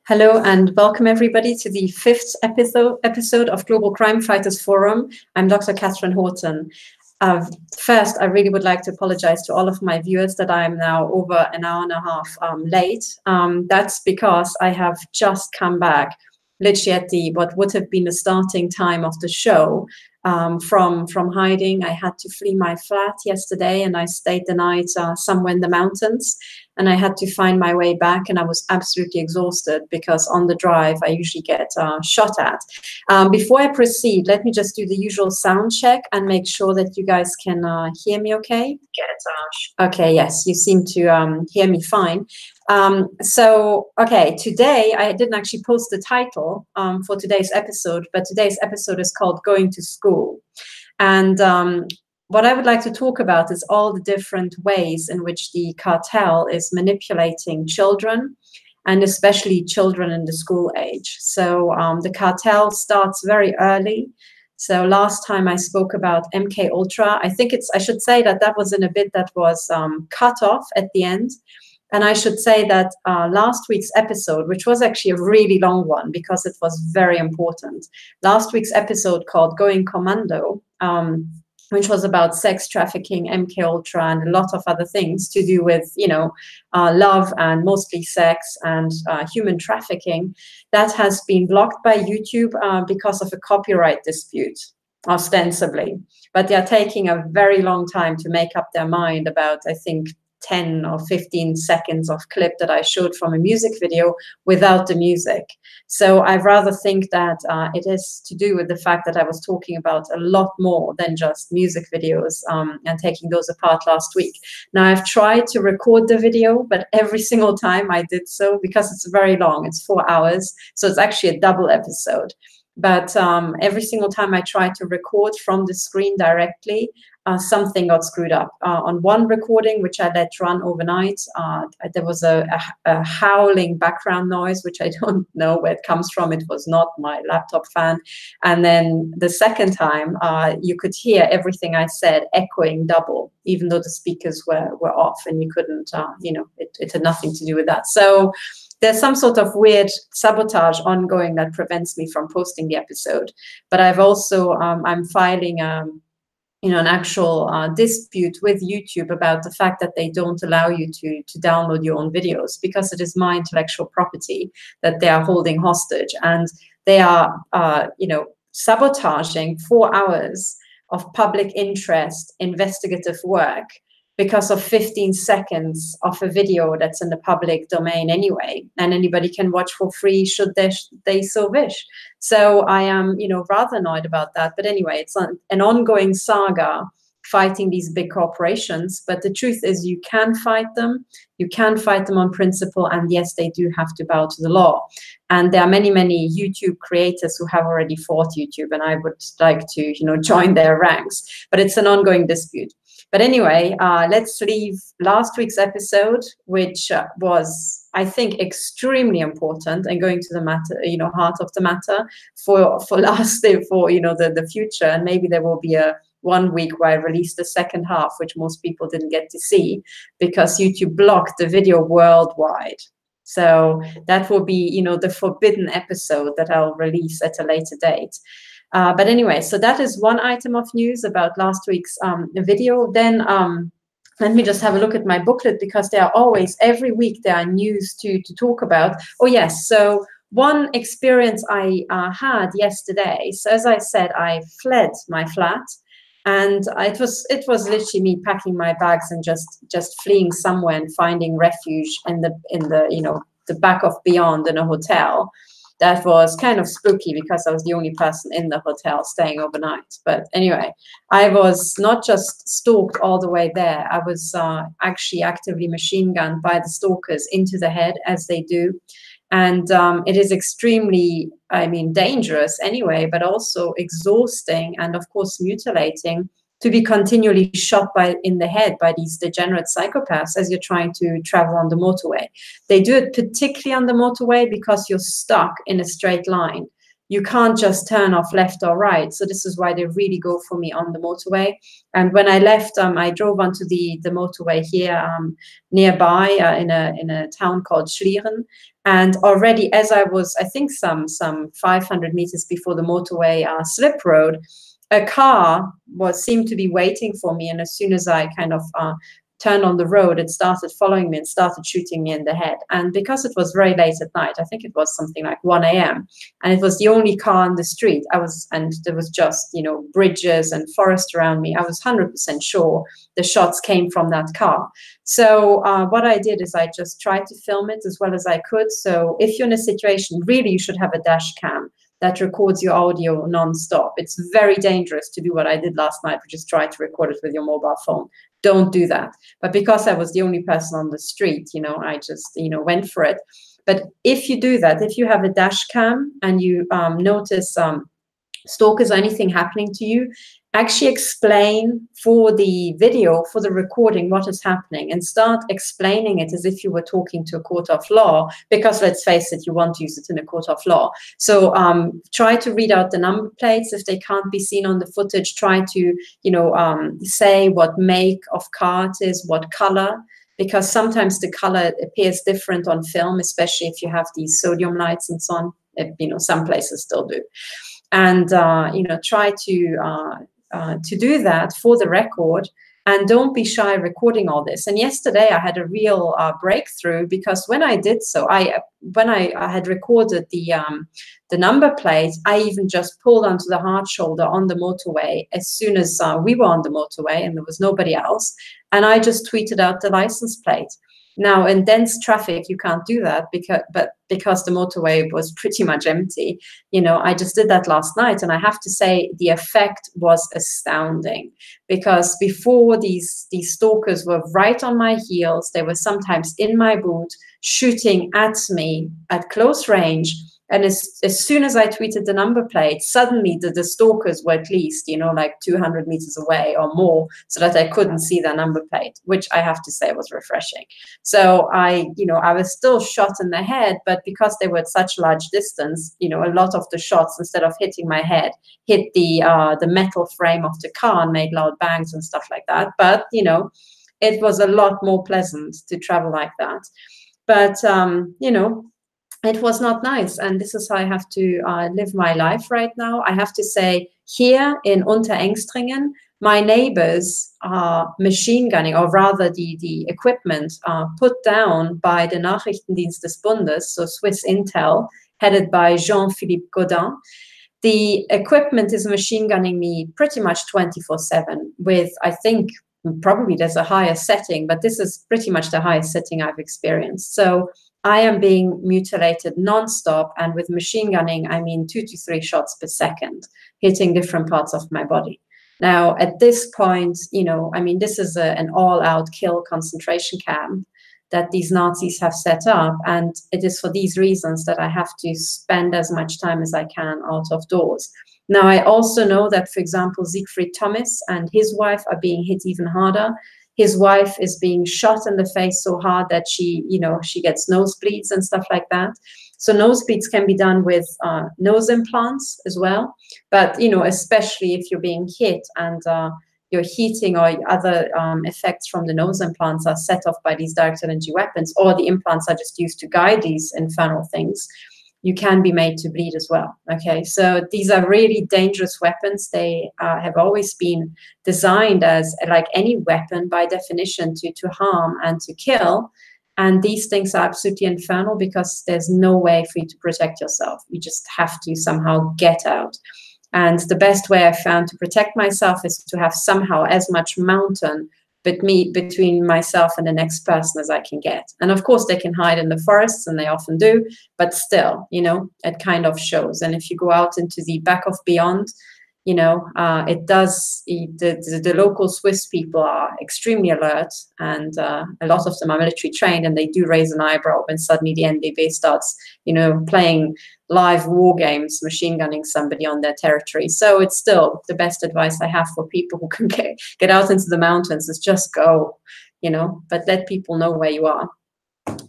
Hello and welcome everybody to the 5th episode of Global Crime Fighters Forum. I'm Dr. Katherine Horton. First, I really would like to apologize to all of my viewers that I am now over an hour and a half late. That's because I have just come back literally at what would have been the starting time of the show from hiding. I had to flee my flat yesterday and I stayed the night somewhere in the mountains. And I had to find my way back, and I was absolutely exhausted because on the drive I usually get shot at. Before I proceed, let me just do the usual sound check and make sure that you guys can hear me okay. Okay, yes, you seem to hear me fine. Okay, today I didn't actually post the title for today's episode, but today's episode is called Going to School. And what I would like to talk about is all the different ways in which the cartel is manipulating children, and especially children in the school age. So the cartel starts very early. So last time I spoke about MK Ultra, I should say that was in a bit that was cut off at the end. And I should say that last week's episode, which was actually a really long one because it was very important, last week's episode called Going Commando, which was about sex trafficking, MK Ultra, and a lot of other things to do with, love and mostly sex and human trafficking, that has been blocked by YouTube because of a copyright dispute, ostensibly. But they are taking a very long time to make up their mind about, I think, 10 or 15 seconds of clip that I showed from a music video without the music. So I rather think that it is to do with the fact that I was talking about a lot more than just music videos and taking those apart last week. Now I've tried to record the video, but every single time I did so, because it's very long, it's 4 hours, so it's actually a double episode. But every single time I tried to record from the screen directly, something got screwed up. On one recording, which I let run overnight, there was a howling background noise, which I don't know where it comes from. It was not my laptop fan. And then the second time, you could hear everything I said echoing double, even though the speakers were off and you couldn't, it had nothing to do with that. So there's some sort of weird sabotage ongoing that prevents me from posting the episode. But I've also, I'm filing an actual dispute with YouTube about the fact that they don't allow you to download your own videos, because it is my intellectual property that they are holding hostage, and they are, sabotaging 4 hours of public interest investigative work because of 15 seconds of a video that's in the public domain anyway, and anybody can watch for free should they so wish. So I am, rather annoyed about that. But anyway, it's an ongoing saga fighting these big corporations. But the truth is, you can fight them. You can fight them on principle. And yes, they do have to bow to the law. And there are many, many YouTube creators who have already fought YouTube, and I would like to, join their ranks. But it's an ongoing dispute. But anyway, let's leave last week's episode, which was, I think, extremely important and going to the matter, heart of the matter for the future. And maybe there will be a 1 week where I release the second half, which most people didn't get to see because YouTube blocked the video worldwide. So that will be, the forbidden episode that I'll release at a later date. But anyway, so that is one item of news about last week's video. Then let me just have a look at my booklet, because there are always, every week, there are news to talk about. Oh, yes. So one experience I had yesterday. So as I said, I fled my flat, and it was literally me packing my bags and just fleeing somewhere and finding refuge in the back of Beyond in a hotel. That was kind of spooky because I was the only person in the hotel staying overnight. But anyway, I was not just stalked all the way there. I was actually actively machine gunned by the stalkers into the head, as they do. And it is extremely, dangerous anyway, but also exhausting and, of course, mutilating to be continually shot in the head by these degenerate psychopaths as you're trying to travel on the motorway. They do it particularly on the motorway because you're stuck in a straight line. you can't just turn off left or right. So this is why they really go for me on the motorway. And when I left, I drove onto the motorway here nearby in a town called Schlieren. And already, as I was, I think some 500 meters before the motorway slip road, a car seemed to be waiting for me. And as soon as I kind of turned on the road, it started following me and started shooting me in the head. And because it was very late at night, I think it was something like 1 a.m. and it was the only car on the street, and there was just, you know, bridges and forest around me, I was 100% sure the shots came from that car. So what I did is I just tried to film it as well as I could. So if you're in a situation, really, you should have a dash cam that records your audio non-stop. It's very dangerous to do what I did last night, which is try to record it with your mobile phone. Don't do that. But because I was the only person on the street, you know, I just, you know, went for it. But if you do that, if you have a dash cam and you notice stalkers or anything happening to you, actually explain for the video, for the recording, what is happening, and start explaining it as if you were talking to a court of law, because let's face it, you want to use it in a court of law. So try to read out the number plates if they can't be seen on the footage. Try to, you know, say what make of car it is, what color, because sometimes the color appears different on film, especially if you have these sodium lights and so on. You know, some places still do. And, you know, try to do that for the record, and don't be shy recording all this. And yesterday I had a real breakthrough, because when I did so, when I had recorded the number plate, I even just pulled onto the hard shoulder on the motorway as soon as we were on the motorway and there was nobody else, and I just tweeted out the license plate. Now, in dense traffic, you can't do that because the motorway was pretty much empty. You know, I just did that last night, and I have to say the effect was astounding, because before these stalkers were right on my heels. They were sometimes in my boot, shooting at me at close range. And as soon as I tweeted the number plate, suddenly the stalkers were at least, you know, like 200 meters away or more, so that I couldn't see their number plate, which I have to say was refreshing. So I was still shot in the head, but because they were at such large distance, you know, a lot of the shots, instead of hitting my head, hit the metal frame of the car and made loud bangs and stuff like that. But, you know, it was a lot more pleasant to travel like that. But, you know, it was not nice. And this is how I have to live my life right now. I have to say, here in Unterengstringen, my neighbors are machine gunning, or rather the equipment put down by the Nachrichtendienst des Bundes, so Swiss Intel, headed by Jean-Philippe Gaudin. The equipment is machine gunning me pretty much 24/7 with, I think, probably there's a higher setting, but this is pretty much the highest setting I've experienced. So I am being mutilated nonstop, and with machine gunning, I mean 2 to 3 shots per second, hitting different parts of my body. Now, at this point, you know, I mean, this is an all-out kill concentration camp that these Nazis have set up, and it is for these reasons that I have to spend as much time as I can out of doors. Now, I also know that, for example, Siegfried Thomas and his wife are being hit even harder. His wife is being shot in the face so hard that she, you know, she gets nosebleeds and stuff like that. So nosebleeds can be done with nose implants as well. But, you know, especially if you're being hit and your heating or other effects from the nose implants are set off by these direct energy weapons, or the implants are just used to guide these infernal things, you can be made to bleed as well. Okay, so these are really dangerous weapons. They have always been designed as, like any weapon, by definition, to harm and to kill. And these things are absolutely infernal, because there's no way for you to protect yourself. You just have to somehow get out. And the best way I found to protect myself is to have somehow as much mountain between myself and the next person as I can get. And of course they can hide in the forests, and they often do, but still, you know, it kind of shows. And if you go out into the back of beyond, you know, it does, the local Swiss people are extremely alert, and a lot of them are military trained, and they do raise an eyebrow when suddenly the NDB starts, you know, playing live war games, machine gunning somebody on their territory. So it's still the best advice I have for people who can get out into the mountains is just go, you know, but let people know where you are.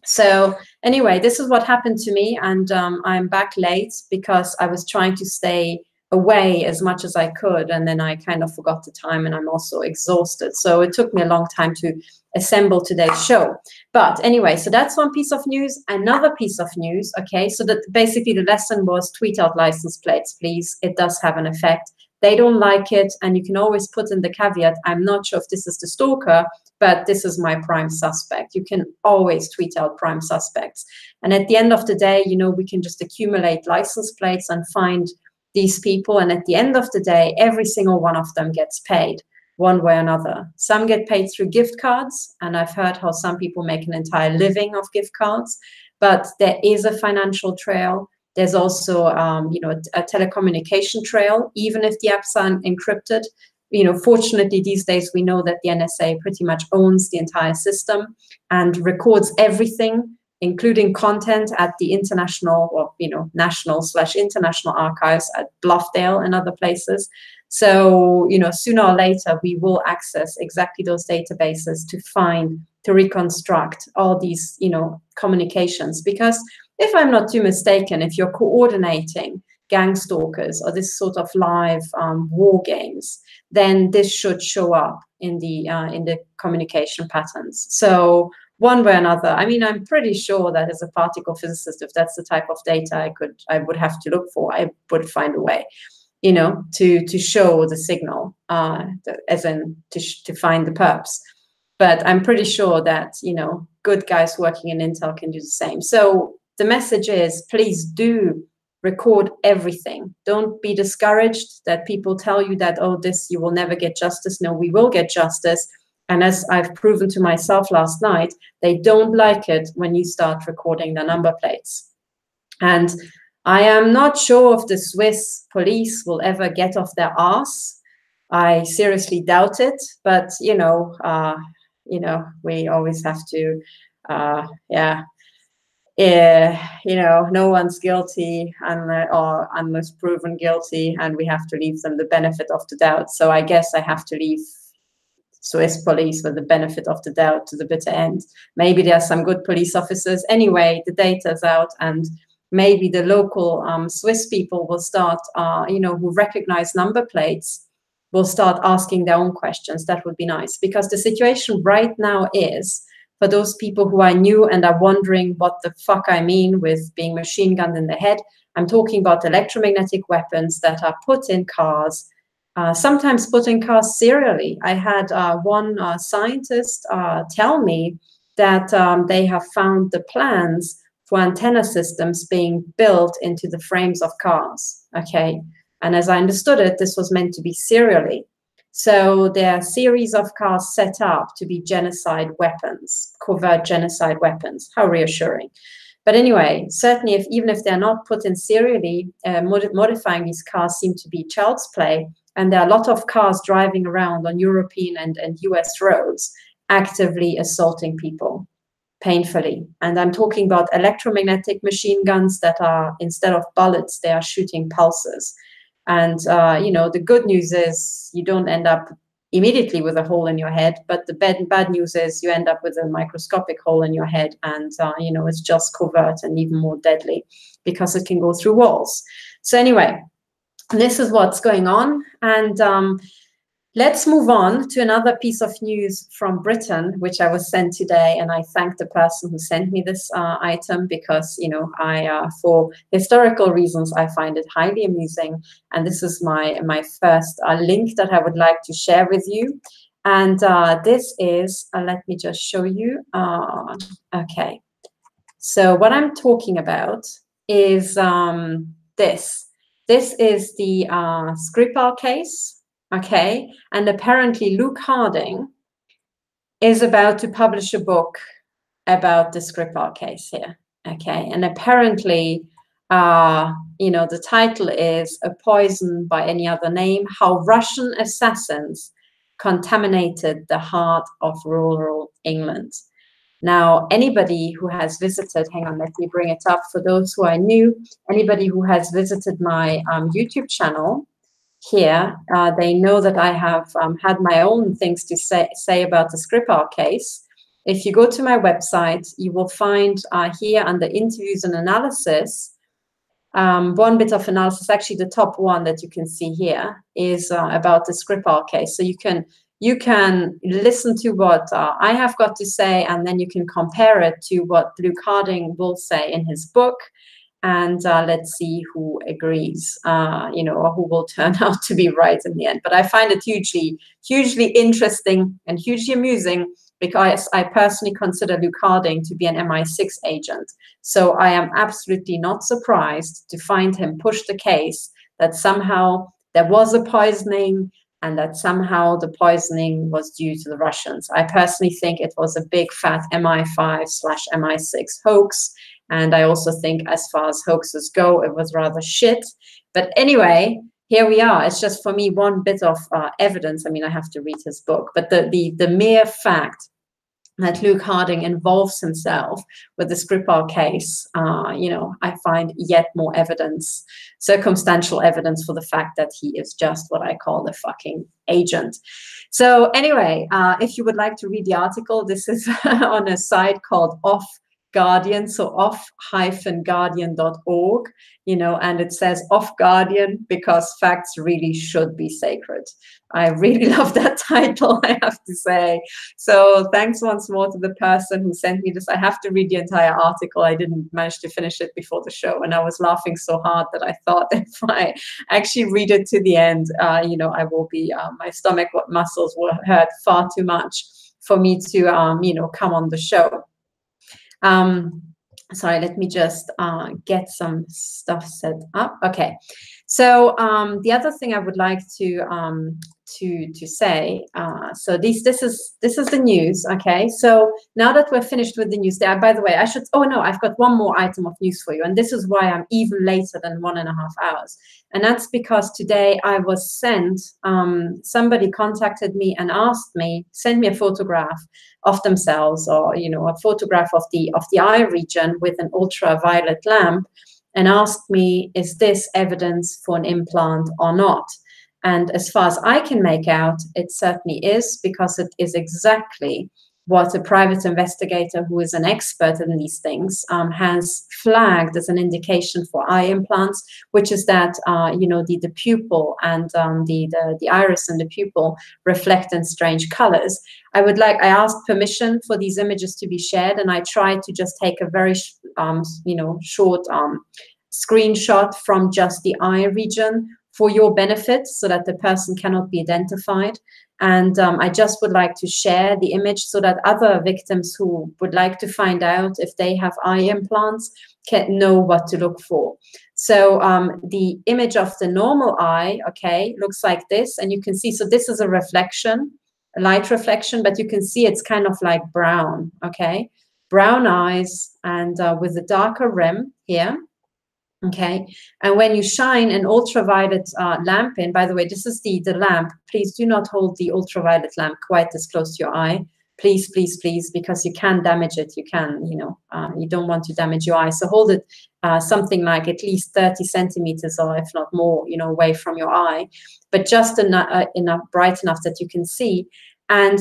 So anyway, this is what happened to me, and I'm back late because I was trying to stay away as much as I could, and then I kind of forgot the time, and I'm also exhausted. So it took me a long time to assemble today's show. But anyway, so that's one piece of news. Another piece of news, okay, so that basically the lesson was tweet out license plates, please. It does have an effect. They don't like it, and you can always put in the caveat, I'm not sure if this is the stalker, but this is my prime suspect. You can always tweet out prime suspects. And at the end of the day, you know, we can just accumulate license plates and find these people. And at the end of the day, every single one of them gets paid one way or another. Some get paid through gift cards. And I've heard how some people make an entire living of gift cards. But there is a financial trail. There's also, you know, a telecommunication trail, even if the apps are encrypted. You know, fortunately, these days, we know that the NSA pretty much owns the entire system and records everything, including content at the international, or, you know, national/international archives at Bluffdale and other places. So, you know, sooner or later, we will access exactly those databases to reconstruct all these, you know, communications. Because if I'm not too mistaken, if you're coordinating gang stalkers or this sort of live war games, then this should show up in the communication patterns. So one way or another, I mean, I'm pretty sure that as a particle physicist, if that's the type of data I would have to look for, I would find a way, you know, to show the signal, as in to find the perps. But I'm pretty sure that, you know, good guys working in Intel can do the same. So the message is, please do record everything. Don't be discouraged that people tell you that, oh, this, you will never get justice. No, we will get justice. And as I've proven to myself last night, they don't like it when you start recording the number plates. And I am not sure if the Swiss police will ever get off their arse. I seriously doubt it. But, you know, we always have to, you know, no one's guilty unless proven guilty, and we have to leave them the benefit of the doubt. So I guess I have to leave Swiss police with the benefit of the doubt to the bitter end. Maybe there are some good police officers. Anyway, the data's out, and maybe the local Swiss people will start, you know, who recognize number plates, will start asking their own questions. That would be nice, because the situation right now is, for those people who are new and are wondering what the fuck I mean with being machine gunned in the head, I'm talking about electromagnetic weapons that are put in cars, sometimes put in cars serially. I had one scientist tell me that they have found the plans for antenna systems being built into the frames of cars, okay? And as I understood it, this was meant to be serially. So there are a series of cars set up to be genocide weapons, covert genocide weapons. How reassuring. But anyway, certainly even if they're not put in serially, modifying these cars seem to be child's play. And there are a lot of cars driving around on European and US roads actively assaulting people painfully. And I'm talking about electromagnetic machine guns that are, instead of bullets, they are shooting pulses. And, you know, the good news is you don't end up immediately with a hole in your head, but the bad news is you end up with a microscopic hole in your head, and, you know, it's just covert and even more deadly because it can go through walls. So anyway, this is what's going on. And let's move on to another piece of news from Britain, which I was sent today. And I thank the person who sent me this item because, you know, for historical reasons, I find it highly amusing. And this is my first link that I would like to share with you. And this is, let me just show you. Okay. So what I'm talking about is this. This is the Skripal case. Okay, and apparently Luke Harding is about to publish a book about the Skripal case here. Okay, and apparently, you know, the title is "A Poison by Any Other Name: How Russian Assassins Contaminated the Heart of Rural England." Now, anybody who has visited, hang on, let me bring it up for those who are new. Anybody who has visited my YouTube channel here, they know that I have had my own things to say about the Skripal case. if you go to my website, you will find here under interviews and analysis, one bit of analysis. Actually, the top one that you can see here is about the Skripal case. So you can listen to what I have got to say, and then you can compare it to what Luke Harding will say in his book. And let's see who agrees, you know, or who will turn out to be right in the end. But I find it hugely interesting and hugely amusing, because I personally consider Luke Harding to be an MI6 agent. So I am absolutely not surprised to find him push the case that somehow there was a poisoning, and that somehow the poisoning was due to the Russians. I personally think it was a big fat MI5/MI6 hoax. And I also think, as far as hoaxes go, it was rather shit. But anyway, here we are. It's just, for me, one bit of evidence. I mean, I have to read his book, but the mere fact that Luke Harding involves himself with the Skripal case, you know, I find yet more evidence, circumstantial evidence, for the fact that he is just what I call the fucking agent. So anyway, if you would like to read the article, this is on a site called Off Guardian, so off-guardian.org, you know, and it says Off Guardian because facts really should be sacred. I really love that title, I have to say. So thanks once more to the person who sent me this. I have to read the entire article. I didn't manage to finish it before the show, and I was laughing so hard that I thought if I actually read it to the end, you know, I will be, my stomach muscles will hurt far too much for me to, you know, come on the show. Sorry, let me just get some stuff set up. Okay, so the other thing I would like to say, so this is the news. Okay, so now that we're finished with the news, there. By the way, I should. Oh no, I've got one more item of news for you, and this is why I'm even later than 1.5 hours. And that's because today I was sent. Somebody contacted me and asked me, send me a photograph of themselves, or you know, a photograph of the eye region with an ultraviolet lamp, and asked me, is this evidence for an implant or not? And as far as I can make out, it certainly is, because it is exactly what a private investigator who is an expert in these things has flagged as an indication for eye implants, which is that you know, the pupil and the iris and the pupil reflect in strange colors. I asked permission for these images to be shared, and I tried to just take a very you know, short screenshot from just the eye region for your benefit, so that the person cannot be identified. And I just would like to share the image so that other victims who would like to find out if they have eye implants can know what to look for. So the image of the normal eye, okay, looks like this. And you can see, so this is a reflection, a light reflection, but you can see it's kind of like brown, okay? Brown eyes, and with a darker rim here. Okay, and when you shine an ultraviolet lamp in, by the way, this is the lamp. Please do not hold the ultraviolet lamp quite this close to your eye. Please, please, please, because you can damage it. You can, you know, you don't want to damage your eye. So hold it something like at least 30 centimeters, or if not more, you know, away from your eye, but just enough bright enough that you can see. And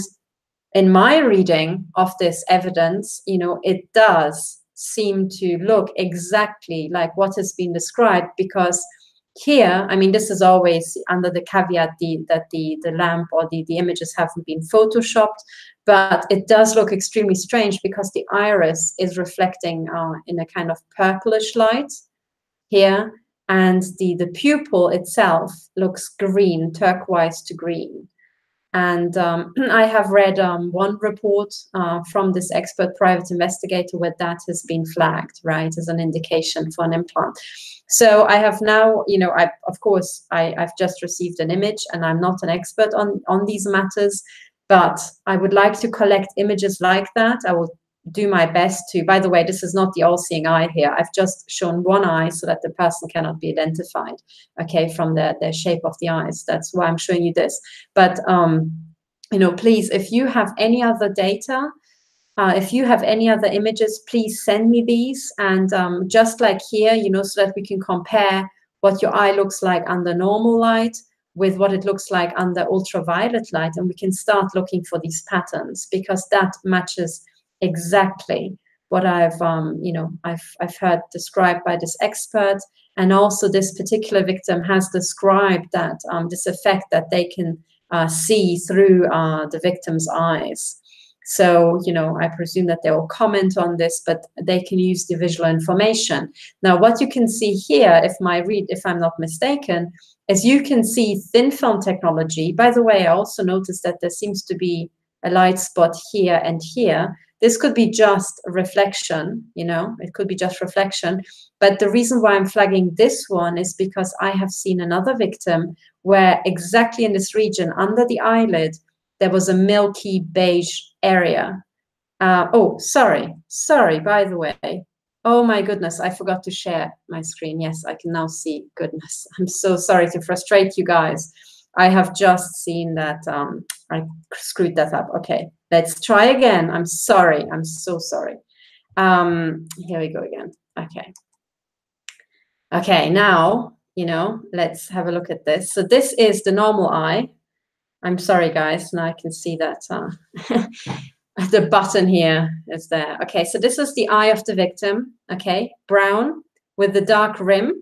in my reading of this evidence, you know, it does seem to look exactly like what has been described, because here, I mean, this is always under the caveat that the lamp or the images haven't been photoshopped, but it does look extremely strange because the iris is reflecting in a kind of purplish light here, and the pupil itself looks green, turquoise to green. And I have read one report from this expert private investigator where that has been flagged, right, as an indication for an implant. So I have now, you know, of course, I've just received an image, and I'm not an expert on these matters, but I would like to collect images like that. I will do my best to, by the way, this is not the all-seeing eye here. I've just shown one eye so that the person cannot be identified, okay, from the shape of the eyes. That's why I'm showing you this. But, you know, please, if you have any other data, if you have any other images, please send me these. And just like here, you know, so that we can compare what your eye looks like under normal light with what it looks like under ultraviolet light. And we can start looking for these patterns, because that matches exactly what I've I've heard described by this expert. And also this particular victim has described that this effect that they can see through the victim's eyes. So, I presume that they will comment on this, but they can use the visual information. Now, what you can see here, if I'm not mistaken, is you can see thin film technology. By the way, I also noticed that there seems to be a light spot here and here. This could be just a reflection, it could be just reflection. But the reason why I'm flagging this one is because I have seen another victim where exactly in this region under the eyelid, there was a milky beige area. Oh, sorry, by the way. Oh my goodness, I forgot to share my screen. Yes, I can now see. Goodness, I'm so sorry to frustrate you guys. I have just seen that I screwed that up. Okay, let's try again. I'm sorry. I'm so sorry. Here we go again. Okay. Okay, now, let's have a look at this. So this is the normal eye. I'm sorry, guys. Now I can see that the button here is there. Okay, so this is the eye of the victim. Okay, brown with the dark rim.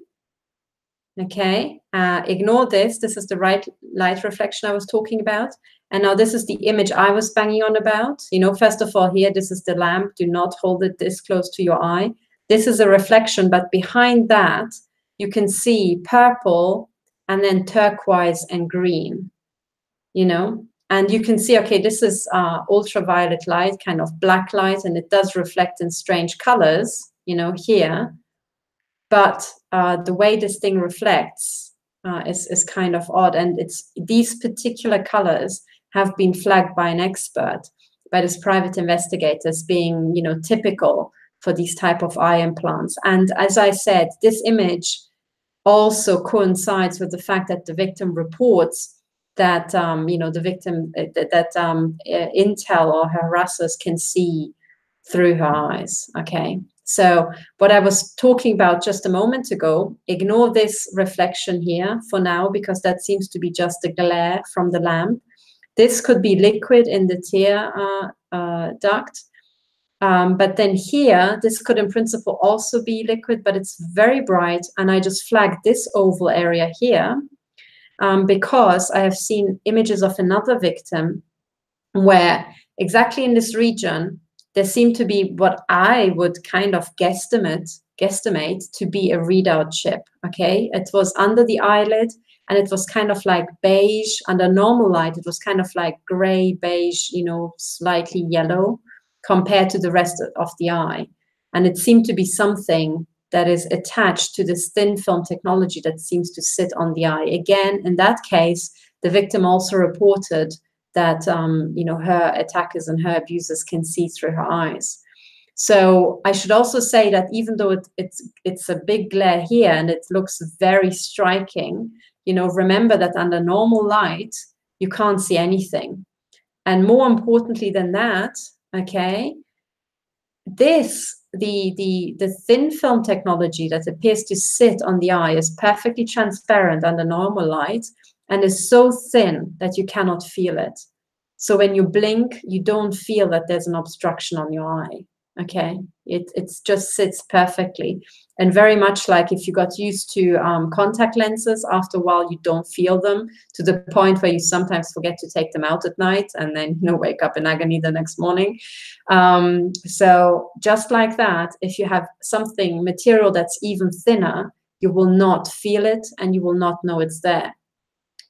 Okay, ignore this. This is the right light reflection I was talking about. And now this is the image I was banging on about. First of all, here, this is the lamp. Do not hold it this close to your eye. This is a reflection, but behind that, you can see purple and then turquoise and green, and you can see, okay, this is ultraviolet light, kind of black light, and it does reflect in strange colors, here. But the way this thing reflects is kind of odd. And these particular colors have been flagged by an expert, by this private investigators, being, typical for these type of eye implants. And as I said, this image also coincides with the fact that the victim reports that, the victim, that Intel or her harassers can see through her eyes. Okay. So what I was talking about just a moment ago, ignore this reflection here for now, because that seems to be just a glare from the lamp. This could be liquid in the tear duct. But then here, this could in principle also be liquid, but it's very bright. And I just flagged this oval area here because I have seen images of another victim where exactly in this region, there seemed to be what I would kind of guesstimate to be a readout chip, okay? It was under the eyelid, and it was kind of like beige. Under normal light, it was kind of like gray, beige, slightly yellow compared to the rest of the eye. And it seemed to be something that is attached to this thin film technology that seems to sit on the eye. Again, in that case, the victim also reported that her attackers and her abusers can see through her eyes. So I should also say that even though it's a big glare here and it looks very striking, remember that under normal light you can't see anything. And more importantly than that, okay, the thin film technology that appears to sit on the eye is perfectly transparent under normal light, and is so thin that you cannot feel it. So when you blink, you don't feel that there's an obstruction on your eye, okay? It just sits perfectly. And very much like if you got used to contact lenses, after a while you don't feel them, to the point where you sometimes forget to take them out at night and then wake up in agony the next morning. So just like that, if you have something material that's even thinner, you will not feel it and you will not know it's there.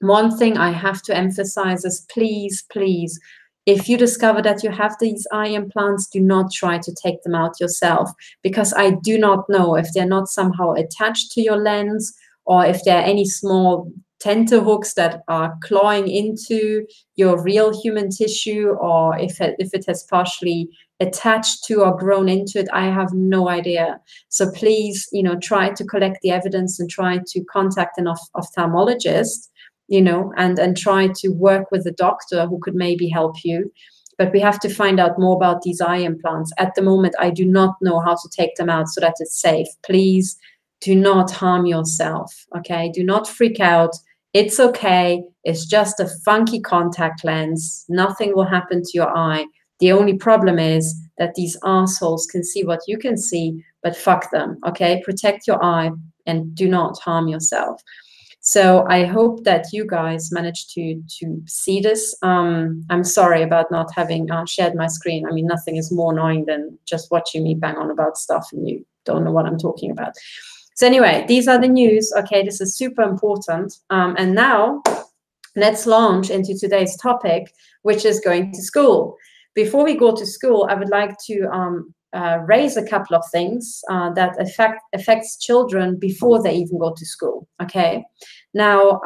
One thing I have to emphasize is please, please, if you discover that you have these eye implants, do not try to take them out yourself, because I do not know if they're not somehow attached to your lens, or if there are any small tenterhooks that are clawing into your real human tissue, or if it has partially attached to or grown into it. I have no idea. So please, try to collect the evidence and try to contact an ophthalmologist, and try to work with a doctor who could maybe help you. But we have to find out more about these eye implants. At the moment, I do not know how to take them out so that it's safe. Please do not harm yourself, okay? Do not freak out. It's okay. It's just a funky contact lens. Nothing will happen to your eye. The only problem is that these assholes can see what you can see, but fuck them, okay? Protect your eye and do not harm yourself. So I hope that you guys managed to see this. I'm sorry about not having shared my screen. I mean, nothing is more annoying than just watching me bang on about stuff and you don't know what I'm talking about. So anyway, these are the news. Okay, this is super important. And now let's launch into today's topic, which is going to school. Before we go to school, I would like to raise a couple of things that affects children before they even go to school. Okay, now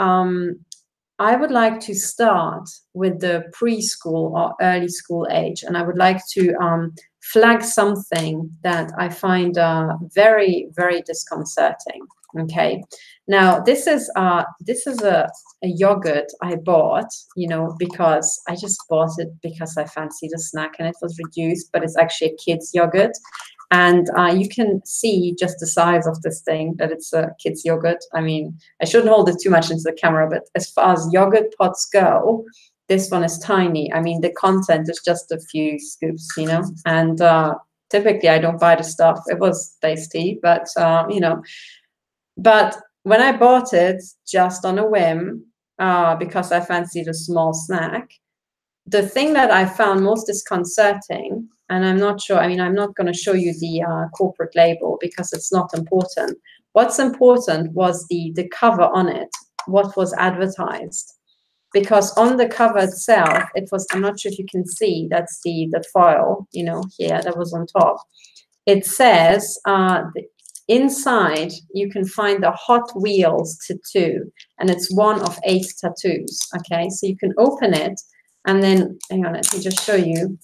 I would like to start with the preschool or early school age, and I would like to flag something that I find very, very disconcerting. Okay, now this is a yogurt I bought, you know, because I just bought it because I fancied a snack and it was reduced, but it's actually a kid's yogurt. And you can see just the size of this thing, that it's a kid's yogurt. I mean, I shouldn't hold it too much into the camera, but as far as yogurt pots go, this one is tiny. I mean, the content is just a few scoops, you know, and typically I don't buy the stuff. It was tasty, but, you know, but when I bought it just on a whim, because I fancied a small snack, the thing that I found most disconcerting, and I'm not sure, I mean, I'm not going to show you the corporate label because it's not important. What's important was the cover on it, what was advertised. Because on the cover itself, it was, I'm not sure if you can see, that's the foil, you know, here, that was on top. It says, inside, you can find the Hot Wheels tattoo, and it's one of 8 tattoos, okay? So you can open it, and then, hang on, let me just show you.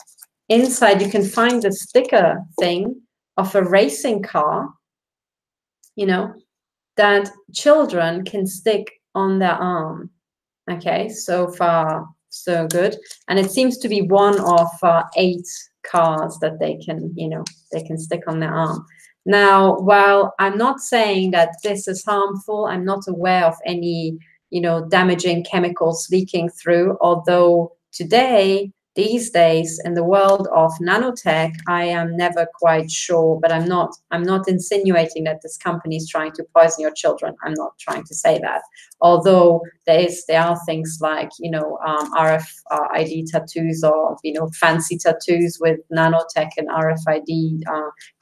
Inside, you can find the sticker thing of a racing car, you know, that children can stick on their arm. Okay, so far, so good. And it seems to be one of 8 cars that they can, you know, they can stick on their arm. Now, while I'm not saying that this is harmful, I'm not aware of any, you know, damaging chemicals leaking through, although today, these days, in the world of nanotech, I am never quite sure, but I'm not insinuating that this company is trying to poison your children. I'm not trying to say that. Although there are things like, you know, RFID tattoos, or, you know, fancy tattoos with nanotech and RFID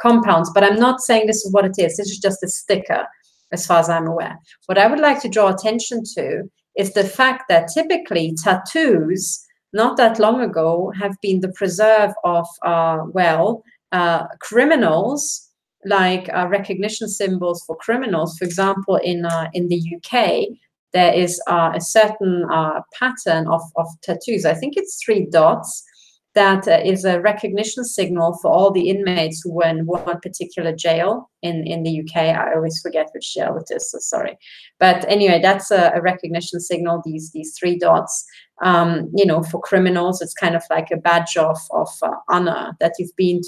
compounds. But I'm not saying this is what it is. This is just a sticker, as far as I'm aware. What I would like to draw attention to is the fact that typically tattoos, not that long ago, have been the preserve of, criminals, like recognition symbols for criminals. For example, in the UK, there is a certain pattern of tattoos. I think it's 3 dots. That is a recognition signal for all the inmates who were in one particular jail in the UK. I always forget which jail it is, so sorry. But anyway, that's a recognition signal, these 3 dots. You know, for criminals, it's kind of like a badge of honor that you've been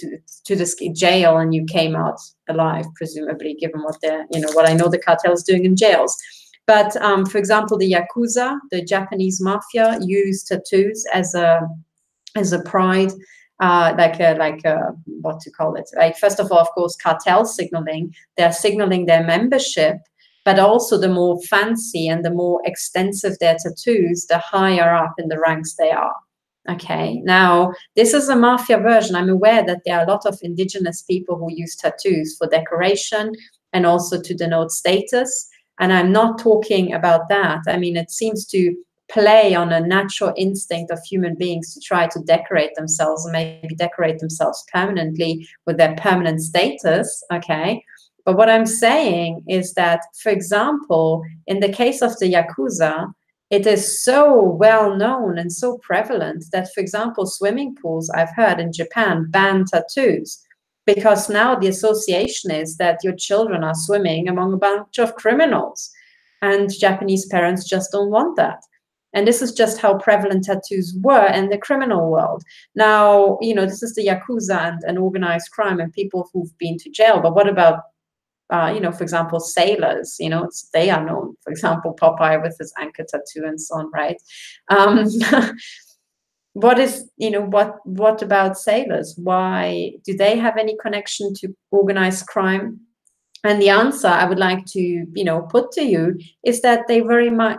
to this jail and you came out alive, presumably, given what they're, you know, what I know the cartel is doing in jails. But for example, the Yakuza, the Japanese mafia, use tattoos as a pride, like a what to call it? Like, first of all, of course, cartel signaling. They're signaling their membership, but also the more fancy and the more extensive their tattoos, the higher up in the ranks they are. Okay, now this is a mafia version. I'm aware that there are a lot of indigenous people who use tattoos for decoration and also to denote status. And I'm not talking about that. I mean, it seems to play on a natural instinct of human beings to try to decorate themselves, and maybe decorate themselves permanently with their permanent status, okay? But what I'm saying is that, for example, in the case of the Yakuza, it is so well known and so prevalent that, for example, swimming pools, I've heard in Japan, ban tattoos, because now the association is that your children are swimming among a bunch of criminals, and Japanese parents just don't want that. And this is just how prevalent tattoos were in the criminal world. Now, you know, this is the Yakuza and organized crime and people who've been to jail. But what about, you know, for example, sailors? You know, they are known. For example, Popeye with his anchor tattoo and so on, right? what is, what about sailors? Why do they have any connection to organized crime? And the answer I would like to, put to you is that they very might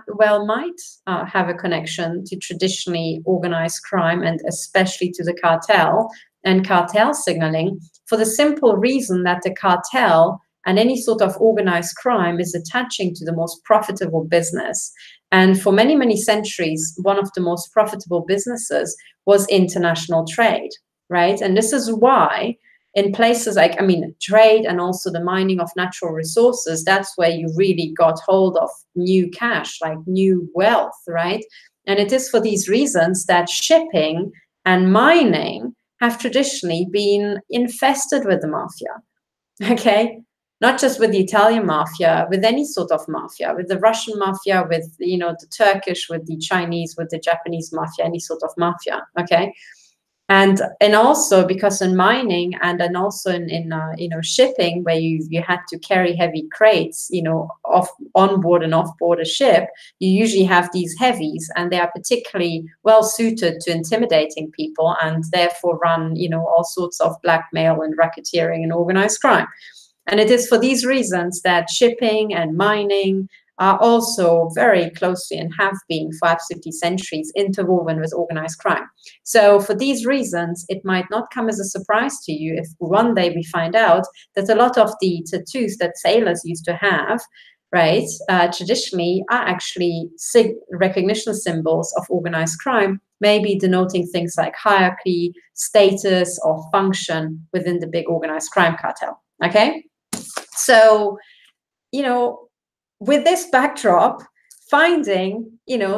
have a connection to traditionally organized crime, and especially to the cartel and cartel signaling, for the simple reason that the cartel and any sort of organized crime is attaching to the most profitable business. And for many, many centuries, one of the most profitable businesses was international trade, right? And this is why in places like, trade and also the mining of natural resources, that's where you really got hold of new cash, like new wealth, right? And it is for these reasons that shipping and mining have traditionally been infested with the mafia, okay? Not just with the Italian mafia, with any sort of mafia, with the Russian mafia, with, the Turkish, with the Chinese, with the Japanese mafia, any sort of mafia, okay? And also because in mining and then also in shipping, where you had to carry heavy crates, on board and off board a ship, you usually have these heavies, and they are particularly well suited to intimidating people, and therefore run, all sorts of blackmail and racketeering and organized crime. And it is for these reasons that shipping and mining are also very closely, and have been for absolutely centuries, interwoven with organized crime. So for these reasons, it might not come as a surprise to you if one day we find out that a lot of the tattoos that sailors used to have, right, traditionally are actually recognition symbols of organized crime, maybe denoting things like hierarchy, status, or function within the big organized crime cartel, okay? So, with this backdrop, finding,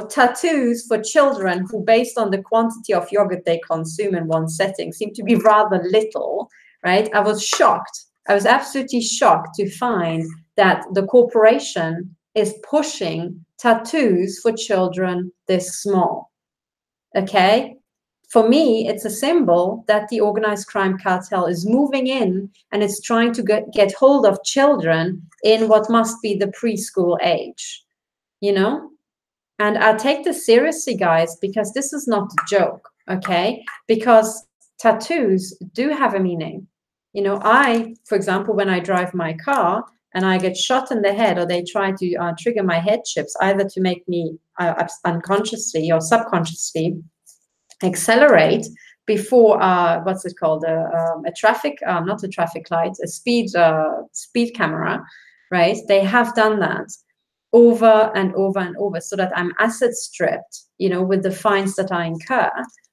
tattoos for children who, based on the quantity of yogurt they consume in one setting, seem to be rather little, right? I was shocked. I was absolutely shocked to find that the corporation is pushing tattoos for children this small, okay? For me, it's a symbol that the organized crime cartel is moving in, and it's trying to get hold of children in what must be the preschool age, And I take this seriously, guys, because this is not a joke, okay? Because tattoos do have a meaning. For example, when I drive my car and I get shot in the head, or they try to trigger my head chips, either to make me unconsciously or subconsciously accelerate before what's it called, a traffic, not a traffic light, a speed camera, right? They have done that over and over and over, so that I'm asset stripped, with the fines that I incur,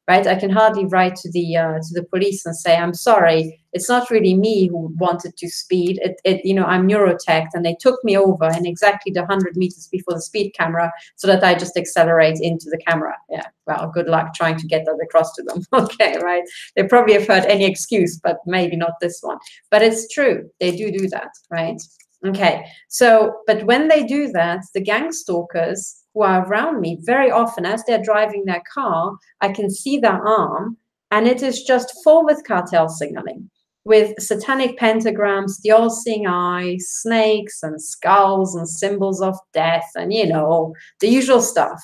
right? I can hardly write to the police and say, I'm sorry, it's not really me who wanted to speed. I'm neurotech, and they took me over in exactly the 100 meters before the speed camera, so that I just accelerate into the camera. Yeah, well, good luck trying to get that across to them. Okay, right? They probably have heard any excuse, but maybe not this one. But it's true, they do that, right? Okay, so, but when they do that, the gang stalkers who are around me, very often as they're driving their car, I can see their arm, and it is just full with cartel signaling, with satanic pentagrams, the all-seeing eye, snakes and skulls and symbols of death, and, the usual stuff.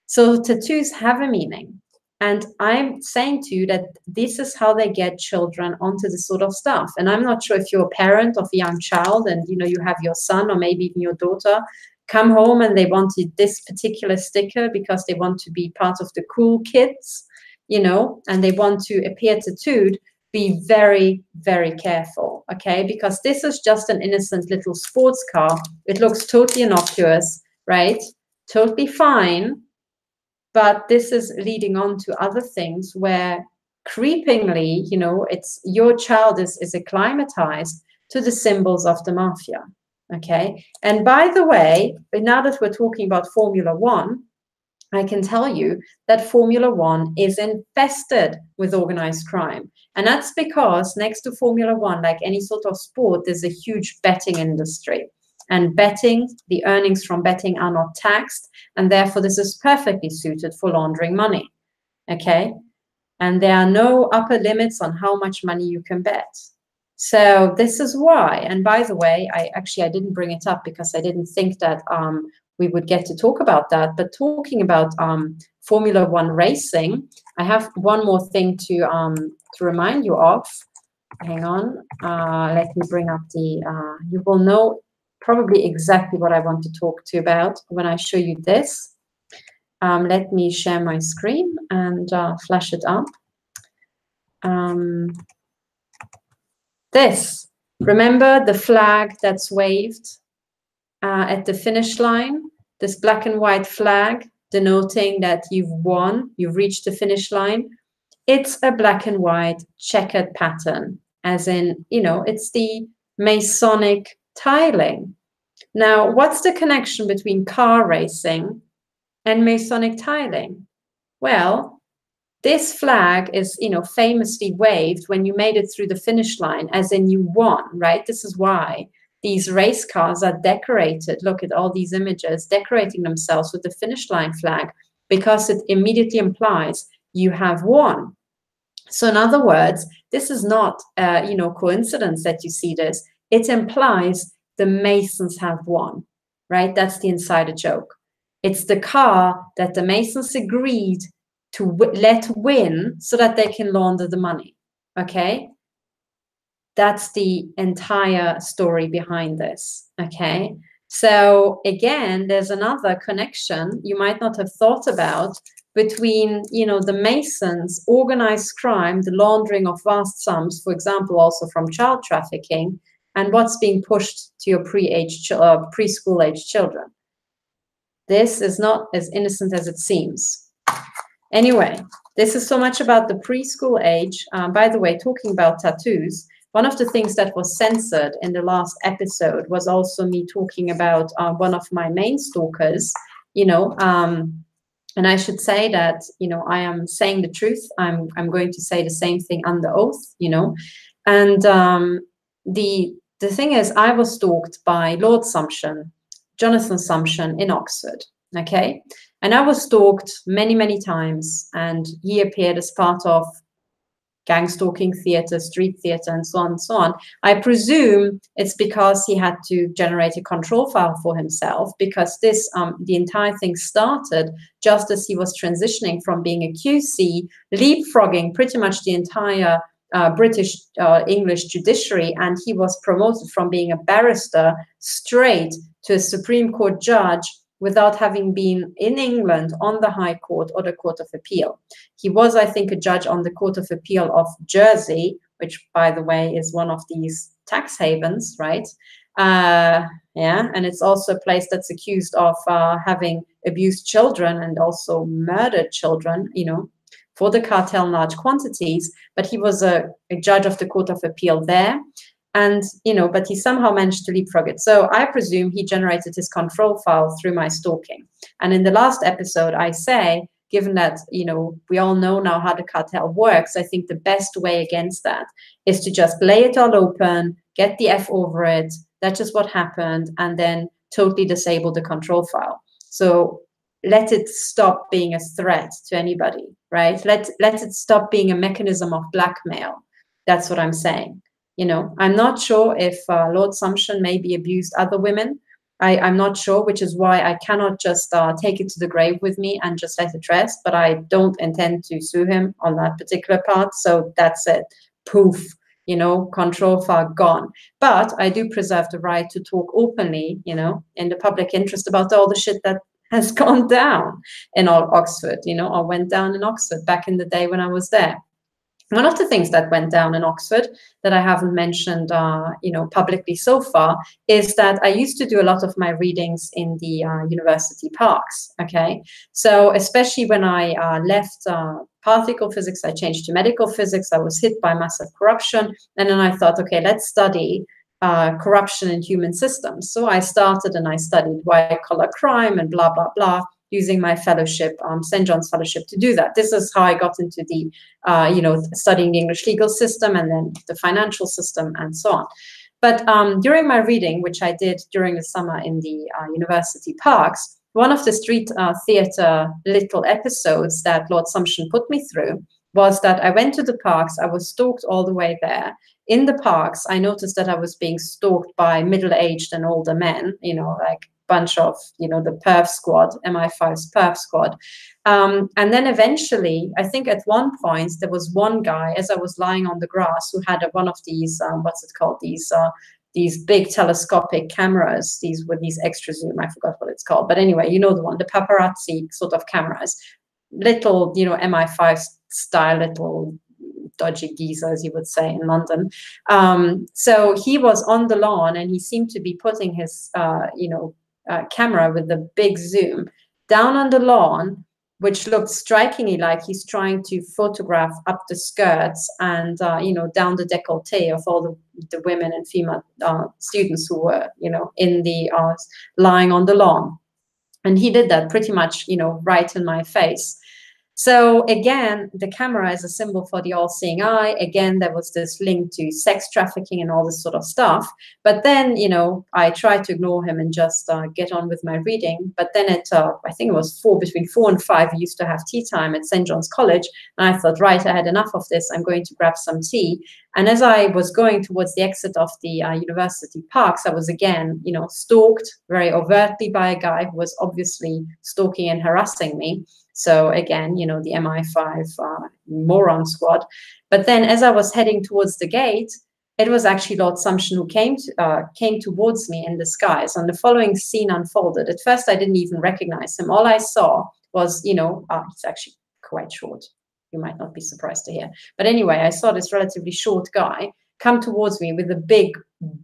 So tattoos have a meaning. And I'm saying to you that this is how they get children onto this sort of stuff. And I'm not sure if you're a parent of a young child and, you have your son or maybe even your daughter come home and they wanted this particular sticker because they want to be part of the cool kids, and they want to appear tattooed. Be very, very careful, okay? Because this is just an innocent little sports car. It looks totally innocuous, right? Totally fine. But this is leading on to other things where creepingly, it's your child is acclimatized to the symbols of the mafia, okay? And by the way, now that we're talking about Formula One, I can tell you that Formula One is infested with organized crime. And that's because next to Formula One, like any sort of sport, there's a huge betting industry. And betting, the earnings from betting are not taxed, and therefore this is perfectly suited for laundering money, okay? And there are no upper limits on how much money you can bet. So this is why, and by the way, I didn't bring it up because I didn't think that we would get to talk about that, but talking about Formula One racing. I have one more thing to remind you of. Hang on, let me bring up the, you will know probably exactly what I want to talk to you about when I show you this. Let me share my screen and flash it up. This, remember the flag that's waved at the finish line? This black and white flag denoting that you've won, you've reached the finish line. It's a black and white checkered pattern, as in, you know, it's the Masonic tiling. Now, what's the connection between car racing and Masonic tiling? Well, this flag is, you know, famously waved when you made it through the finish line, as in you won, right? This is why these race cars are decorated. Look at all these images, decorating themselves with the finish line flag, because it immediately implies you have won. So in other words, this is not, you know, coincidence that you see this. It implies the Masons have won, right? That's the insider joke. It's the car that the Masons agreed to let win so that they can launder the money, okay? That's the entire story behind this, okay? So again, there's another connection you might not have thought about between, you know, the Masons, organized crime, the laundering of vast sums, for example, also from child trafficking, and what's being pushed to your preschool age children. This is not as innocent as it seems. Anyway, this is so much about the preschool age. By the way, talking about tattoos, one of the things that was censored in the last episode was also me talking about one of my main stalkers, you know, and I should say that, you know, I am saying the truth. I'm going to say the same thing under oath, you know. And the thing is, I was stalked by Lord Sumption, Jonathan Sumption in Oxford, okay? And I was stalked many, many times, and he appeared as part of gang stalking theater, street theater, and so on and so on. I presume it's because he had to generate a control file for himself, because this, the entire thing started just as he was transitioning from being a QC, leapfrogging pretty much the entire British English judiciary, and he was promoted from being a barrister straight to a Supreme Court judge without having been in England on the High Court or the Court of Appeal. He was, I think, a judge on the Court of Appeal of Jersey, which, by the way, is one of these tax havens, right? Yeah, and it's also a place that's accused of having abused children and also murdered children, you know, for the cartel in large quantities. But he was a judge of the Court of Appeal there. And, you know, but he somehow managed to leapfrog it. So I presume he generated his control file through my stalking. And in the last episode, I say, given that, you know, we all know now how the cartel works, I think the best way against that is to just lay it all open, get the F over it. That's just what happened. And then totally disable the control file. So let it stop being a threat to anybody, right? Let it stop being a mechanism of blackmail. That's what I'm saying. You know, I'm not sure if Lord Sumption maybe abused other women. I'm not sure, which is why I cannot just take it to the grave with me and just let it rest. But I don't intend to sue him on that particular part. So that's it. Poof. You know, control file gone. But I do preserve the right to talk openly, you know, in the public interest about all the shit that has gone down in Oxford, you know, or went down in Oxford back in the day when I was there. One of the things that went down in Oxford that I haven't mentioned, you know, publicly so far is that I used to do a lot of my readings in the university parks. Okay, so especially when I left particle physics, I changed to medical physics. I was hit by massive corruption, and then I thought, okay, let's study corruption in human systems. So I started and I studied white-collar crime and blah blah blah, using my fellowship, St. John's Fellowship, to do that. This is how I got into the, you know, studying the English legal system and then the financial system and so on. But during my reading, which I did during the summer in the university parks, one of the street theater little episodes that Lord Sumption put me through was that I went to the parks. I was stalked all the way there. In the parks, I noticed that I was being stalked by middle-aged and older men, you know, like bunch of, you know, the perf squad, MI5's perf squad. And then eventually, I think at one point, there was one guy, as I was lying on the grass, who had one of these, what's it called, these big telescopic cameras, these with these extra zoom, I forgot what it's called. But anyway, you know the one, the paparazzi sort of cameras, little, you know, MI5 style, little dodgy geezer, as you would say in London. So he was on the lawn, and he seemed to be putting his, camera with the big zoom down on the lawn, which looked strikingly like he's trying to photograph up the skirts and, down the décolleté of all the women and female students who were, in the lying on the lawn. And he did that pretty much, right in my face. So again, the camera is a symbol for the all-seeing eye. Again, there was this link to sex trafficking and all this sort of stuff. But then, I tried to ignore him and just get on with my reading. But then I think it was between 4 and 5, we used to have tea time at St. John's College. And I thought, right, I had enough of this. I'm going to grab some tea. And as I was going towards the exit of the university parks, I was again, stalked very overtly by a guy who was obviously stalking and harassing me. So again, the MI5 moron squad. But then as I was heading towards the gate, it was actually Lord Sumption who came towards me in disguise. And the following scene unfolded. At first, I didn't even recognize him. All I saw was, he's actually quite short. You might not be surprised to hear. But anyway, I saw this relatively short guy come towards me with a big,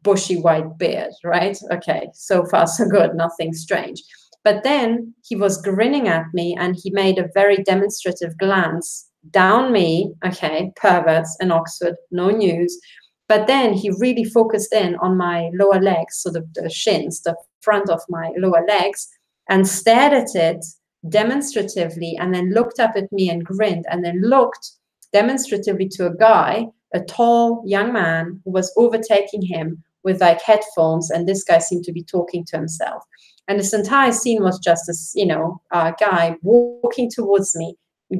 bushy white beard, right? Okay, so far so good, nothing strange. But then he was grinning at me, and he made a very demonstrative glance down me. Okay, perverts in Oxford, no news. But then he really focused in on my lower legs, so the shins, the front of my lower legs, and stared at it demonstratively, and then looked up at me and grinned, and then looked demonstratively to a guy, a tall young man who was overtaking him with like headphones, and this guy seemed to be talking to himself. And this entire scene was just this, guy walking towards me,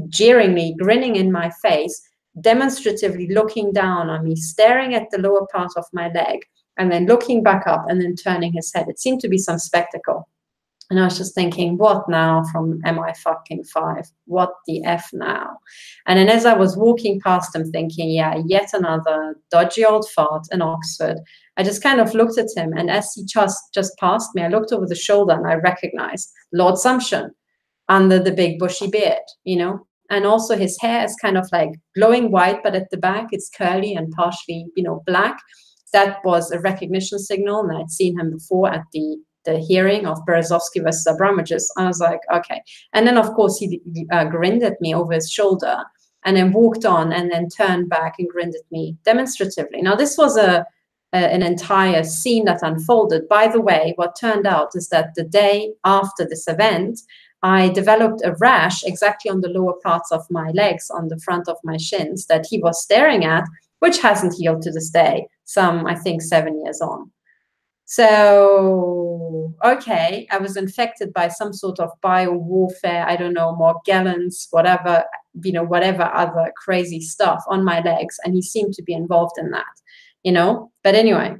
jeering me, grinning in my face, demonstratively looking down on me, staring at the lower part of my leg, and then looking back up and then turning his head. It seemed to be some spectacle. And I was just thinking, what now from MI5? What the F now? And then as I was walking past him thinking, yeah, yet another dodgy old fart in Oxford, I just kind of looked at him. And as he just passed me, I looked over the shoulder and I recognized Lord Sumption under the big bushy beard, And also his hair is kind of like glowing white, but at the back it's curly and partially, black. That was a recognition signal. And I'd seen him before at the hearing of Berezovsky versus Abramovich. I was like, okay. And then, of course, he grinned at me over his shoulder and then walked on and then turned back and grinned at me demonstratively. Now, this was an entire scene that unfolded. By the way, what turned out is that the day after this event, I developed a rash exactly on the lower parts of my legs, on the front of my shins, that he was staring at, which hasn't healed to this day, I think, 7 years on. So, okay, I was infected by some sort of bio-warfare, I don't know, Morgellons, whatever, whatever other crazy stuff on my legs. And he seemed to be involved in that, But anyway,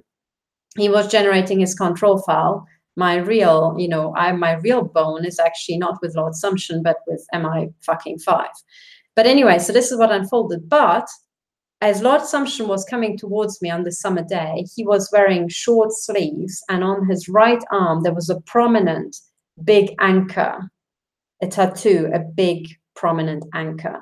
he was generating his control file. My real, my real bone is actually not with Lord Sumption, but with MI5. But anyway, so this is what unfolded. But as Lord Sumption was coming towards me on the summer day, he was wearing short sleeves, and on his right arm, there was a prominent big anchor, a tattoo, a big prominent anchor,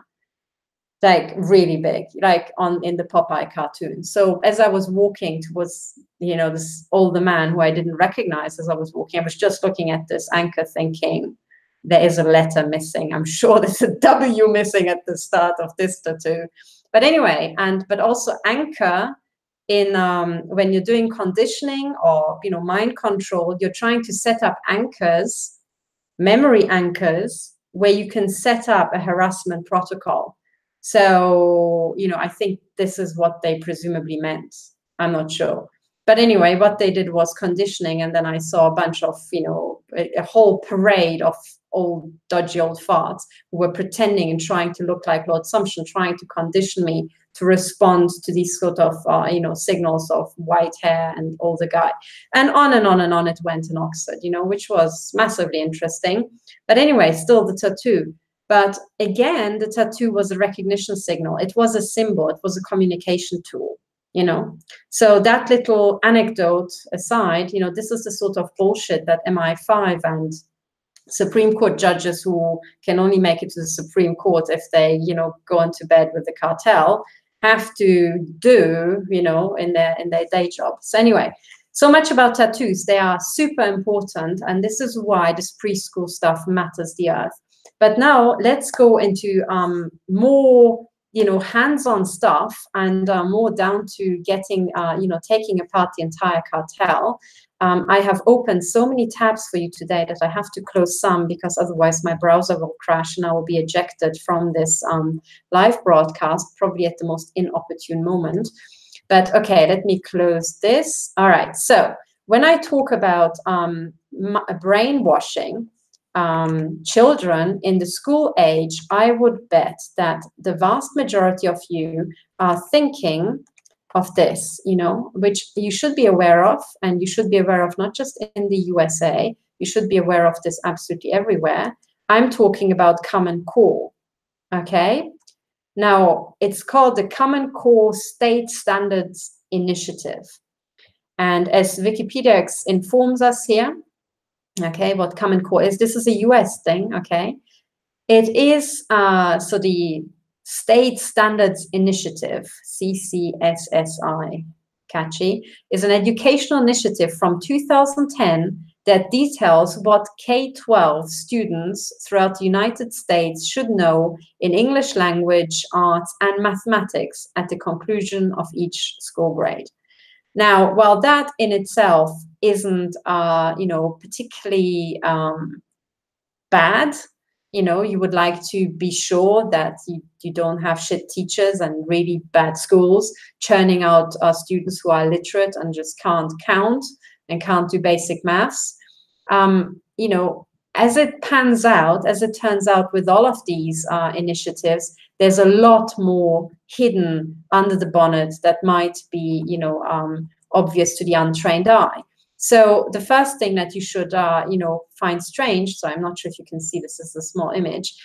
like really big, like in the Popeye cartoon. So as I was walking towards, this older man who I didn't recognize as I was walking, I was just looking at this anchor thinking, there is a letter missing. I'm sure there's a W missing at the start of this tattoo. But anyway, but also anchor in when you're doing conditioning or mind control, you're trying to set up anchors, memory anchors, where you can set up a harassment protocol. So I think this is what they presumably meant. I'm not sure. But anyway, what they did was conditioning, and then I saw a bunch of a whole parade of dodgy old farts who were pretending and trying to look like Lord Sumption, trying to condition me to respond to these sort of, signals of white hair and older guy. And on and on and on it went in Oxford, which was massively interesting. But anyway, still the tattoo. But again, the tattoo was a recognition signal. It was a symbol. It was a communication tool, you know. So that little anecdote aside, you know, this is the sort of bullshit that MI5 and Supreme Court judges who can only make it to the Supreme Court if they, you know, go into bed with the cartel have to do, you know, in their day job. So anyway, so much about tattoos. They are super important, and this is why this preschool stuff matters the earth. But now let's go into more, you know, hands-on stuff and more down to getting, you know, taking apart the entire cartel. I have opened so many tabs for you today that I have to close some because otherwise my browser will crash and I will be ejected from this live broadcast, probably at the most inopportune moment. But okay, let me close this. All right, so when I talk about brainwashing, children in the school age, I would bet that the vast majority of you are thinking of this, you know, which you should be aware of, and you should be aware of not just in the USA, you should be aware of this absolutely everywhere. I'm talking about Common Core, okay? Now, it's called the Common Core State Standards Initiative. And as Wikipedia informs us here, okay, what Common Core is. This is a US thing, okay? It is, so the State Standards Initiative, CCSSI, catchy, is an educational initiative from 2010 that details what K-12 students throughout the United States should know in English language, arts, and mathematics at the conclusion of each school grade. Now, while that in itself isn't, you know, particularly bad, you know, you would like to be sure that you don't have shit teachers and really bad schools churning out students who are illiterate and just can't count and can't do basic maths. You know, as it turns out with all of these initiatives, there's a lot more hidden under the bonnet that might be, you know, obvious to the untrained eye. So the first thing that you should, you know, find strange, so I'm not sure if you can see this as a small image,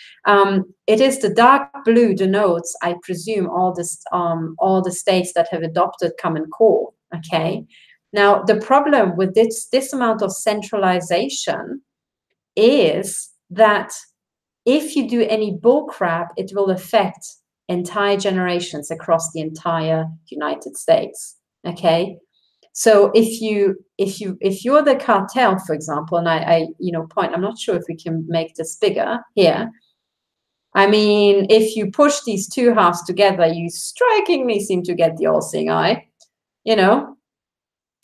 it is the dark blue denotes, I presume, all the states that have adopted Common Core, okay? Now, the problem with this amount of centralization is that if you do any bullcrap, it will affect entire generations across the entire United States, okay? So if you're the cartel, for example, and I you know, point, I'm not sure if we can make this bigger here. I mean, if you push these two halves together, you strikingly seem to get the all-seeing eye, you know,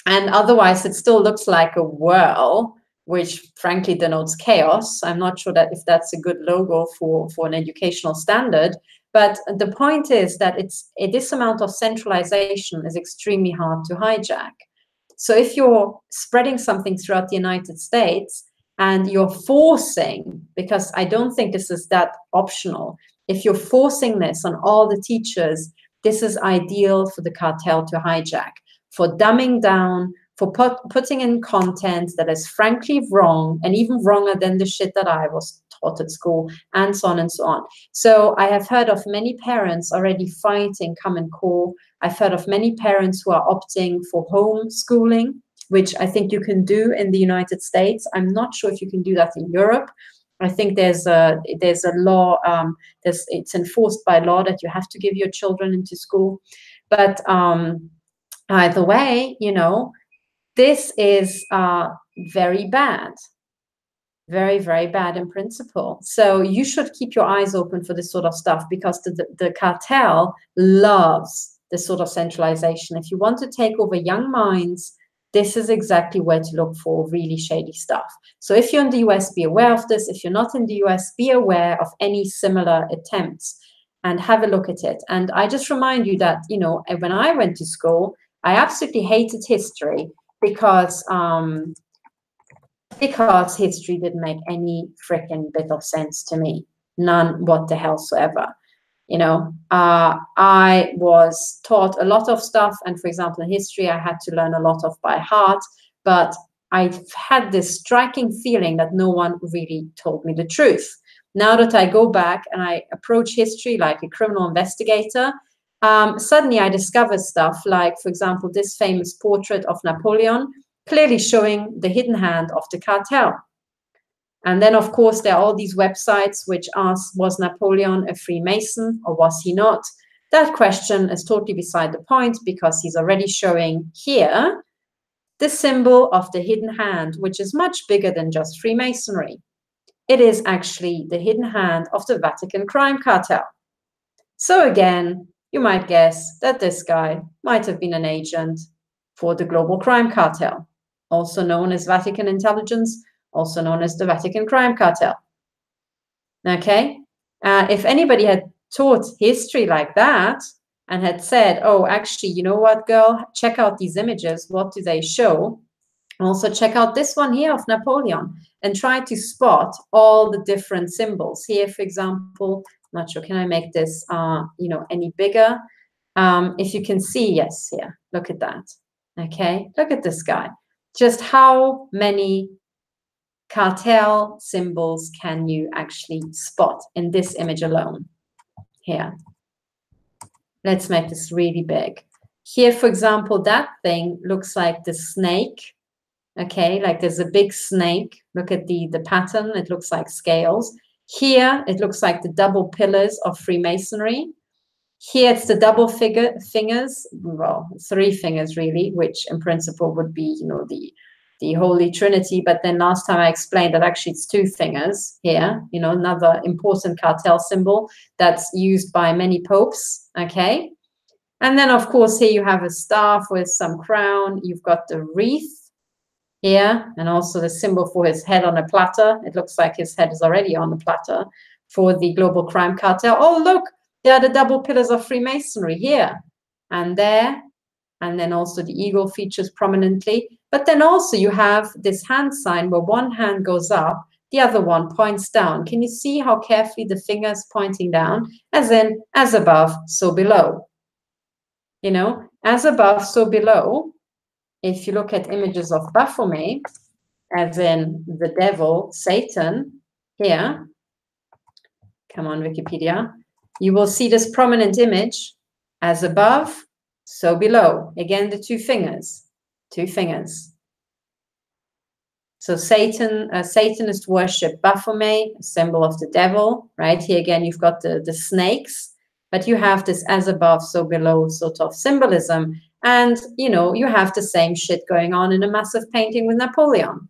and otherwise it still looks like a whirl, which frankly denotes chaos. I'm not sure that if that's a good logo for an educational standard. But the point is that this amount of centralization is extremely hard to hijack. So if you're spreading something throughout the United States and you're forcing, because I don't think this is that optional, if you're forcing this on all the teachers, this is ideal for the cartel to hijack, for dumbing down, for putting in content that is frankly wrong and even wronger than the shit that I was taught at school, and so on and so on. So I have heard of many parents already fighting Common Core. I've heard of many parents who are opting for homeschooling, which I think you can do in the United States. I'm not sure if you can do that in Europe. I think there's a law, it's enforced by law that you have to give your children into school. But either way, you know, this is very bad. Very, very bad in principle. So you should keep your eyes open for this sort of stuff, because the cartel loves this sort of centralization. If you want to take over young minds, this is exactly where to look for really shady stuff. So if you're in the US, be aware of this. If you're not in the US, be aware of any similar attempts and have a look at it. And I just remind you that, you know, when I went to school, I absolutely hated history because history didn't make any freaking bit of sense to me. None whatsoever. You know, I was taught a lot of stuff, and for example, in history, I had to learn a lot of by heart, but I had this striking feeling that no one really told me the truth. now that I go back and I approach history like a criminal investigator, suddenly I discover stuff like, for example, this famous portrait of Napoleon, clearly showing the hidden hand of the cartel. And then, of course, there are all these websites which ask, was Napoleon a Freemason or was he not? That question is totally beside the point, because he's already showing here the symbol of the hidden hand, which is much bigger than just Freemasonry. It is actually the hidden hand of the Vatican crime cartel. So again, you might guess that this guy might have been an agent for the global crime cartel, also known as Vatican intelligence, also known as the Vatican crime cartel. Okay, if anybody had taught history like that and had said, oh, actually, you know what, girl, check out these images, what do they show? Also check out this one here of Napoleon and try to spot all the different symbols. Here, for example, I'm not sure, can I make this, any bigger? If you can see, yes, here, look at that. Okay, look at this guy. Just how many cartel symbols can you actually spot in this image alone? Here, let's make this really big. Here, for example, that thing looks like the snake. Okay, like there's a big snake. Look at the pattern. It looks like scales. Here, it looks like the double pillars of Freemasonry. Here, it's the double fingers. Well, 3 fingers, really, which in principle would be, the Holy Trinity. But then last time I explained that actually it's 2 fingers here, another important cartel symbol that's used by many popes. Okay. And then, of course, here you have a staff with some crown. You've got the wreath here, and also the symbol for his head on a platter. It looks like his head is already on the platter for the global crime cartel. Oh, look, there are the double pillars of Freemasonry here and there. And then also the eagle features prominently. But then also you have this hand sign where one hand goes up, the other one points down. Can you see how carefully the finger is pointing down? As in, as above, so below. As above, so below. If you look at images of Baphomet, as in the devil, Satan, here, come on, Wikipedia, you will see this prominent image, as above, so below. Again, the 2 fingers, 2 fingers. So Satanists worship Baphomet, a symbol of the devil, right? Here again, you've got the snakes, but you have this as above, so below sort of symbolism. And, you have the same shit going on in a massive painting with Napoleon.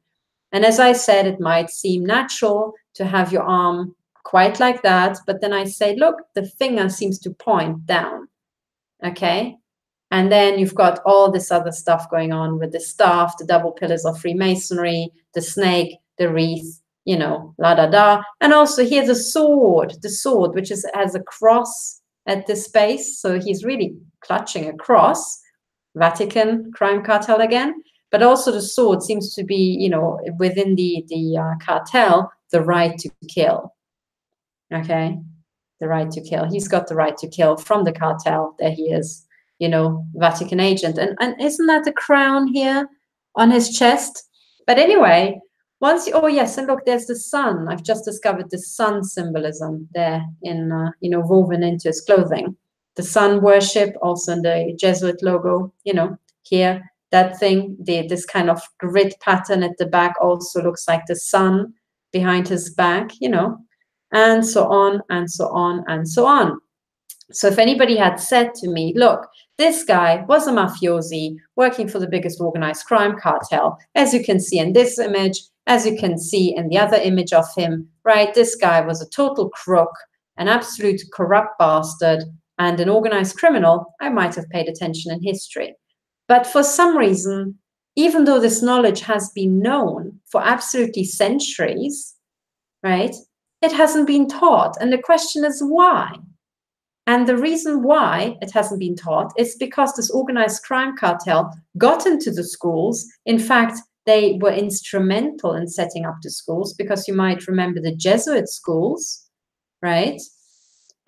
And as I said, it might seem natural to have your arm quite like that. But then I say, look, the finger seems to point down. Okay. And then you've got all this other stuff going on with the staff, the double pillars of Freemasonry, the snake, the wreath, la da da. And also here the sword, which has a cross at this base. So he's really clutching a cross. Vatican crime cartel again, but also the sword seems to be, within the cartel, the right to kill. Okay, the right to kill. He's got the right to kill from the cartel. There he is, Vatican agent. And isn't that the crown here on his chest? But anyway, oh yes, and look, there's the sun. I've just discovered the sun symbolism there in, woven into his clothing. The sun worship, also in the Jesuit logo, here, that thing, this kind of grid pattern at the back also looks like the sun behind his back, and so on, and so on, and so on. So if anybody had said to me, look, this guy was a mafiosi working for the biggest organized crime cartel, as you can see in this image, as you can see in the other image of him, right? This guy was a total crook, an absolute corrupt bastard, and an organized criminal, I might have paid attention in history. But for some reason, even though this knowledge has been known for absolutely centuries, right, it hasn't been taught. And the question is why? And the reason why it hasn't been taught is because this organized crime cartel got into the schools. In fact, they were instrumental in setting up the schools, because you might remember the Jesuit schools, right?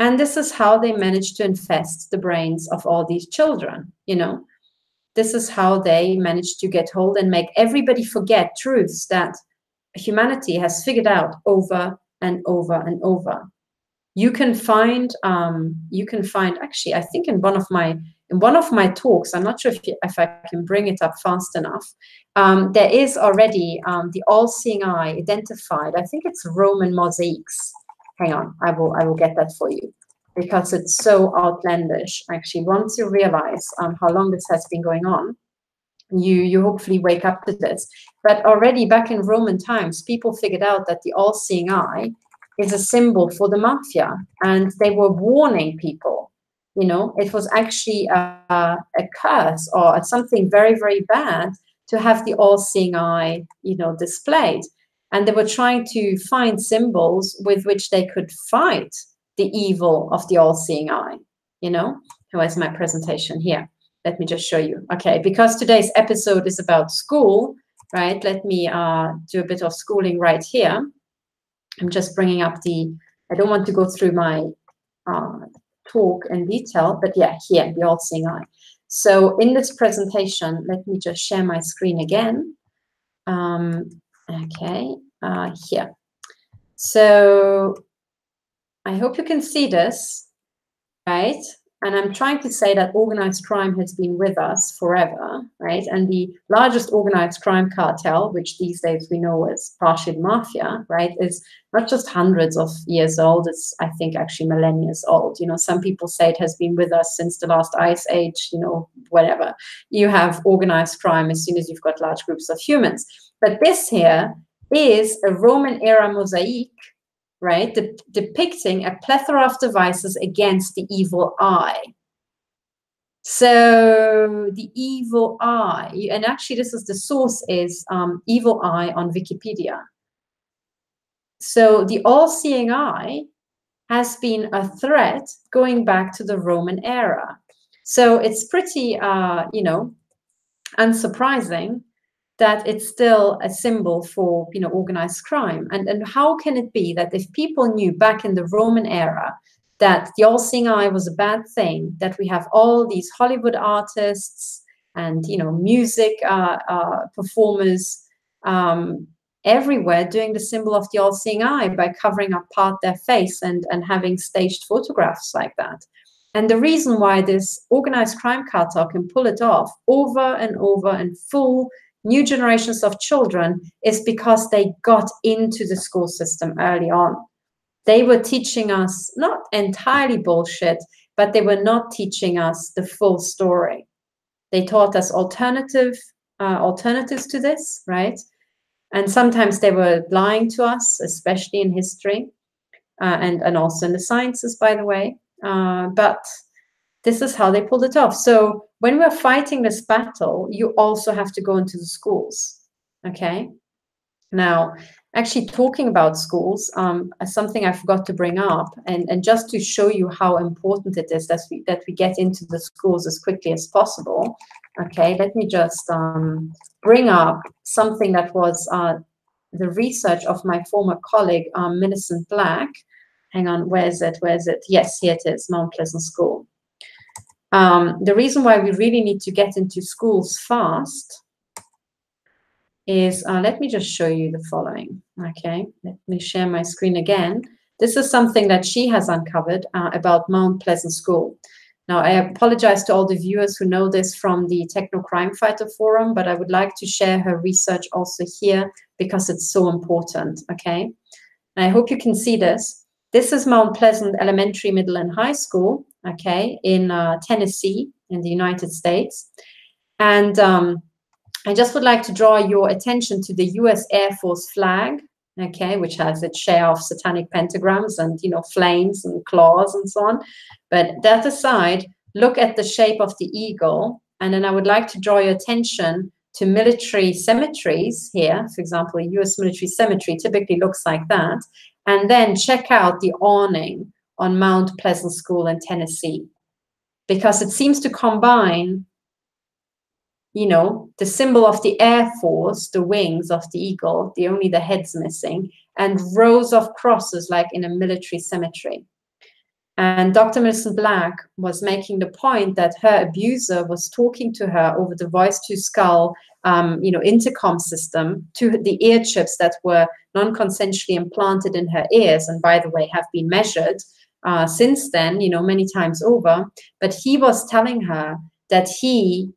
And this is how they managed to infest the brains of all these children, This is how they managed to get hold and make everybody forget truths that humanity has figured out over and over and over. You can find actually, I think in one of my talks, I'm not sure if I can bring it up fast enough. There is already the all-seeing eye identified. I think it's Roman mosaics. Hang on, I will get that for you, because it's so outlandish. Actually, once you realize how long this has been going on, you hopefully wake up to this. But already back in Roman times, people figured out that the all-seeing eye is a symbol for the mafia, and they were warning people. You know, it was actually a curse or something very, very bad to have the all-seeing eye, you know, displayed. And they were trying to find symbols with which they could fight the evil of the all-seeing eye. You know, where's my presentation here? Let me just show you. Okay, because today's episode is about school, right? Let me do a bit of schooling right here. I'm just bringing up I don't want to go through my talk in detail, but yeah, here, the all-seeing eye. So in this presentation, let me just share my screen again. Okay, here. So I hope you can see this, right? And I'm trying to say that organized crime has been with us forever, right? And the largest organized crime cartel, which these days we know as partially mafia, right, is not just hundreds of years old, it's, I think, actually millennia old. You know, some people say it has been with us since the last ice age, you know, whatever. You have organized crime as soon as you've got large groups of humans. But this here is a Roman era mosaic, right, depicting a plethora of devices against the evil eye. So the evil eye, and actually this is the source is evil eye on Wikipedia. So the all-seeing eye has been a threat going back to the Roman era. So it's pretty, you know, unsurprising that it's still a symbol for, you know, organized crime. And how can it be that if people knew back in the Roman era that the all-seeing eye was a bad thing, that we have all these Hollywood artists and, you know, music performers everywhere doing the symbol of the all-seeing eye by covering up part their face and having staged photographs like that. And the reason why this organized crime cartel can pull it off over and over and fool new generations of children is because they got into the school system early on. They were teaching us not entirely bullshit, but they were not teaching us the full story. They taught us alternatives to this, right? And sometimes they were lying to us, especially in history and also in the sciences, by the way. But this is how they pulled it off. So when we're fighting this battle, you also have to go into the schools, okay? Now, actually talking about schools, something I forgot to bring up, and just to show you how important it is that we get into the schools as quickly as possible, okay, let me just bring up something that was the research of my former colleague, Millicent Black. Hang on, where is it? Where is it? Yes, here it is, Mount Pleasant School. The reason why we really need to get into schools fast is, let me just show you the following, okay? Let me share my screen again. This is something that she has uncovered about Mount Pleasant School. Now, I apologize to all the viewers who know this from the Techno Crime Fighter Forum, but I would like to share her research also here because it's so important, okay? And I hope you can see this. This is Mount Pleasant Elementary, Middle, and High School, okay, in Tennessee, in the United States. And I just would like to draw your attention to the US Air Force flag, okay, which has its share of satanic pentagrams and, you know, flames and claws and so on. But that aside, look at the shape of the eagle. And then I would like to draw your attention to military cemeteries here. For example, a US military cemetery typically looks like that. And then check out the awning on Mount Pleasant School in Tennessee, because it seems to combine, you know, the symbol of the Air Force, the wings of the eagle, only the head's missing, and rows of crosses like in a military cemetery. And Dr. Millicent Black was making the point that her abuser was talking to her over the voice-to-skull, intercom system, to the ear chips that were non-consensually implanted in her ears, and by the way, have been measured since then, many times over. But he was telling her that he,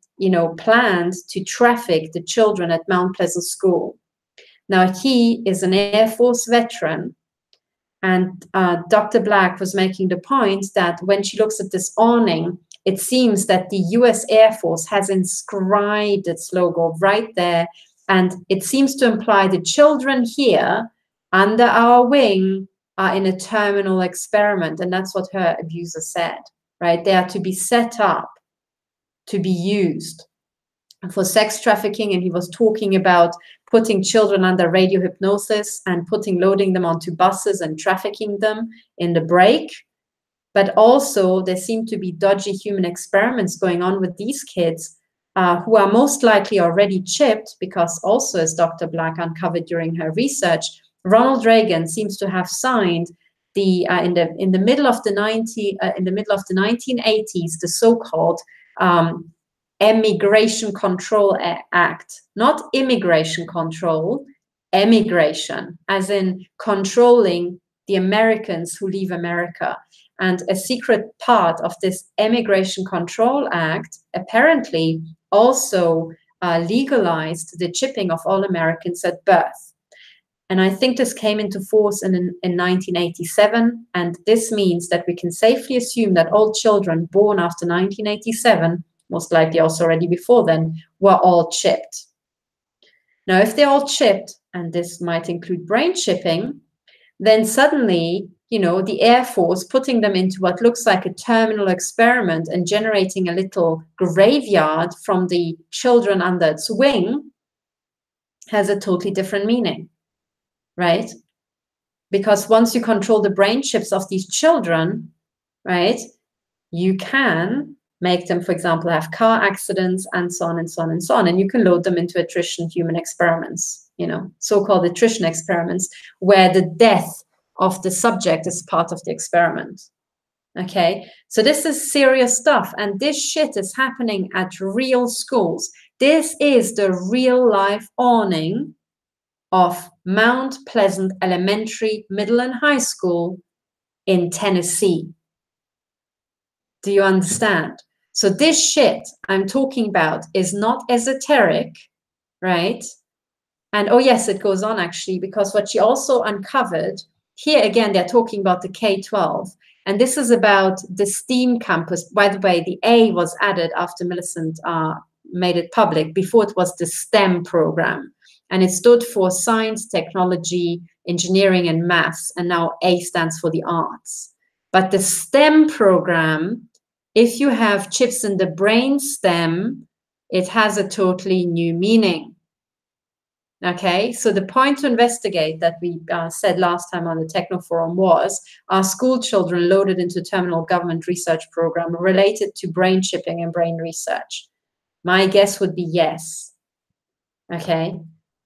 planned to traffic the children at Mount Pleasant School. Now, he is an Air Force veteran. And Dr. Black was making the point that when she looks at this awning, it seems that the US Air Force has inscribed its logo right there. And it seems to imply the children here under our wing are in a terminal experiment. And that's what her abuser said, right? They are to be set up to be used for sex trafficking. And he was talking about putting children under radio hypnosis and loading them onto buses and trafficking them in the break. But also there seem to be dodgy human experiments going on with these kids who are most likely already chipped, because also, as Dr. Black uncovered during her research, Ronald Reagan seems to have signed the in the middle of the 1980s, the so-called Emigration Control Act, not immigration control, emigration, as in controlling the Americans who leave America. And a secret part of this Emigration Control Act apparently also legalized the chipping of all Americans at birth. And I think this came into force in 1987. And this means that we can safely assume that all children born after 1987, most likely also already before then, were all chipped. Now, if they're all chipped, and this might include brain chipping, then suddenly, the Air Force putting them into what looks like a terminal experiment and generating a little graveyard from the children under its wing has a totally different meaning, right? Because once you control the brain chips of these children, right, you can make them, for example, have car accidents and so on and so on and so on. And you can load them into attrition human experiments, so-called attrition experiments, where the death of the subject is part of the experiment. Okay, so this is serious stuff. And this shit is happening at real schools. This is the real life awning of Mount Pleasant Elementary, Middle and High School in Tennessee. Do you understand? So this shit I'm talking about is not esoteric, right? And oh yes, it goes on actually, because what she also uncovered, here again, they're talking about the K-12. And this is about the STEAM campus. By the way, the A was added after Millicent made it public. Before it was the STEM program. And it stood for science, technology, engineering, and maths. And now A stands for the arts. But the STEM program, if you have chips in the brain stem, it has a totally new meaning. Okay, so the point to investigate that we said last time on the Techno Forum was, are school children loaded into terminal government research program related to brain chipping and brain research? My guess would be yes. Okay,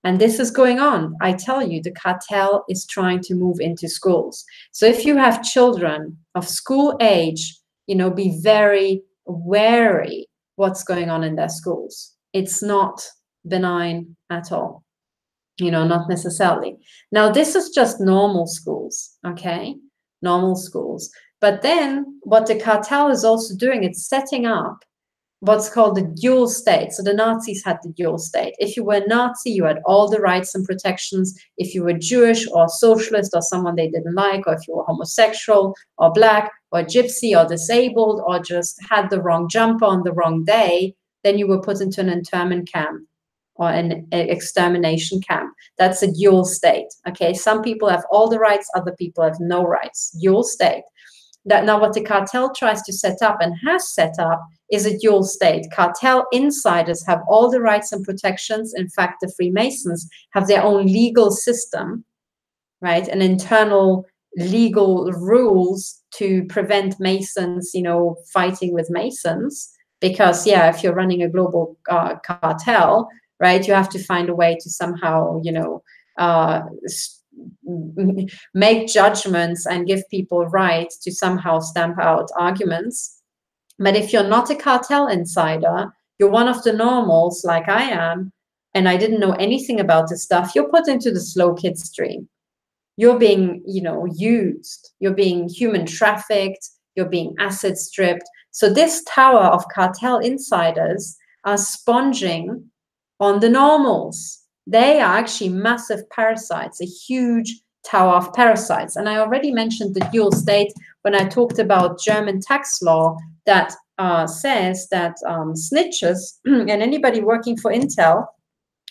and this is going on. I tell you, the cartel is trying to move into schools. So if you have children of school age, be very wary what's going on in their schools. It's not benign at all. Not necessarily. Now, this is just normal schools, okay? Normal schools. But then what the cartel is also doing, it's setting up what's called the dual state. So the Nazis had the dual state. If you were Nazi, you had all the rights and protections. If you were Jewish or socialist or someone they didn't like, or if you were homosexual or black or gypsy or disabled or just had the wrong jumper on the wrong day, then you were put into an internment camp or an extermination camp. That's a dual state, okay? Some people have all the rights, other people have no rights. Dual state. Now what the cartel tries to set up and has set up is a dual state. Cartel insiders have all the rights and protections. In fact, the Freemasons have their own legal system, right? And internal legal rules to prevent Masons, fighting with Masons. Because, yeah, if you're running a global cartel, right, you have to find a way to somehow, make judgments and give people right to somehow stamp out arguments. But if you're not a cartel insider, you're one of the normals like I am, and I didn't know anything about this stuff, you're put into the slow kid stream. You're being, used. You're being human trafficked. You're being acid stripped. So this tower of cartel insiders are sponging on the normals. They are actually massive parasites, a huge tower of parasites. And I already mentioned the dual state when I talked about German tax law that says that snitches and anybody working for Intel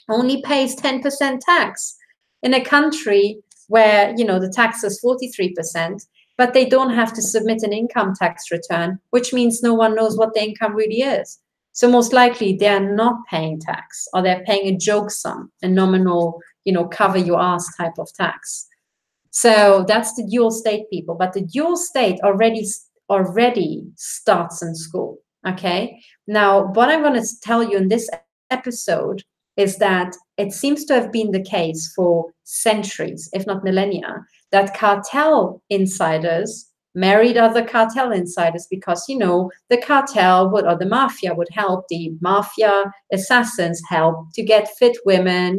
only pays 10% tax in a country where, the tax is 43%, but they don't have to submit an income tax return, which means no one knows what the income really is. So most likely they're not paying tax, or they're paying a joke sum, a nominal, cover your ass type of tax. So that's the dual state people. But the dual state already starts in school. Okay. Now, what I'm going to tell you in this episode is that it seems to have been the case for centuries, if not millennia, that cartel insiders married other cartel insiders because, the cartel would, or the mafia would help the mafia assassins help to get fit women,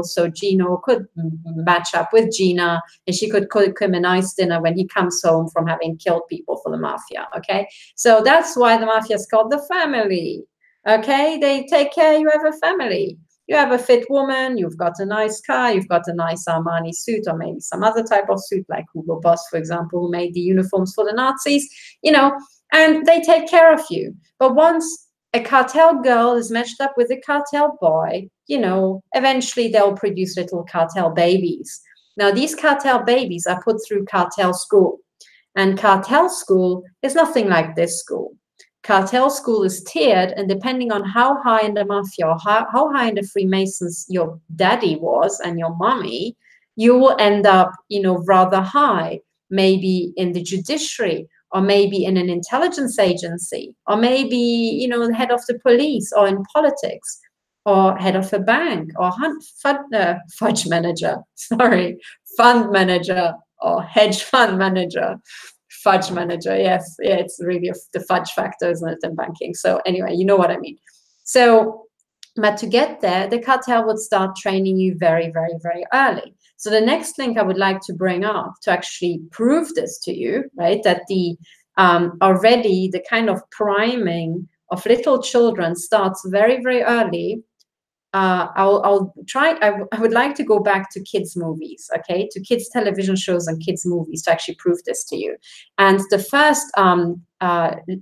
so Gino could match up with Gina and she could cook him a nice dinner when he comes home from having killed people for the mafia. Okay. So that's why the mafia is called the family. Okay. They take care. You have a family. You have a fit woman, you've got a nice car, you've got a nice Armani suit, or maybe some other type of suit, like Hugo Boss, for example, who made the uniforms for the Nazis, and they take care of you. But once a cartel girl is matched up with a cartel boy, eventually they'll produce little cartel babies. Now, these cartel babies are put through cartel school, and cartel school is nothing like this school. Cartel school is tiered, and depending on how high in the mafia or how high in the Freemasons your daddy was and your mommy, you will end up, rather high, maybe in the judiciary, or maybe in an intelligence agency, or maybe, the head of the police, or in politics, or head of a bank, or fudge manager, fund manager, or hedge fund manager. Fudge manager, yes, yeah, it's really the fudge factor, isn't it, in banking? So anyway, you know what I mean. So, but to get there, the cartel would start training you very, very, very early. So the next link I would like to bring up to actually prove this to you, right, that the already the kind of priming of little children starts very, very early. I'll try. I would like to go back to kids' movies, okay, to kids' television shows and kids' movies to actually prove this to you. And the first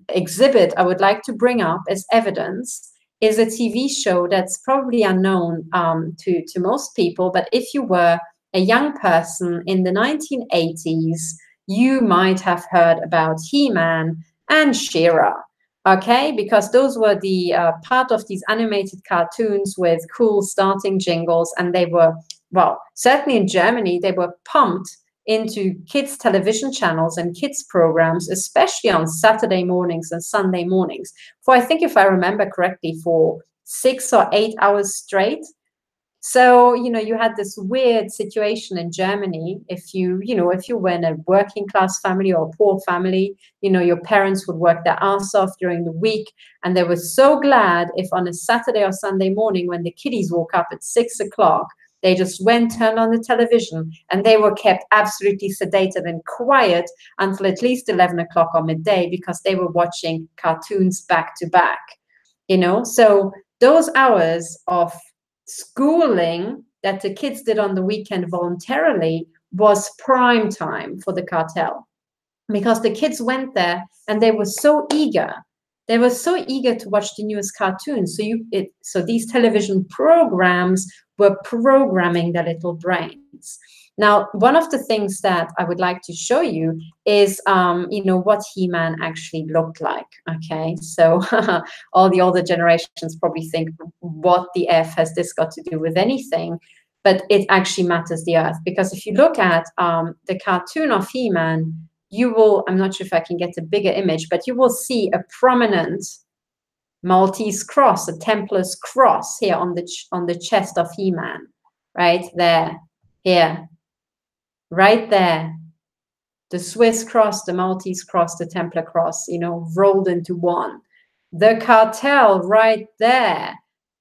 exhibit I would like to bring up as evidence is a TV show that's probably unknown to most people. But if you were a young person in the 1980s, you might have heard about He-Man and She-Ra. Okay, because those were the part of these animated cartoons with cool starting jingles, and they were, well, certainly in Germany, they were pumped into kids' television channels and kids' programs, especially on Saturday mornings and Sunday mornings. For I think, if I remember correctly, for 6 or 8 hours straight. So, you had this weird situation in Germany. If you were in a working class family or a poor family, your parents would work their ass off during the week. And they were so glad if on a Saturday or Sunday morning, when the kiddies woke up at 6 o'clock, they just went, turned on the television, and they were kept absolutely sedated and quiet until at least 11 o'clock or midday, because they were watching cartoons back to back, So those hours of schooling that the kids did on the weekend voluntarily was prime time for the cartel, because the kids went there and they were so eager. They were so eager to watch the newest cartoons. So these television programs were programming their little brains. Now, one of the things that I would like to show you is, what He-Man actually looked like. Okay, so all the older generations probably think, what the F has this got to do with anything? But it actually matters the earth, because if you look at the cartoon of He-Man, you will, I'm not sure if I can get a bigger image, but you will see a prominent Maltese cross, a Templar's cross here on the chest of He-Man, right there, here. right there. The Swiss cross, the Maltese cross, the Templar cross, you know, rolled into one. The cartel right there.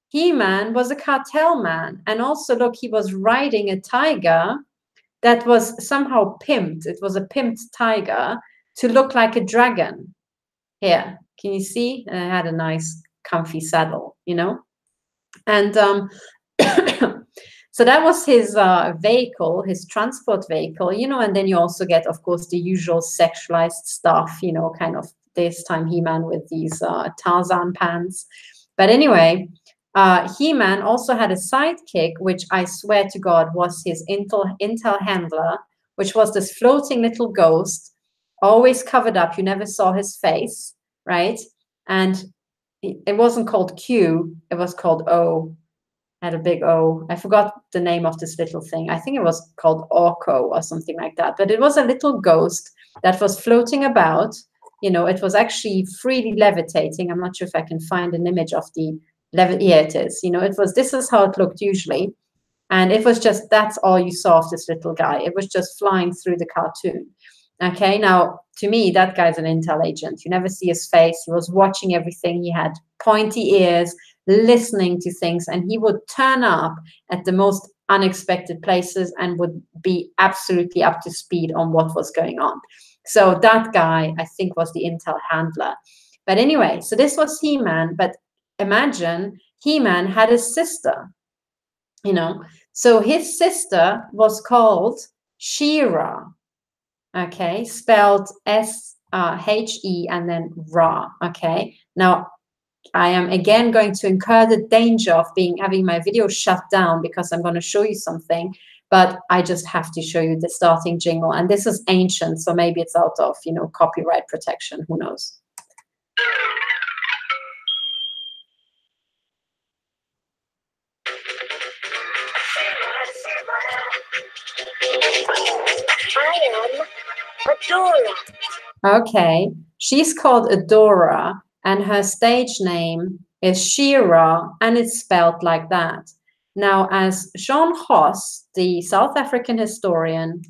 He-Man was a cartel man. And also, look, he was riding a tiger that was somehow pimped. It was a pimped tiger to look like a dragon. Here, can you see? And it had a nice comfy saddle, you know? And so that was his vehicle, his transport vehicle, you know, and then you also get, of course, the usual sexualized stuff, you know, kind of this time He-Man with these Tarzan pants. But anyway, He-Man also had a sidekick, which I swear to God was his Intel handler, which was this floating little ghost, always covered up. You never saw his face, right? And it wasn't called Q, it was called O. Had a big O. I forgot the name of this little thing. I think it was called Orko or something like that. But it was a little ghost that was floating about. You know, it was actually freely levitating. I'm not sure if I can find an image of the here it is. You know, it was, this is how it looked usually. And it was just, that's all you saw of this little guy. It was just flying through the cartoon. Okay, now, to me, that guy's an intel agent. You never see his face. He was watching everything. He had pointy ears, listening to things, and he would turn up at the most unexpected places and would be absolutely up to speed on what was going on. So that guy, I think, was the intel handler. But anyway, so this was He-Man, but imagine He-Man had a sister, you know. So his sister was called She-Ra. Okay, spelled S-H-E and then Ra. Okay, now I am again going to incur the danger of having my video shut down because I'm going to show you something, but I just have to show you the starting jingle. And this is ancient, so maybe it's out of, you know, copyright protection. Who knows? I am Adora. Okay, she's called Adora, and her stage name is She-Ra, and it's spelled like that. Now, as Jean Hoss, the South African historian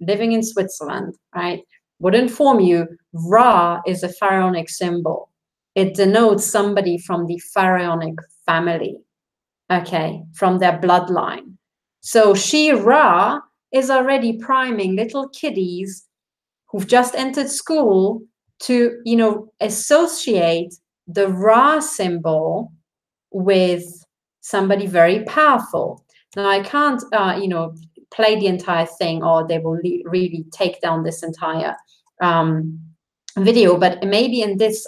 living in Switzerland, right, would inform you, Ra is a pharaonic symbol. It denotes somebody from the pharaonic family, okay, from their bloodline. So She-Ra is already priming little kiddies who've just entered school to, you know, associate the Ra symbol with somebody very powerful. Now, I can't, you know, play the entire thing, or they will really take down this entire video, but maybe in this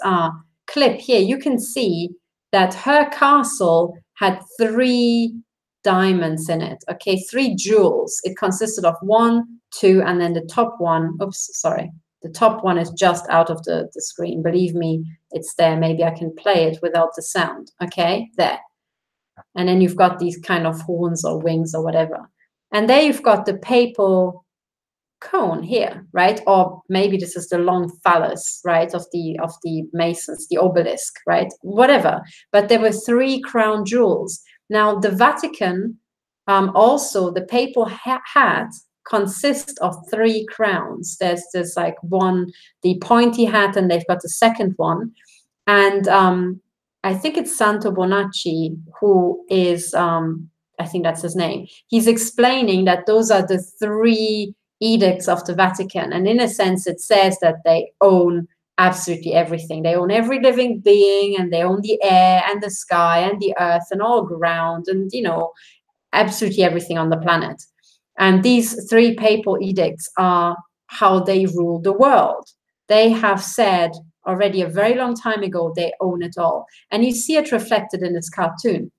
clip here, you can see that her castle had 3 diamonds in it, okay, 3 jewels. It consisted of 1, 2, and then the top one, oops, sorry, the top one is just out of the screen. Believe me, it's there. Maybe I can play it without the sound, okay, there. And then you've got these kind of horns or wings or whatever. And there you've got the papal cone here, right? Or maybe this is the long phallus, right, of the masons, the obelisk, right? Whatever. But there were 3 crown jewels. Now, the Vatican, also, the papal hat consists of 3 crowns. There's like one, the pointy hat, and they've got the second one. And I think it's Santo Bonacci, who is, I think that's his name. He's explaining that those are the 3 edicts of the Vatican. And in a sense, it says that they own absolutely everything. They own every living being, and they own the air and the sky and the earth and all ground, and, you know, absolutely everything on the planet. And these 3 papal edicts are how they rule the world. They have said already a very long time ago they own it all. And you see it reflected in this cartoon.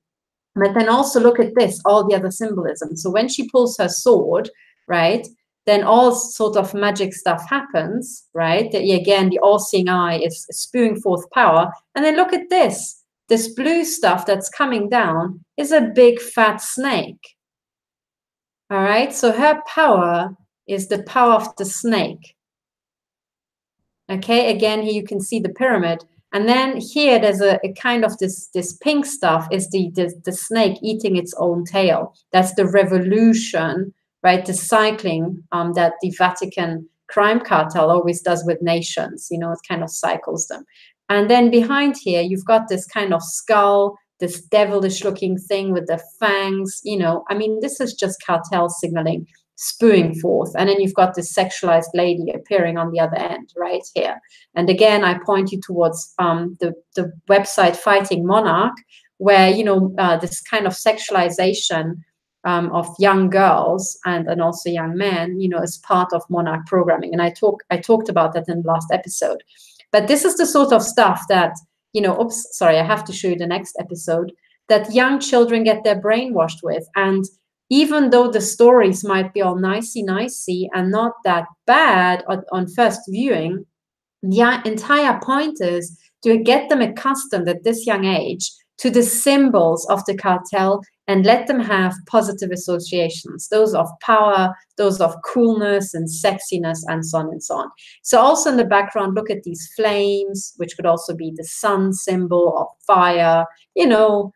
But then also look at this, all the other symbolism. So when she pulls her sword, right, then all sort of magic stuff happens, right? Again, the all-seeing eye is spewing forth power. And then look at this. This blue stuff that's coming down is a big fat snake. All right, so her power is the power of the snake. Okay, again, here you can see the pyramid. And then here there's a kind of this pink stuff is the snake eating its own tail. That's the revolution right? The cycling that the Vatican crime cartel always does with nations, you know, it kind of cycles them. And then behind here, you've got this kind of skull, this devilish looking thing with the fangs, you know, I mean, this is just cartel signaling spewing forth. And then you've got this sexualized lady appearing on the other end right here. And again, I point you towards the website Fighting Monarch, where, you know, this kind of sexualization of young girls and also young men, you know, is part of Monarch programming. And I talked about that in the last episode. But this is the sort of stuff that, you know, oops, sorry, I have to show you the next episode, that young children get their brainwashed with. And even though the stories might be all nicey and not that bad on first viewing, the entire point is to get them accustomed at this young age to the symbols of the cartel and let them have positive associations, those of power, those of coolness and sexiness, and so on and so on. So also in the background, look at these flames, which could also be the sun symbol of fire, you know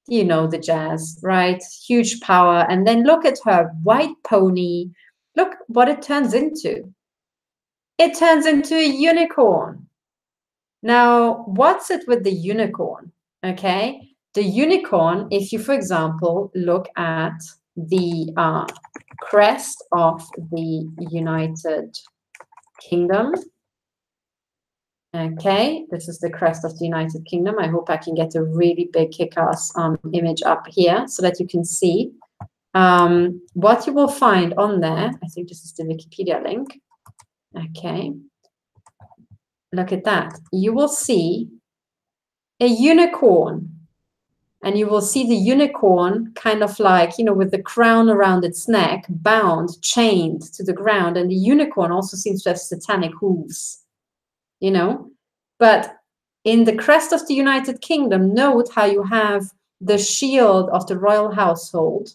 the jazz, right? Huge power. And then look at her white pony. Look what it turns into. It turns into a unicorn. Now, what's it with the unicorn? Okay, the unicorn, if you, for example, look at the crest of the United Kingdom. Okay, this is the crest of the United Kingdom. I hope I can get a really big kick-ass image up here so that you can see what you will find on there. I think this is the Wikipedia link. Okay, look at that. You will see a unicorn, and you will see the unicorn kind of like, you know, with the crown around its neck, bound, chained to the ground. And the unicorn also seems to have satanic hooves, you know. But in the crest of the United Kingdom, note how you have the shield of the royal household.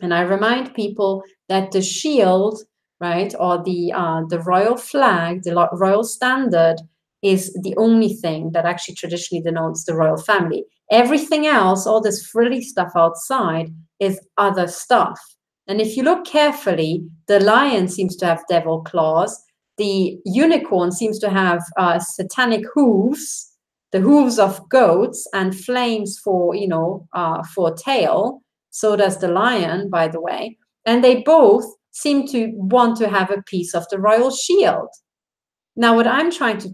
And I remind people that the shield, right, or the royal flag, the royal standard, is the only thing that actually traditionally denotes the royal family. Everything else, all this frilly stuff outside, is other stuff. And if you look carefully, the lion seems to have devil claws. The unicorn seems to have satanic hooves, the hooves of goats, and flames for, you know, for tail. So does the lion, by the way. And they both seem to want to have a piece of the royal shield. Now, what I'm trying to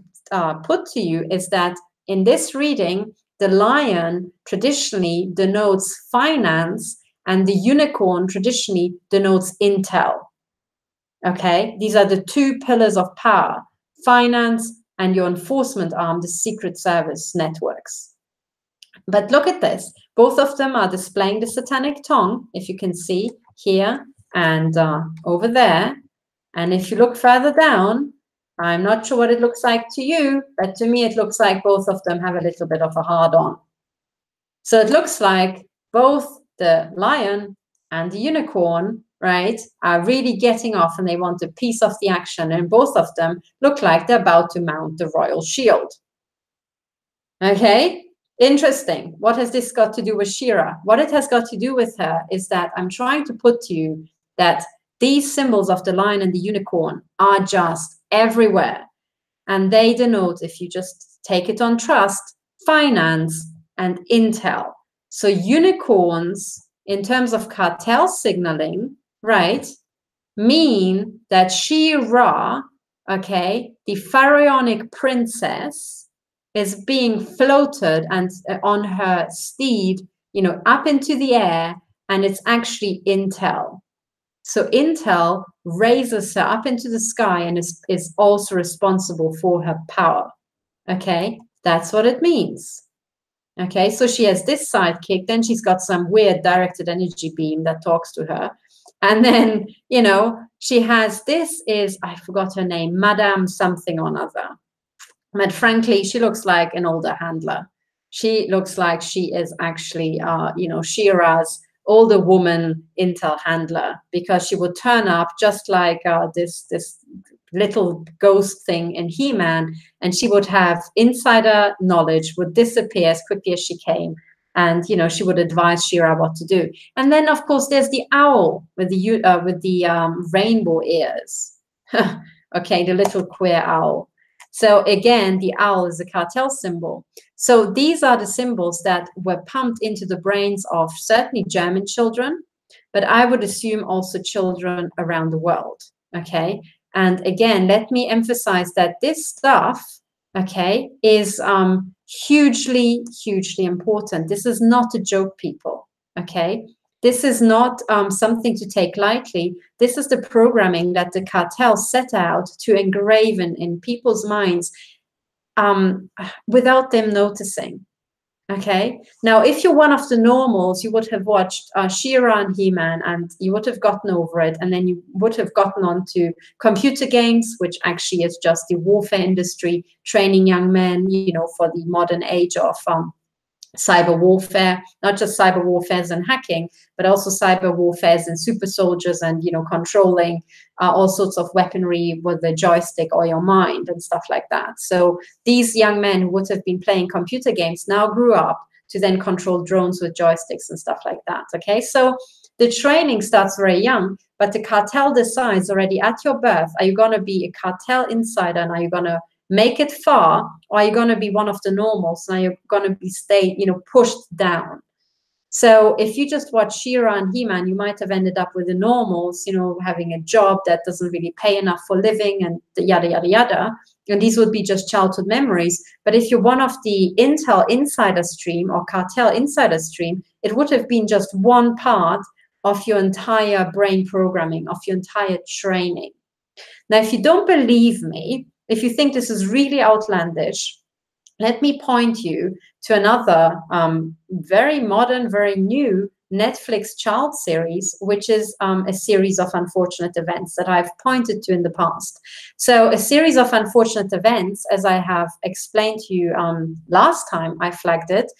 put to you is that in this reading, the lion traditionally denotes finance and the unicorn traditionally denotes intel. Okay, these are the two pillars of power, finance and your enforcement arm, the Secret Service networks. But look at this. Both of them are displaying the satanic tongue, if you can see here and over there. And if you look further down, I'm not sure what it looks like to you, but to me, it looks like both of them have a little bit of a hard-on. So it looks like both the lion and the unicorn, right, are really getting off and they want a piece of the action. And both of them look like they're about to mount the royal shield. Okay, interesting. What has this got to do with Shira? What it has got to do with her is that I'm trying to put to you that these symbols of the lion and the unicorn are just everywhere. And they denote, if you just take it on trust, finance and intel. So unicorns, in terms of cartel signaling, right, mean that Shira, okay, the pharaonic princess, is being floated and on her steed, you know, up into the air, and it's actually intel. So intel raises her up into the sky and is also responsible for her power. Okay, that's what it means. Okay, so she has this sidekick, then she's got some weird directed energy beam that talks to her. And then, you know, she has, this is, I forgot her name, Madame something or other. But frankly, she looks like an older handler. She looks like she is actually, you know, Shira's older woman intel handler, because she would turn up just like this little ghost thing in He-Man, and she would have insider knowledge, would disappear as quickly as she came, And, you know, she would advise Shira what to do. And then, of course, there's the owl with the rainbow ears. Okay, the little queer owl. So again, the owl is a cartel symbol. So these are the symbols that were pumped into the brains of certainly German children, but I would assume also children around the world. Okay. And again, let me emphasize that this stuff, okay, is hugely, hugely important. This is not a joke, people. Okay. This is not something to take lightly. This is the programming that the cartel set out to engrave in people's minds without them noticing. Okay. Now, if you're one of the normals, you would have watched She-Ra and He-Man, and you would have gotten over it, and then you would have gotten onto computer games, which actually is just the warfare industry training young men, you know, for the modern age of cyber warfare, not just cyber warfares and hacking, but also cyber warfares and super soldiers and, you know, controlling all sorts of weaponry with the joystick or your mind and stuff like that. So these young men who would have been playing computer games now grew up to then control drones with joysticks and stuff like that. Okay, so the training starts very young, but the cartel decides already at your birth, are you going to be a cartel insider and are you going to make it far, or are you going to be one of the normals and you're going to be pushed down? So if you just watch She-Ra and He-Man, you might have ended up with the normals, you know, having a job that doesn't really pay enough for living and yada, yada, yada. And these would be just childhood memories. But if you're one of the Intel insider stream or cartel insider stream, it would have been just one part of your entire brain programming, of your entire training. Now, if you don't believe me, if you think this is really outlandish, let me point you to another very modern, very new Netflix child series, which is a series of unfortunate events that I've pointed to in the past. So a series of unfortunate events, as I have explained to you last time I flagged it,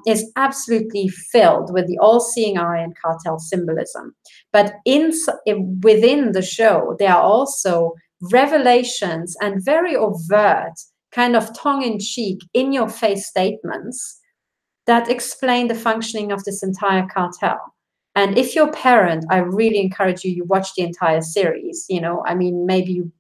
is absolutely filled with the all-seeing eye and cartel symbolism. But within the show, there are also revelations and very overt, kind of tongue-in-cheek, in-your-face statements that explain the functioning of this entire cartel. And if you're a parent, I really encourage you watch the entire series. You know, I mean, maybe you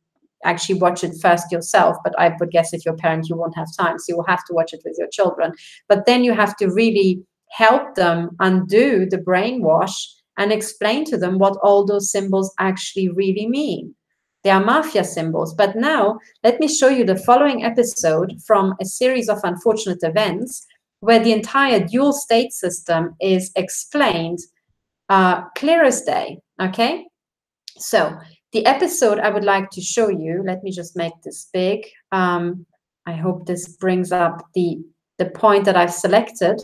actually watch it first yourself, but I would guess if you're a parent, you won't have time, so you will have to watch it with your children. But then you have to really help them undo the brainwash and explain to them what all those symbols actually really mean. They are mafia symbols. But now let me show you the following episode from a series of unfortunate events where the entire dual state system is explained clear as day. Okay, so the episode I would like to show you, let me just make this big. I hope this brings up the point that I've selected.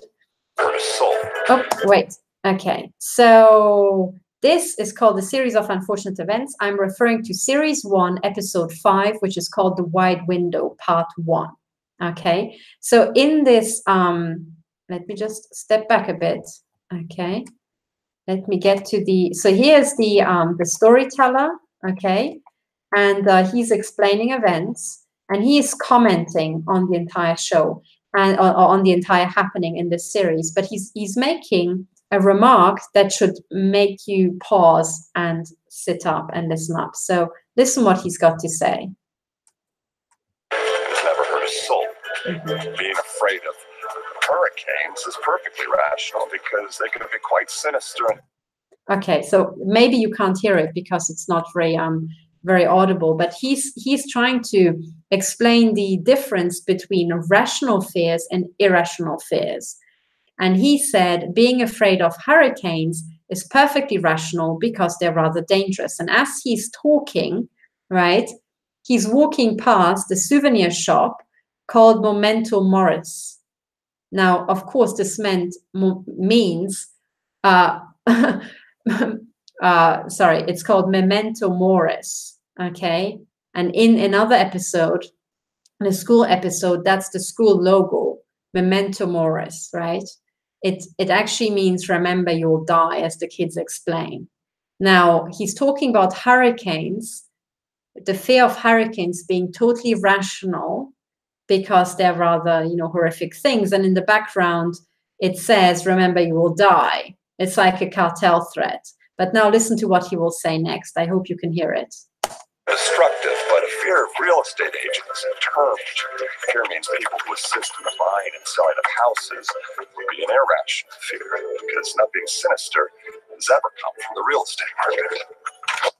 Oh, wait. Okay, so this is called the series of unfortunate events. I'm referring to series 1, episode 5, which is called The Wide Window, part 1. Okay, so in this, let me just step back a bit. Okay, let me get to so here's the storyteller. Okay, and he's explaining events, and he is commenting on the entire show and on the entire happening in this series. But he's making a remark that should make you pause and sit up and listen up. So listen what he's got to say. It's never hurt a soul. Being afraid of hurricanes is perfectly rational because they can be quite sinister. Okay, so maybe you can't hear it because it's not very audible, but he's trying to explain the difference between rational fears and irrational fears. And he said being afraid of hurricanes is perfectly rational because they're rather dangerous. And as he's talking, right, he's walking past the souvenir shop called Memento Morris. Now, of course, this means, sorry, it's called Memento Morris, okay? And in another episode, in a school episode, that's the school logo, Memento Morris, right? It actually means remember you'll die, as the kids explain. Now, he's talking about hurricanes, the fear of hurricanes being totally rational because they're rather, horrific things. And in the background, it says, remember, you will die. It's like a cartel threat. But now listen to what he will say next. I hope you can hear it. Destructive, but a fear of real estate agents in terms. Fear means people who assist in the buying and selling of houses would be an irrational fear, because nothing sinister has ever come from the real estate market.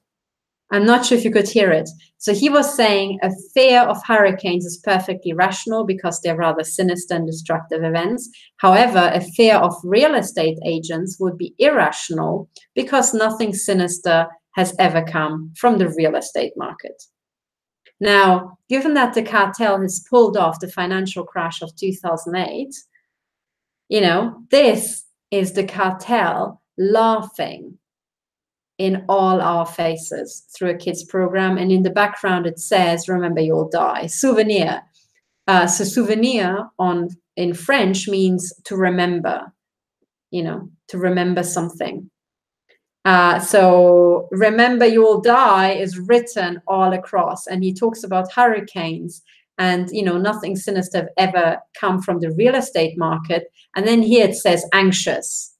I'm not sure if you could hear it. So he was saying a fear of hurricanes is perfectly rational because they're rather sinister and destructive events. However, a fear of real estate agents would be irrational because nothing sinister has ever come from the real estate market. Now, given that the cartel has pulled off the financial crash of 2008, you know, this is the cartel laughing in all our faces through a kids program. And in the background, it says, remember, you'll die. Souvenir. So souvenir in French means to remember, you know, to remember something. So remember, you will die is written all across. And he talks about hurricanes and, you know, nothing sinister have ever come from the real estate market. And then here it says anxious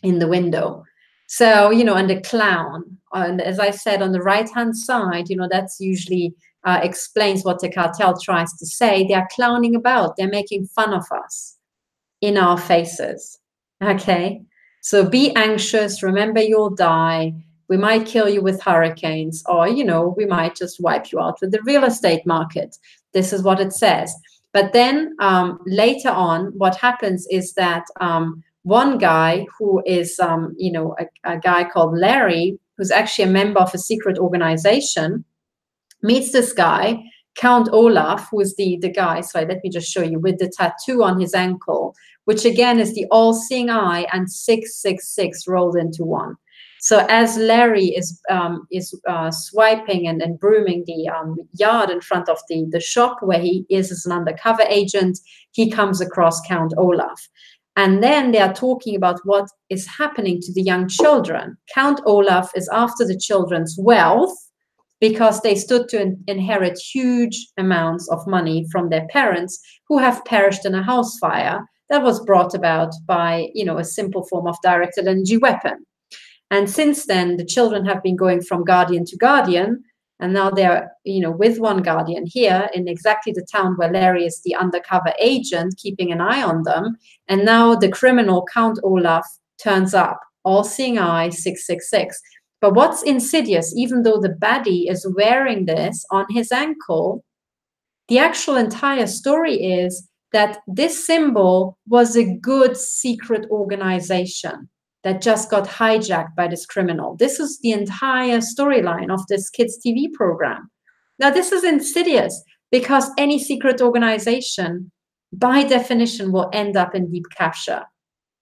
in the window. So, you know, and the clown, and as I said, on the right-hand side, you know, that's usually explains what the cartel tries to say. They are clowning about. They're making fun of us in our faces. Okay? So be anxious. Remember, you'll die. We might kill you with hurricanes, or, you know, we might just wipe you out with the real estate market. This is what it says. But then later on, what happens is that one guy who is, you know, a guy called Larry, who's actually a member of a secret organization, meets this guy, Count Olaf, who is the guy, so let me just show you, with the tattoo on his ankle, which again is the all-seeing eye and 666 rolled into one. So as Larry is swiping and brooming the yard in front of the shop where he is as an undercover agent, he comes across Count Olaf. And then they are talking about what is happening to the young children. Count Olaf is after the children's wealth because they stood to inherit huge amounts of money from their parents who have perished in a house fire that was brought about by, you know, a simple form of directed energy weapon. And since then, the children have been going from guardian to guardian. And now they're, you know, with one guardian here in exactly the town where Larry is the undercover agent, keeping an eye on them. And now the criminal Count Olaf turns up, all-seeing eye, 666. But what's insidious, even though the baddie is wearing this on his ankle, the actual entire story is that this symbol was a good secret organization that just got hijacked by this criminal. This is the entire storyline of this kids' TV program. Now, this is insidious because any secret organization, by definition, will end up in deep capture.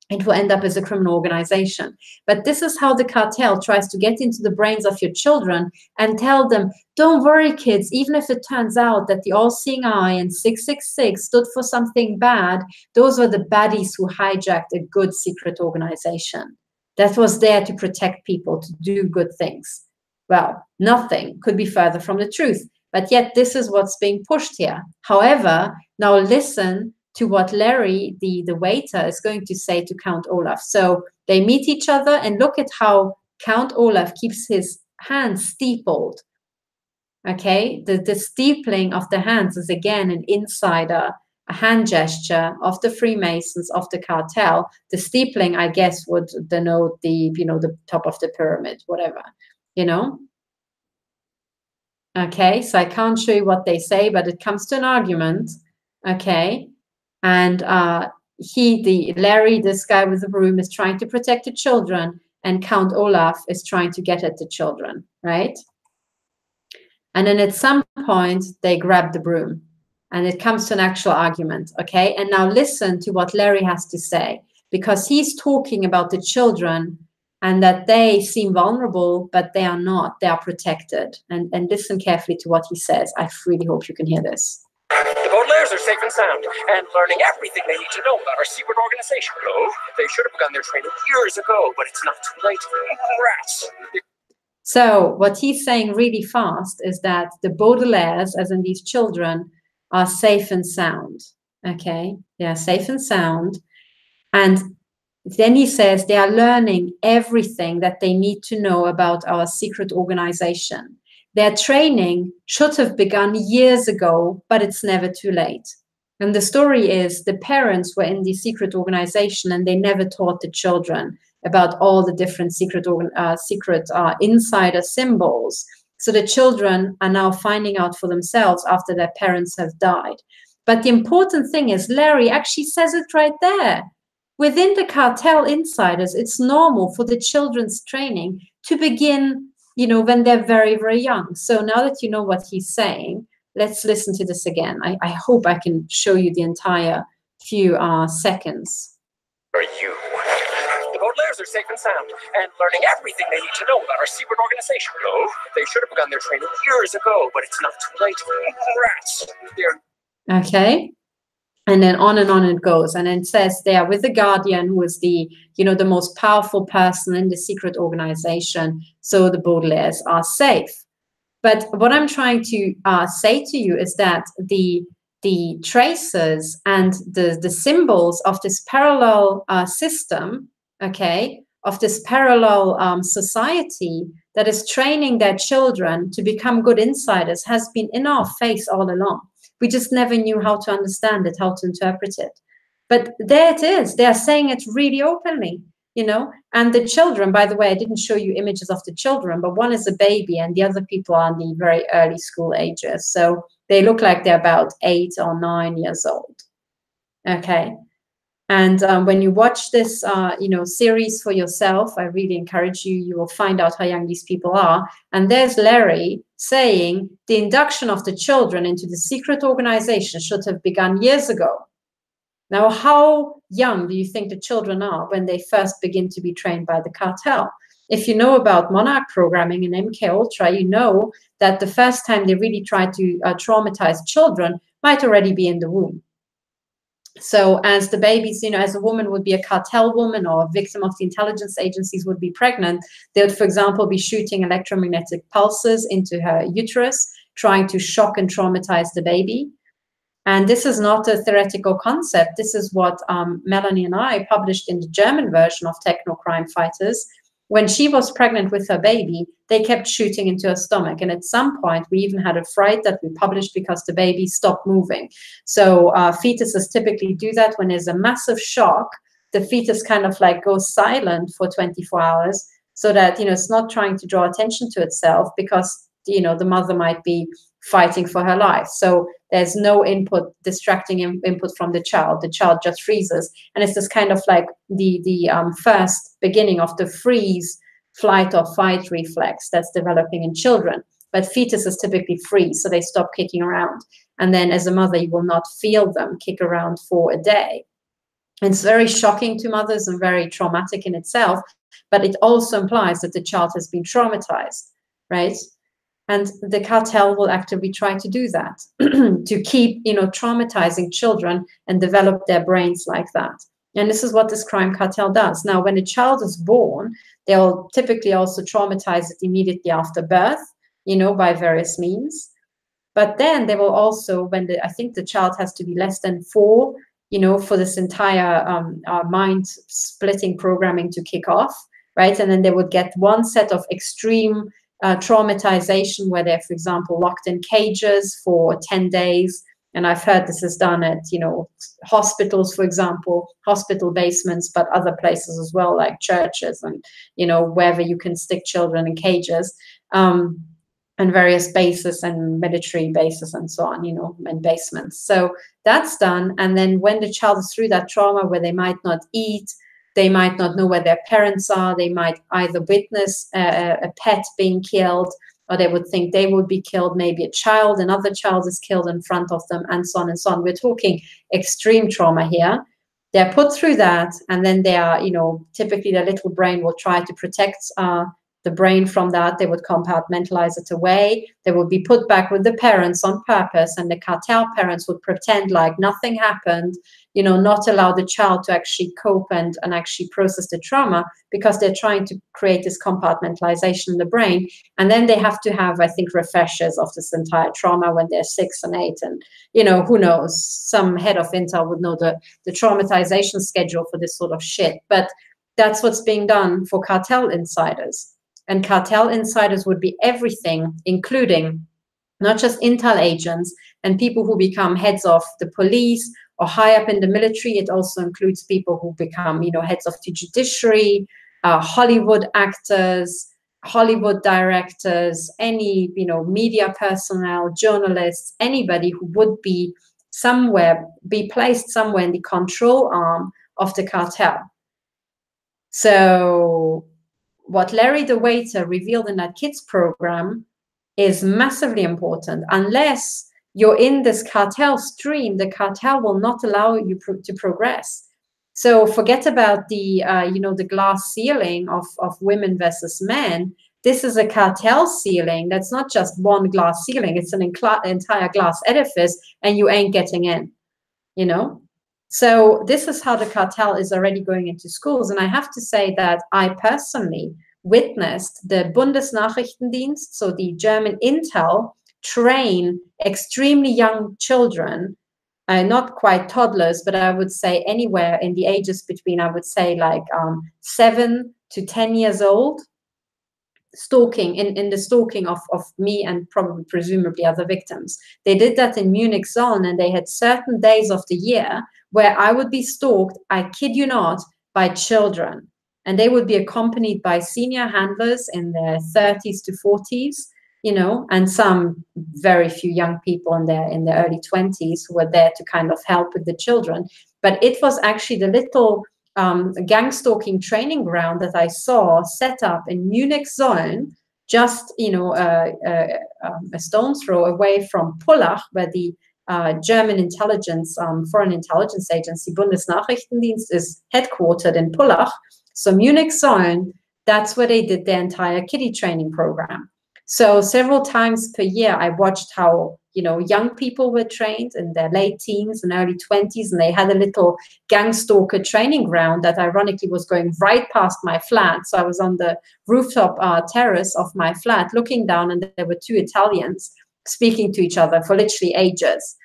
It will end up as a criminal organization. But this is how the cartel tries to get into the brains of your children and tell them, don't worry, kids, even if it turns out that the all-seeing eye and 666 stood for something bad, those were the baddies who hijacked a good secret organization that was there to protect people, to do good things. Well, nothing could be further from the truth. But yet this is what's being pushed here. However, now listen to what Larry, the waiter, is going to say to Count Olaf. So they meet each other, and look at how Count Olaf keeps his hands steepled. Okay, the steepling of the hands is again an insider, a hand gesture of the Freemasons, of the cartel. The steepling, I guess, would denote the, you know, the top of the pyramid, whatever, you know. Okay, so I can't show you what they say, but it comes to an argument. Okay. And Larry, this guy with the broom, is trying to protect the children, and Count Olaf is trying to get at the children, right? And then at some point, they grab the broom, and it comes to an actual argument, okay? And now listen to what Larry has to say, because he's talking about the children and that they seem vulnerable, but they are not. They are protected. And listen carefully to what he says. I really hope you can hear this. The Baudelaires are safe and sound and learning everything they need to know about our secret organization. No, they should have begun their training years ago, but it's not too late. Rats. So what he's saying really fast is that the Baudelaires, as in these children, are safe and sound. Okay, they are safe and sound. And then he says they are learning everything that they need to know about our secret organization. Their training should have begun years ago, but it's never too late. And the story is the parents were in the secret organization and they never taught the children about all the different secret insider symbols. So the children are now finding out for themselves after their parents have died. But the important thing is Larry actually says it right there. Within the cartel insiders, it's normal for the children's training to begin, when they're very, very young. So now that you know what he's saying, let's listen to this again. I hope I can show you the entire few seconds. Are you? The Baudelaires are safe and sound and learning everything they need to know about our secret organization. No, they should have begun their training years ago, but it's not too late. Rats. They're okay. And then on it goes. And then it says they are with the Guardian, who is the, the most powerful person in the secret organization. So the Baudelaires are safe. But what I'm trying to say to you is that the traces and the symbols of this parallel system, okay, of this parallel society that is training their children to become good insiders has been in our face all along. We just never knew how to understand it, how to interpret it. But there it is. They are saying it really openly, And the children, by the way, I didn't show you images of the children, but one is a baby and the other people are in the very early school ages. So they look like they're about 8 or 9 years old. Okay. And when you watch this, series for yourself, I really encourage you, you will find out how young these people are. And there's Larry saying the induction of the children into the secret organization should have begun years ago. Now, how young do you think the children are when they first begin to be trained by the cartel? If you know about Monarch programming and MK Ultra, you know that the first time they really try to traumatize children might already be in the womb. So as the babies, as a woman would be a cartel woman or a victim of the intelligence agencies would be pregnant, they would, for example, be shooting electromagnetic pulses into her uterus, trying to shock and traumatize the baby. And this is not a theoretical concept. This is what Melanie and I published in the German version of Techno Crime Fighters. When she was pregnant with her baby, they kept shooting into her stomach. And at some point, we even had a fright that we published because the baby stopped moving. So fetuses typically do that when there's a massive shock. The fetus kind of like goes silent for 24 hours so that, it's not trying to draw attention to itself because, the mother might be fighting for her life. So there's no input, distracting input from the child. The child just freezes. And it's this kind of like the first beginning of the freeze, flight or fight reflex that's developing in children. But fetuses typically freeze, so they stop kicking around. And then as a mother, you will not feel them kick around for a day. It's very shocking to mothers and very traumatic in itself, but it also implies that the child has been traumatized, right? And the cartel will actively try to do that, to keep, traumatizing children and develop their brains like that. And this is what this crime cartel does. Now, when a child is born, they'll typically also traumatize it immediately after birth, by various means. But then they will also, I think the child has to be less than 4, for this entire mind-splitting programming to kick off, right? And then they would get one set of extreme traumatization where they're, for example, locked in cages for 10 days. And I've heard this is done at, hospitals, for example, hospital basements, but other places as well, like churches and, wherever you can stick children in cages, and various bases and military bases and so on, and basements. So that's done. And then when the child is through that trauma where they might not eat, they might not know where their parents are. They might either witness a pet being killed, or they would think they would be killed. Maybe another child is killed in front of them, and so on and so on. We're talking extreme trauma here. They're put through that, and then they are, typically their little brain will try to protect the brain from that. They would compartmentalize it away. They would be put back with the parents on purpose, and the cartel parents would pretend like nothing happened, you know, not allow the child to actually cope and actually process the trauma, because they're trying to create this compartmentalization in the brain. And then they have to have, I think, refreshers of this entire trauma when they're 6 and 8. And, you know, who knows, some head of Intel would know the traumatization schedule for this sort of shit. But that's what's being done for cartel insiders. And cartel insiders would be everything, including not just Intel agents and people who become heads of the police or high up in the military. It also includes people who become, you know, heads of the judiciary, Hollywood actors, Hollywood directors, any, you know, media personnel, journalists, anybody who would be placed somewhere in the control arm of the cartel. So what Larry the waiter revealed in that kids program is massively important. Unless you're in this cartel stream, the cartel will not allow you to progress. So forget about the, you know, the glass ceiling of women versus men. This is a cartel ceiling. That's not just one glass ceiling. It's an entire glass edifice, and you ain't getting in, you know? So this is how the cartel is already going into schools. And I have to say that I personally witnessed the Bundesnachrichtendienst, so the German Intel, train extremely young children, not quite toddlers, but I would say anywhere in the ages between, I would say like 7 to 10 years old, stalking, in the stalking of me and presumably other victims. They did that in Munich zone, and they had certain days of the year where I would be stalked, I kid you not, by children. And they would be accompanied by senior handlers in their 30s to 40s, you know, and some very few young people in their early 20s who were there to kind of help with the children. But it was actually the little gang stalking training ground that I saw set up in Munich zone, just, you know, a stone's throw away from Pullach, where the German intelligence, foreign intelligence agency, Bundesnachrichtendienst, is headquartered in Pullach. So Munich zone, that's where they did their entire kiddie training program. So several times per year, I watched how, you know, young people were trained in their late teens and early 20s, and they had a little gang stalker training ground that ironically was going right past my flat. So I was on the rooftop terrace of my flat looking down, and there were 2 Italians speaking to each other for literally ages.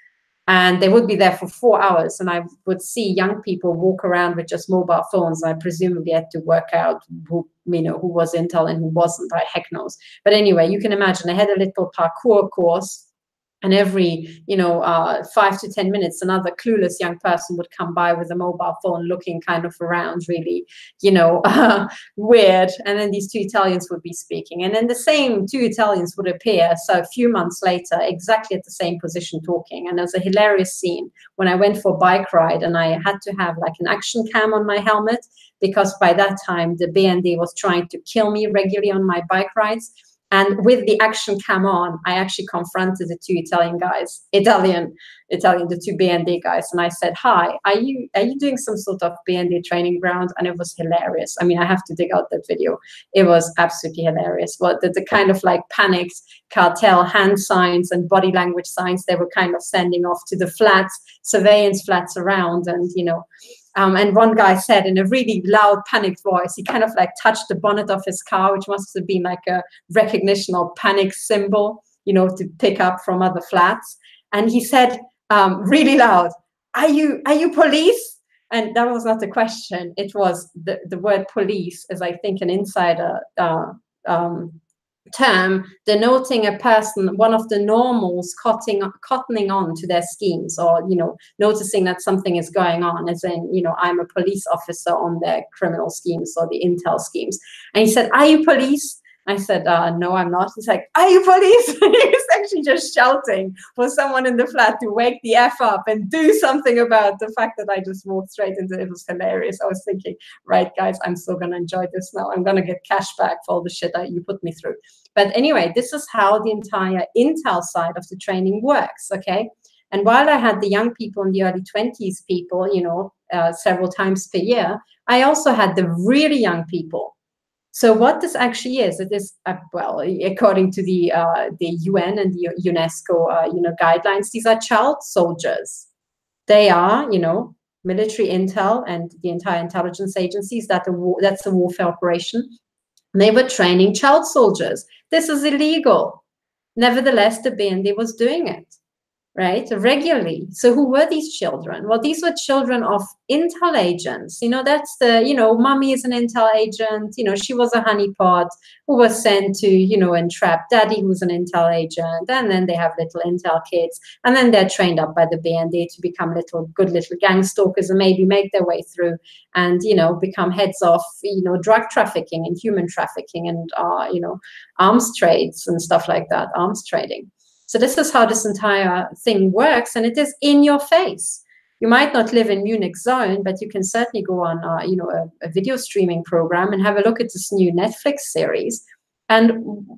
And they would be there for 4 hours, and I would see young people walk around with just mobile phones. I presumably had to work out who, you know, who was Intel and who wasn't. I heck knows. But anyway, you can imagine I had a little parkour course, and every, you know, 5 to 10 minutes, another clueless young person would come by with a mobile phone, looking kind of around, really, you know, weird. And then these 2 Italians would be speaking, and then the same 2 Italians would appear. So a few months later, exactly at the same position, talking. And there's a hilarious scene when I went for a bike ride, and I had to have like an action cam on my helmet, because by that time the BND was trying to kill me regularly on my bike rides. And with the action cam on, I actually confronted the 2 Italian guys, the 2 BND guys. And I said, hi, are you doing some sort of BND training ground? And it was hilarious. I mean, I have to dig out that video. It was absolutely hilarious. But the kind of like panicked cartel hand signs and body language signs they were kind of sending off to the flats, surveillance flats around. And, you know, and one guy said in a really loud, panicked voice, he kind of like touched the bonnet of his car, which must have been like a recognition or panic symbol, you know, to pick up from other flats. And he said really loud, are you police? And that was not the question. It was the word police, as I think an insider term denoting a person, one of the normals cottoning on to their schemes, or, you know, noticing that something is going on, as in, you know, I'm a police officer on their criminal schemes or the intel schemes. And he said, are you police? I said, no, I'm not. He's like, are you police? He was actually just shouting for someone in the flat to wake the F up and do something about the fact that I just walked straight into it. It was hilarious. I was thinking, right, guys, I'm still going to enjoy this now. I'm going to get cash back for all the shit that you put me through. But anyway, this is how the entire intel side of the training works, okay? And while I had the young people in the early 20s people, you know, several times per year, I also had the really young people. So what this actually is, it is, well, according to the UN and the UNESCO, guidelines, these are child soldiers. They are, military intel and the entire intelligence agencies, that's a warfare operation. They were training child soldiers. This is illegal. Nevertheless, the BND was doing it, right, regularly. So who were these children? Well, these were children of intel agents. That's the, mommy is an intel agent. She was a honeypot who was sent to, entrap daddy, who's an intel agent. And then they have little intel kids. And then they're trained up by the BND to become good little gang stalkers and maybe make their way through and, become heads of, drug trafficking and human trafficking and, arms trades and stuff like that, arms trading. So this is how this entire thing works, and it is in your face. You might not live in Munich zone, but you can certainly go on, a video streaming program and have a look at this new Netflix series and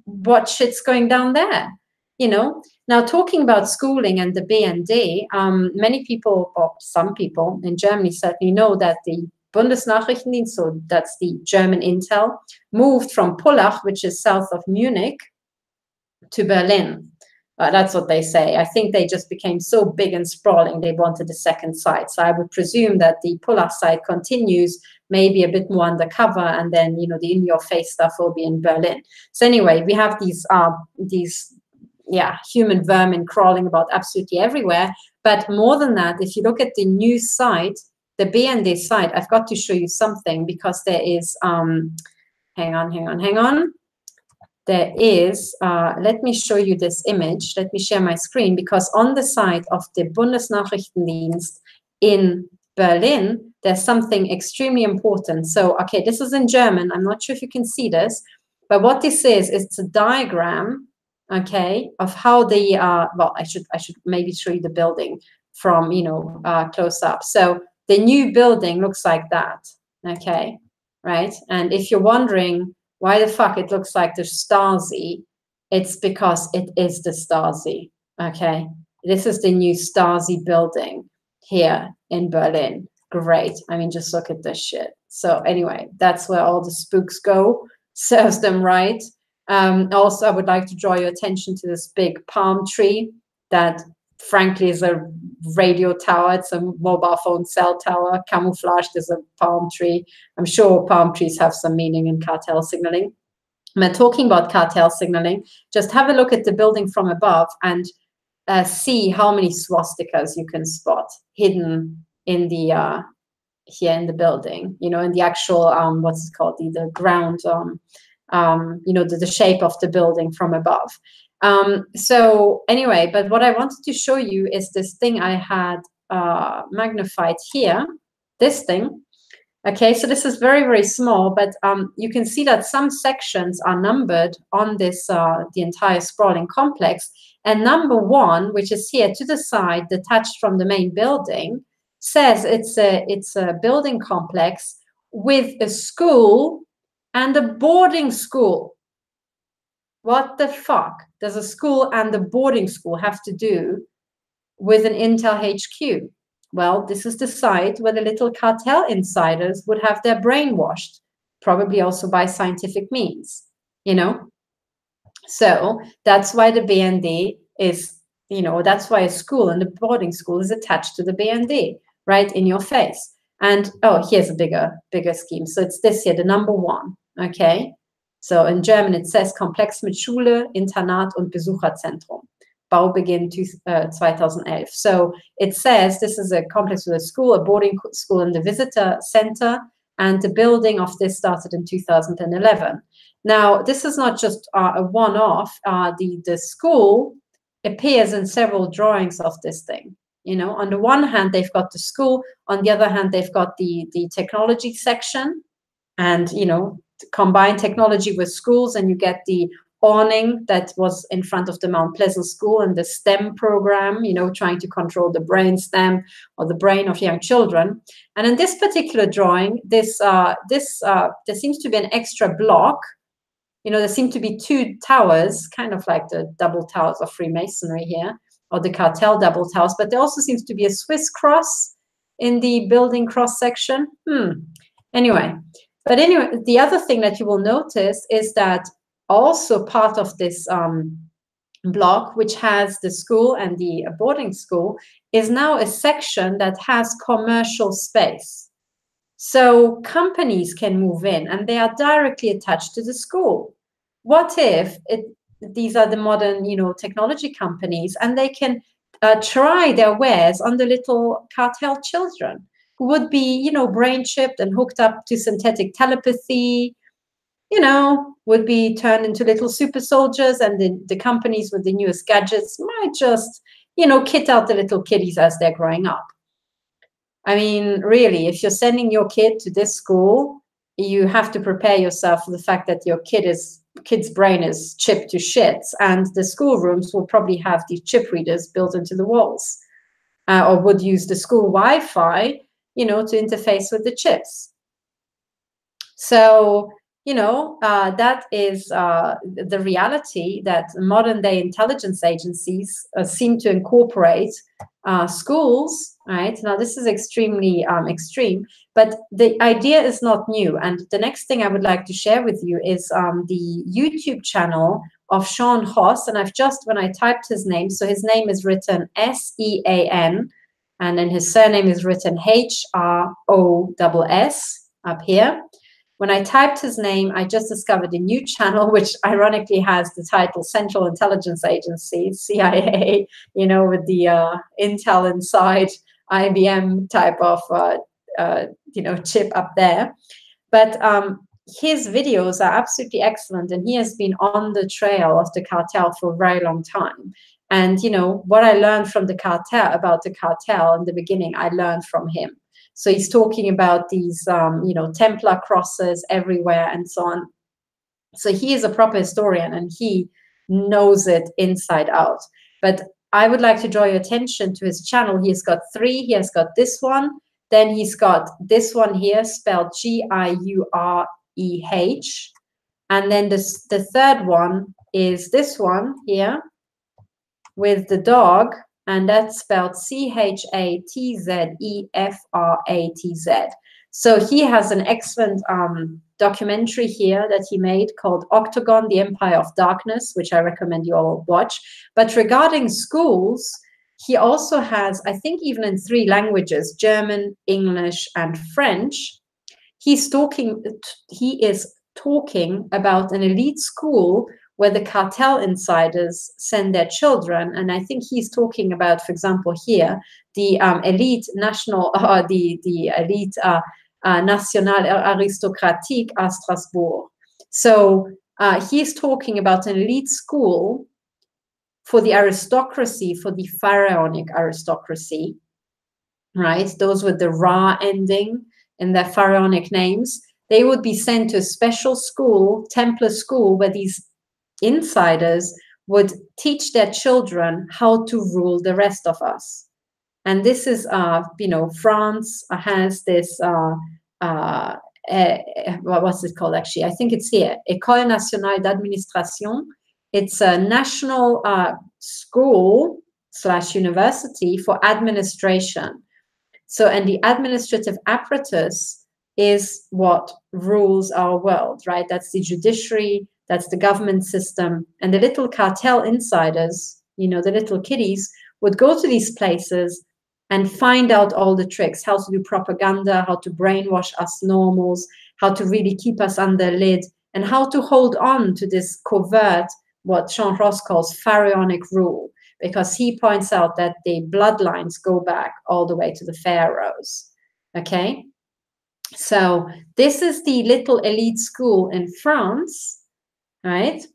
watch what's going down there. Now talking about schooling and the BND, many people, or some people in Germany certainly know that the Bundesnachrichtendienst, so that's the German intel, moved from Pullach, which is south of Munich, to Berlin. That's what they say. I think they just became so big and sprawling, they wanted a second site. So I would presume that the Pullach site continues, maybe a bit more undercover, and then, the in-your-face stuff will be in Berlin. So anyway, we have these human vermin crawling about absolutely everywhere. But more than that, if you look at the news site, the BND site, I've got to show you something because there is, hang on. There is, let me show you this image. Let me share my screen, because on the side of the Bundesnachrichtendienst in Berlin, there's something extremely important. So, okay, this is in German. I'm not sure if you can see this, but what this is, it's a diagram, okay, of how the, well, I should maybe show you the building from, close up. So the new building looks like that, okay, right? And if you're wondering, why the fuck it looks like the Stasi? It's because it is the Stasi, okay? This is the new Stasi building here in Berlin. Great. I mean, just look at this shit. So anyway, that's where all the spooks go. Serves them right. Also, I would like to draw your attention to this big palm tree that frankly is a radio tower. It's a mobile phone cell tower, camouflaged as a palm tree. I'm sure palm trees have some meaning in cartel signaling. When talking about cartel signaling, just have a look at the building from above and see how many swastikas you can spot hidden in the here in the building, in the actual what's it called, the ground, the shape of the building from above. So anyway, but what I wanted to show you is this thing I had magnified here, this thing. Okay, so this is very, very small, but you can see that some sections are numbered on this, the entire sprawling complex. And number 1, which is here to the side, detached from the main building, says it's a building complex with a school and a boarding school. What the fuck does a school and a boarding school have to do with an Intel HQ? Well, this is the site where the little cartel insiders would have their brainwashed, probably also by scientific means, So that's why the BND is, that's why a school and a boarding school is attached to the BND, right in your face. And, oh, here's a bigger scheme. So it's this here, the number 1, okay? So in German, it says Komplex mit Schule, Internat und Besucherzentrum. Baubeginn 2011. So it says this is a complex with a school, a boarding school, and the visitor center. And the building of this started in 2011. Now, this is not just a one-off. The school appears in several drawings of this thing. On the one hand, they've got the school. On the other hand, they've got the technology section. And, combine technology with schools, and you get the awning that was in front of the Mount Pleasant School and the STEM program, trying to control the brain stem or the brain of young children. And in this particular drawing, there seems to be an extra block. There seem to be 2 towers, kind of like the double towers of Freemasonry here, or the cartel double towers, but there also seems to be a Swiss cross in the building cross section. Anyway, But anyway, the other thing that you will notice is that also part of this block, which has the school and the boarding school, is now a section that has commercial space. So companies can move in and they are directly attached to the school. What if these are the modern, technology companies, and they can try their wares on the little cartel children who would be, brain chipped and hooked up to synthetic telepathy, would be turned into little super soldiers, and the companies with the newest gadgets might just, kit out the little kiddies as they're growing up. I mean, really, if you're sending your kid to this school, you have to prepare yourself for the fact that your kid's brain is chipped to shits, and the schoolrooms will probably have these chip readers built into the walls, or would use the school Wi-Fi, to interface with the chips. So, that is the reality that modern day intelligence agencies seem to incorporate schools, right? Now, this is extremely extreme, but the idea is not new. And the next thing I would like to share with you is the YouTube channel of Sean Ross. And I've just, when I typed his name, so his name is written S-E-A-N, and then his surname is written H-R-O-S-S up here. When I typed his name, I just discovered a new channel, which ironically has the title Central Intelligence Agency, CIA, with the Intel inside, IBM type of, chip up there. But his videos are absolutely excellent, and he has been on the trail of the cartel for a very long time. And, what I learned from the cartel, about the cartel in the beginning, I learned from him. So he's talking about these, Templar crosses everywhere and so on. So he is a proper historian and he knows it inside out. But I would like to draw your attention to his channel. He has got 3. He has got this one. Then he's got this one here spelled G-I-U-R-E-H. And then the third one is this one here with the dog. And that's spelled C-H-A-T-Z-E-F-R-A-T-Z. So he has an excellent documentary here that he made called Octagon, the Empire of Darkness, which I recommend you all watch. But regarding schools, he also has, I think even in 3 languages, German, English, and French, he is talking about an elite school where the cartel insiders send their children. And I think he's talking about, for example, here, the elite national, the elite nationale aristocratique à Strasbourg. So he's talking about an elite school for the aristocracy, for the pharaonic aristocracy, right? Those with the Ra ending in their pharaonic names. They would be sent to a special school, Templar school, where these insiders would teach their children how to rule the rest of us. And this is, France has this, what's it called actually? I think it's here, École Nationale d'Administration. It's a national school / university for administration. So, and the administrative apparatus is what rules our world, right? That's the judiciary, that's the government system. And the little cartel insiders, the little kiddies, would go to these places and find out all the tricks, how to do propaganda, how to brainwash us normals, how to really keep us under lid, and how to hold on to this covert, what Sean Ross calls pharaonic rule, because he points out that the bloodlines go back all the way to the pharaohs, okay? So this is the little elite school in France, right?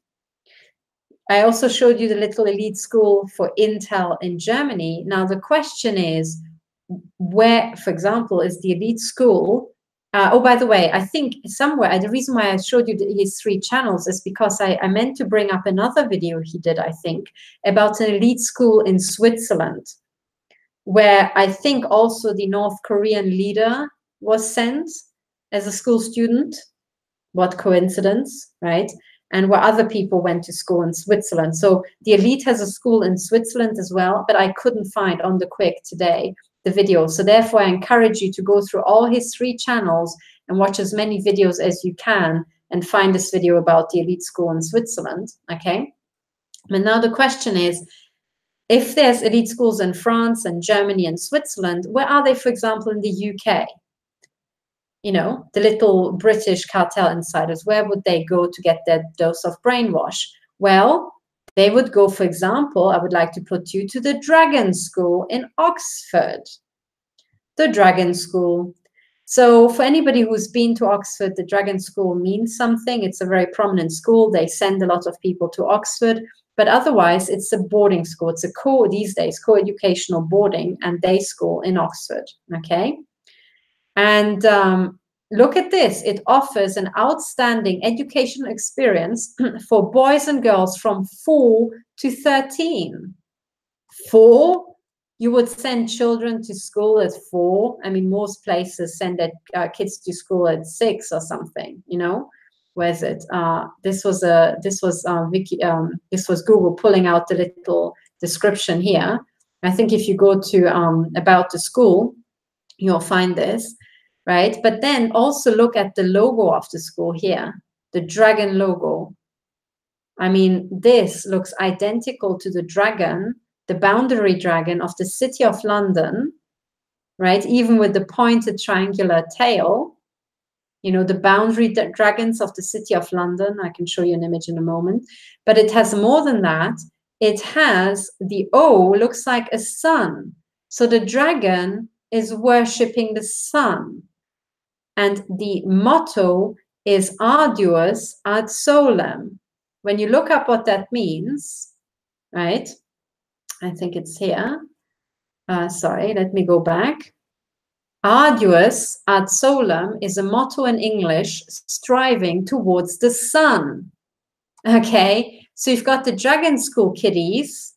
I also showed you the little elite school for Intel in Germany. Now the question is, where, for example, is the elite school? Oh, by the way, I think somewhere, the reason why I showed you his 3 channels is because I meant to bring up another video he did, I think, about an elite school in Switzerland, where I think also the North Korean leader was sent as a school student. What coincidence, right? And where other people went to school in Switzerland. So the elite has a school in Switzerland as well, but I couldn't find on the quick today the video. So therefore, I encourage you to go through all his 3 channels and watch as many videos as you can and find this video about the elite school in Switzerland, okay? But now the question is, if there's elite schools in France and Germany and Switzerland, where are they, for example, in the UK? You know, the little British cartel insiders, where would they go to get their dose of brainwash? Well, they would go, for example, I would like to put you to the Dragon School in Oxford. The Dragon School. So for anybody who's been to Oxford, the Dragon School means something. It's a very prominent school. They send a lot of people to Oxford. But otherwise, it's a boarding school. It's a these days, co-educational boarding and day school in Oxford, okay? And look at this. It offers an outstanding educational experience for boys and girls from 4 to 13. 4? You would send children to school at 4. I mean, most places send their kids to school at 6 or something, you know? Where's it? This was Google pulling out the little description here. I think if you go to about the school, you'll find this, right? But then also look at the logo of the school here, the dragon logo. I mean, this looks identical to the dragon, the boundary dragon of the City of London, right? Even with the pointed triangular tail. You know, the boundary dragons of the City of London. I can show you an image in a moment. But it has more than that. It has the O, looks like a sun. So the dragon is worshipping the sun. And the motto is arduus ad solem. When you look up what that means, right? I think it's here. Sorry, let me go back. Arduus ad solem is a motto in English, striving towards the sun. Okay, so you've got the Dragon School kiddies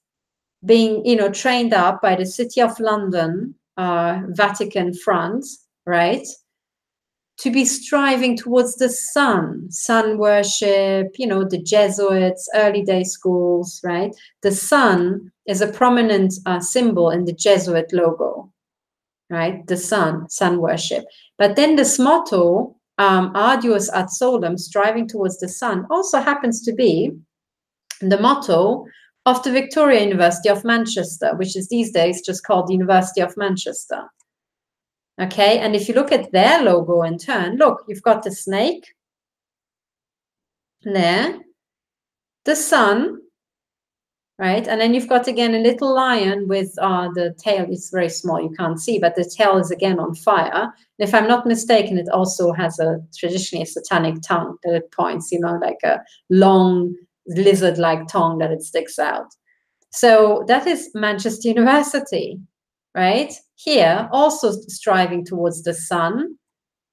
being, you know, trained up by the City of London, Vatican front, right? To be striving towards the sun worship, you know, the Jesuits, early day schools, right? The sun is a prominent symbol in the Jesuit logo. Right, the sun worship. But then this motto, arduus ad solem, striving towards the sun, also happens to be the motto of the Victoria University of Manchester, which is these days just called the University of Manchester. Okay, and if you look at their logo in turn, look, you've got the snake there, the sun, right? And then you've got, again, a little lion with the tail. It's very small, you can't see, but the tail is, again, on fire. And if I'm not mistaken, it also has traditionally a satanic tongue that it points, you know, like a long lizard-like tongue that it sticks out. So that is Manchester University, right? Here, also striving towards the sun.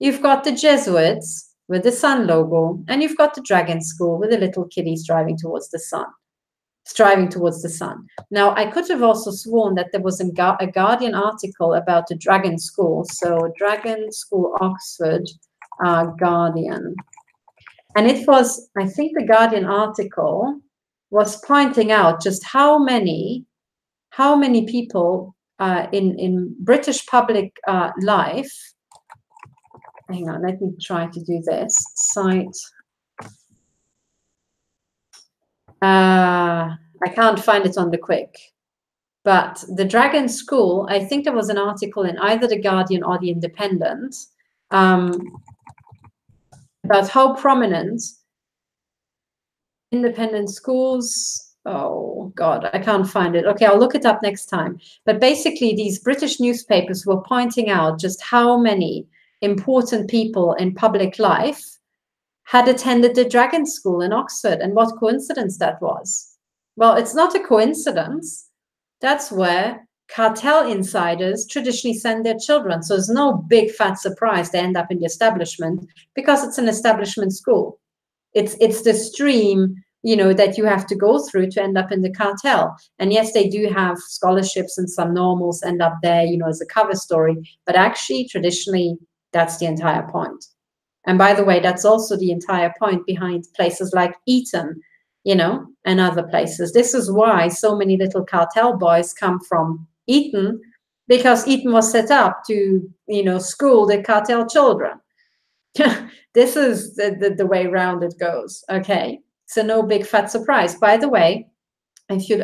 You've got the Jesuits with the sun logo, and you've got the Dragon School with the little kiddies striving towards the sun. Now, I could have also sworn that there was a Guardian article about the Dragon School. So, Dragon School, Oxford, Guardian. And it was, I think the Guardian article was pointing out just how many people in British public life. Hang on, let me try to do this. Cite. I can't find it on the quick, but the Dragon School, I think there was an article in either the Guardian or the Independent about how prominent independent schools, oh God, I can't find it. Okay, I'll look it up next time. But basically these British newspapers were pointing out just how many important people in public life had attended the Dragon School in Oxford, and what coincidence that was. Well, it's not a coincidence. That's where cartel insiders traditionally send their children. So there's no big fat surprise they end up in the establishment, because it's an establishment school. It's the stream, you know, that you have to go through to end up in the cartel. And yes, they do have scholarships, and some normals end up there, you know, as a cover story. But actually, traditionally, that's the entire point. And by the way, that's also the entire point behind places like Eton, you know, and other places. This is why so many little cartel boys come from Eton, because Eton was set up to, you know, school the cartel children. This is the way round it goes. Okay, so no big fat surprise. By the way, if you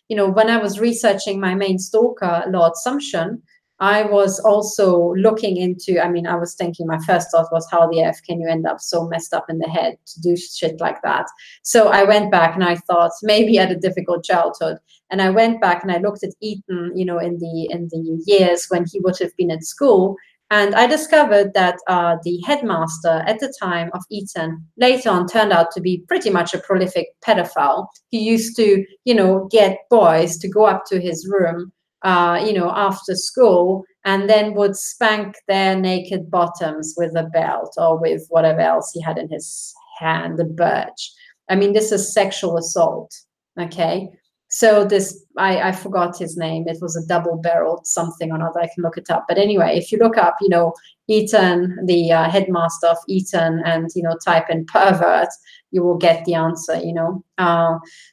you know, when I was researching my main stalker, Lord Sumption, I was also looking into, I mean, I was thinking, my first thought was, how the F can you end up so messed up in the head to do shit like that? So I went back and I thought, maybe I had a difficult childhood. And I went back and I looked at Eton, you know, in the years when he would have been at school. And I discovered that the headmaster at the time of Eton later on turned out to be pretty much a prolific pedophile. He used to, you know, get boys to go up to his room, you know, after school, and then would spank their naked bottoms with a belt or with whatever else he had in his hand, the birch. I mean, this is sexual assault, okay? So this, I forgot his name. It was a double-barreled something or another. I can look it up. But anyway, if you look up, you know, Eton, the headmaster of Eton, and, you know, type in pervert, you will get the answer, you know.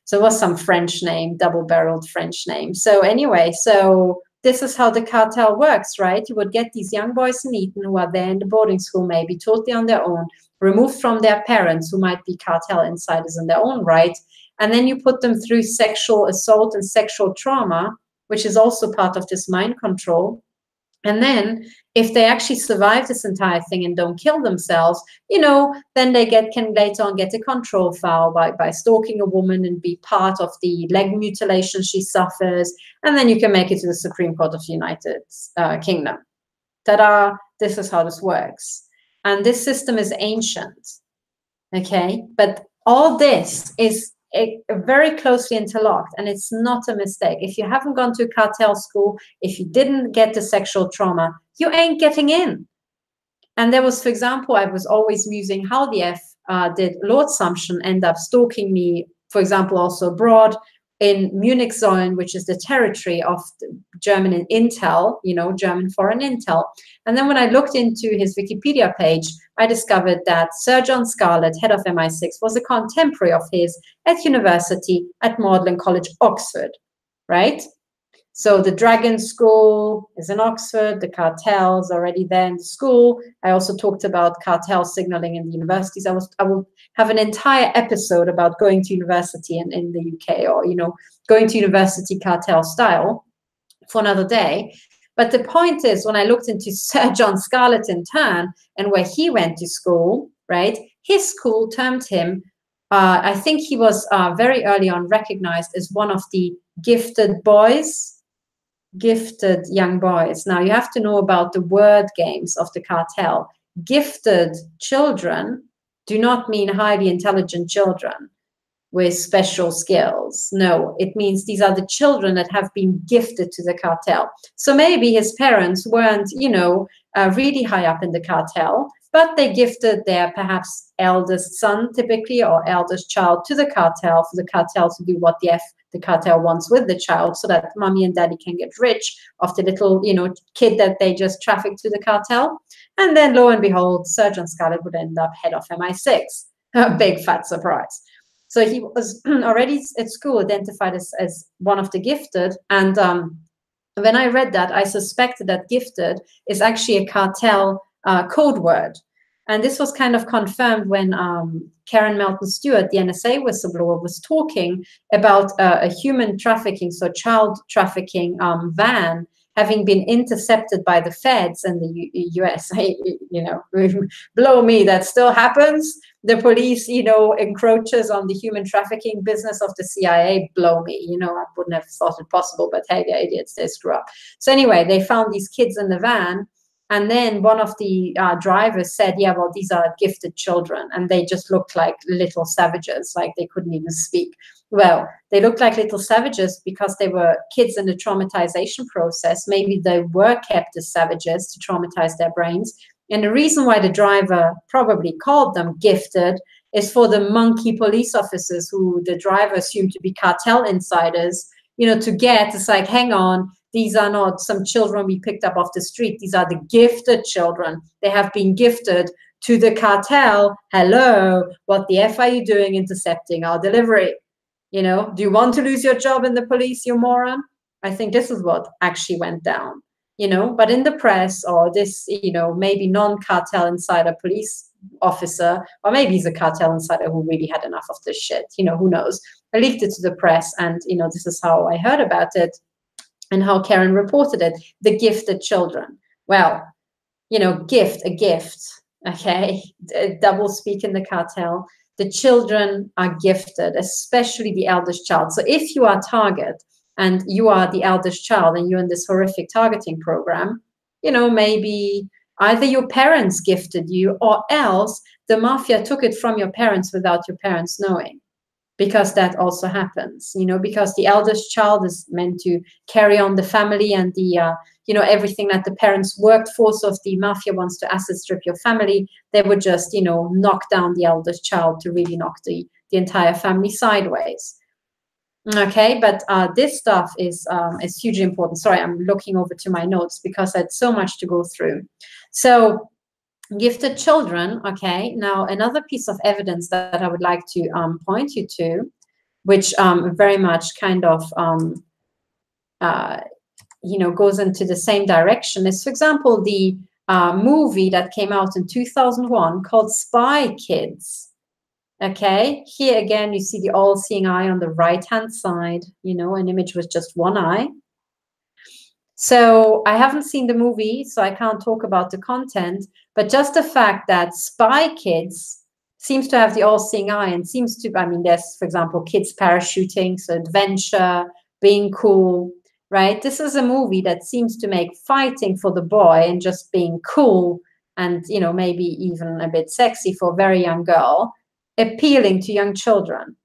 So it was some French name, double-barreled French name. So anyway, so this is how the cartel works, right? You would get these young boys in Eton who are there in the boarding school, maybe totally on their own, removed from their parents who might be cartel insiders in their own right. And then you put them through sexual assault and sexual trauma, which is also part of this mind control. And then if they actually survive this entire thing and don't kill themselves, you know, then they can later on get a control foul by stalking a woman and be part of the leg mutilation she suffers. And then you can make it to the Supreme Court of the United Kingdom. Ta-da! This is how this works. And this system is ancient, okay? But all this is very closely interlocked, and it's not a mistake. If you haven't gone to a cartel school, if you didn't get the sexual trauma, you ain't getting in. And there was, for example, I was always musing how the F did Lord Sumption end up stalking me, for example, also abroad in Munich zone, which is the territory of the German intel, you know, German foreign intel. And then when I looked into his Wikipedia page, I discovered that Sir John Scarlett, head of MI6, was a contemporary of his at university at Magdalen College, Oxford, right? So the Dragon School is in Oxford, the cartel's already there in the school. I also talked about cartel signaling in the universities. I will have an entire episode about going to university in the UK, or, you know, going to university cartel style for another day. But the point is, when I looked into Sir John Scarlett in turn and where he went to school, right, his school termed him, I think he was very early on recognized as one of the gifted boys, gifted young boys. Now, you have to know about the word games of the cartel. Gifted children do not mean highly intelligent children with special skills. No, it means these are the children that have been gifted to the cartel. So maybe his parents weren't, you know, really high up in the cartel, but they gifted their perhaps eldest son typically, or eldest child, to the cartel, for the cartel to do what the cartel wants with the child, so that mommy and daddy can get rich off the little, you know, kid that they just trafficked to the cartel. And then lo and behold, Sir John Scarlett would end up head of MI6. A big fat surprise. So he was already at school identified as one of the gifted. And when I read that, I suspected that gifted is actually a cartel code word. And this was kind of confirmed when Karen Melton Stewart, the NSA whistleblower, was talking about a human trafficking, so child trafficking van having been intercepted by the feds in the US. You know, blow me, that still happens. The police, you know, encroaches on the human trafficking business of the CIA. Blow me, you know, I wouldn't have thought it possible, but hey, they're idiots, they screw up. So anyway, they found these kids in the van. And then one of the drivers said, yeah, well, these are gifted children. And they just looked like little savages, like they couldn't even speak. Well, they looked like little savages because they were kids in the traumatization process. Maybe they were kept as savages to traumatize their brains. And the reason why the driver probably called them gifted is for the monkey police officers who the driver assumed to be cartel insiders, you know, to get, it's like, hang on, these are not some children we picked up off the street. These are the gifted children. They have been gifted to the cartel. Hello, what the F are you doing intercepting our delivery? You know, do you want to lose your job in the police, you moron? I think this is what actually went down. you know, but in the press, or this, you know, maybe non-cartel insider police officer, or maybe he's a cartel insider who really had enough of this shit, you know, who knows. I leaked it to the press, and, you know, this is how I heard about it and how Karen reported it. The gifted children. Well, you know, a gift, okay? Double speak in the cartel. The children are gifted, especially the eldest child. So if you are target and you are the eldest child and you're in this horrific targeting program, you know, maybe either your parents gifted you, or else the mafia took it from your parents without your parents knowing. Because that also happens, you know, because the eldest child is meant to carry on the family and the, you know, everything that the parents worked for. So if the mafia wants to asset strip your family, they would just, you know, knock down the eldest child to really knock the entire family sideways. Okay, but this stuff is hugely important. Sorry, I'm looking over to my notes because I had so much to go through. So gifted children, okay. Now, another piece of evidence that I would like to point you to, which very much kind of, you know, goes into the same direction is, for example, the movie that came out in 2001 called Spy Kids. Okay, here again, you see the all-seeing eye on the right-hand side, you know, an image with just one eye. So I haven't seen the movie, so I can't talk about the content, but just the fact that Spy Kids seems to have the all-seeing eye and seems to, I mean, there's, for example, kids parachuting, so adventure, being cool, right? This is a movie that seems to make fighting for the boy and just being cool and, you know, maybe even a bit sexy for a very young girl, appealing to young children.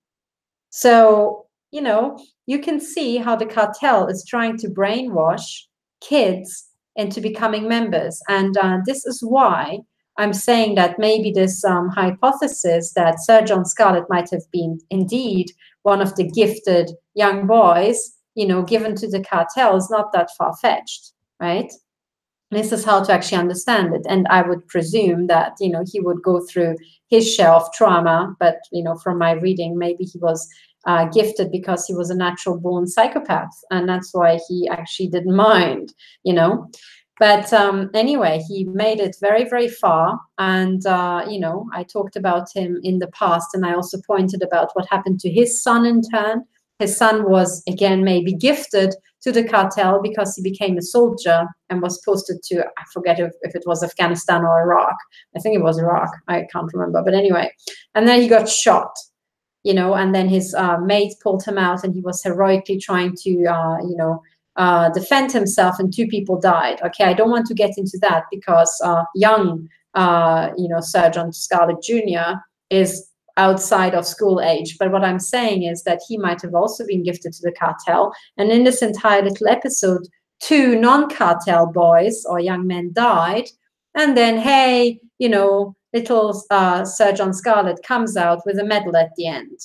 So, you know, you can see how the cartel is trying to brainwash kids into becoming members. And this is why I'm saying that maybe this hypothesis that Sir John Scarlett might have been indeed one of the gifted young boys, you know, given to the cartel is not that far-fetched, right? This is how to actually understand it. And I would presume that, you know, he would go through his share of trauma, but, you know, from my reading, maybe he was gifted because he was a natural born psychopath. And that's why he actually didn't mind, you know. But anyway, he made it very, very far. And, you know, I talked about him in the past. And I also pointed about what happened to his son in turn. His son was, again, maybe gifted to the cartel because he became a soldier and was posted to, I forget if it was Afghanistan or Iraq. I think it was Iraq. I can't remember. But anyway, and then he got shot, you know, and then his mate pulled him out and he was heroically trying to, you know, defend himself, and 2 people died. Okay, I don't want to get into that because young, you know, Sir John Scarlett Jr. is outside of school age. But what I'm saying is that he might have also been gifted to the cartel. And in this entire little episode, 2 non-cartel boys or young men died. And then, hey, you know, little Sir John Scarlett comes out with a medal at the end.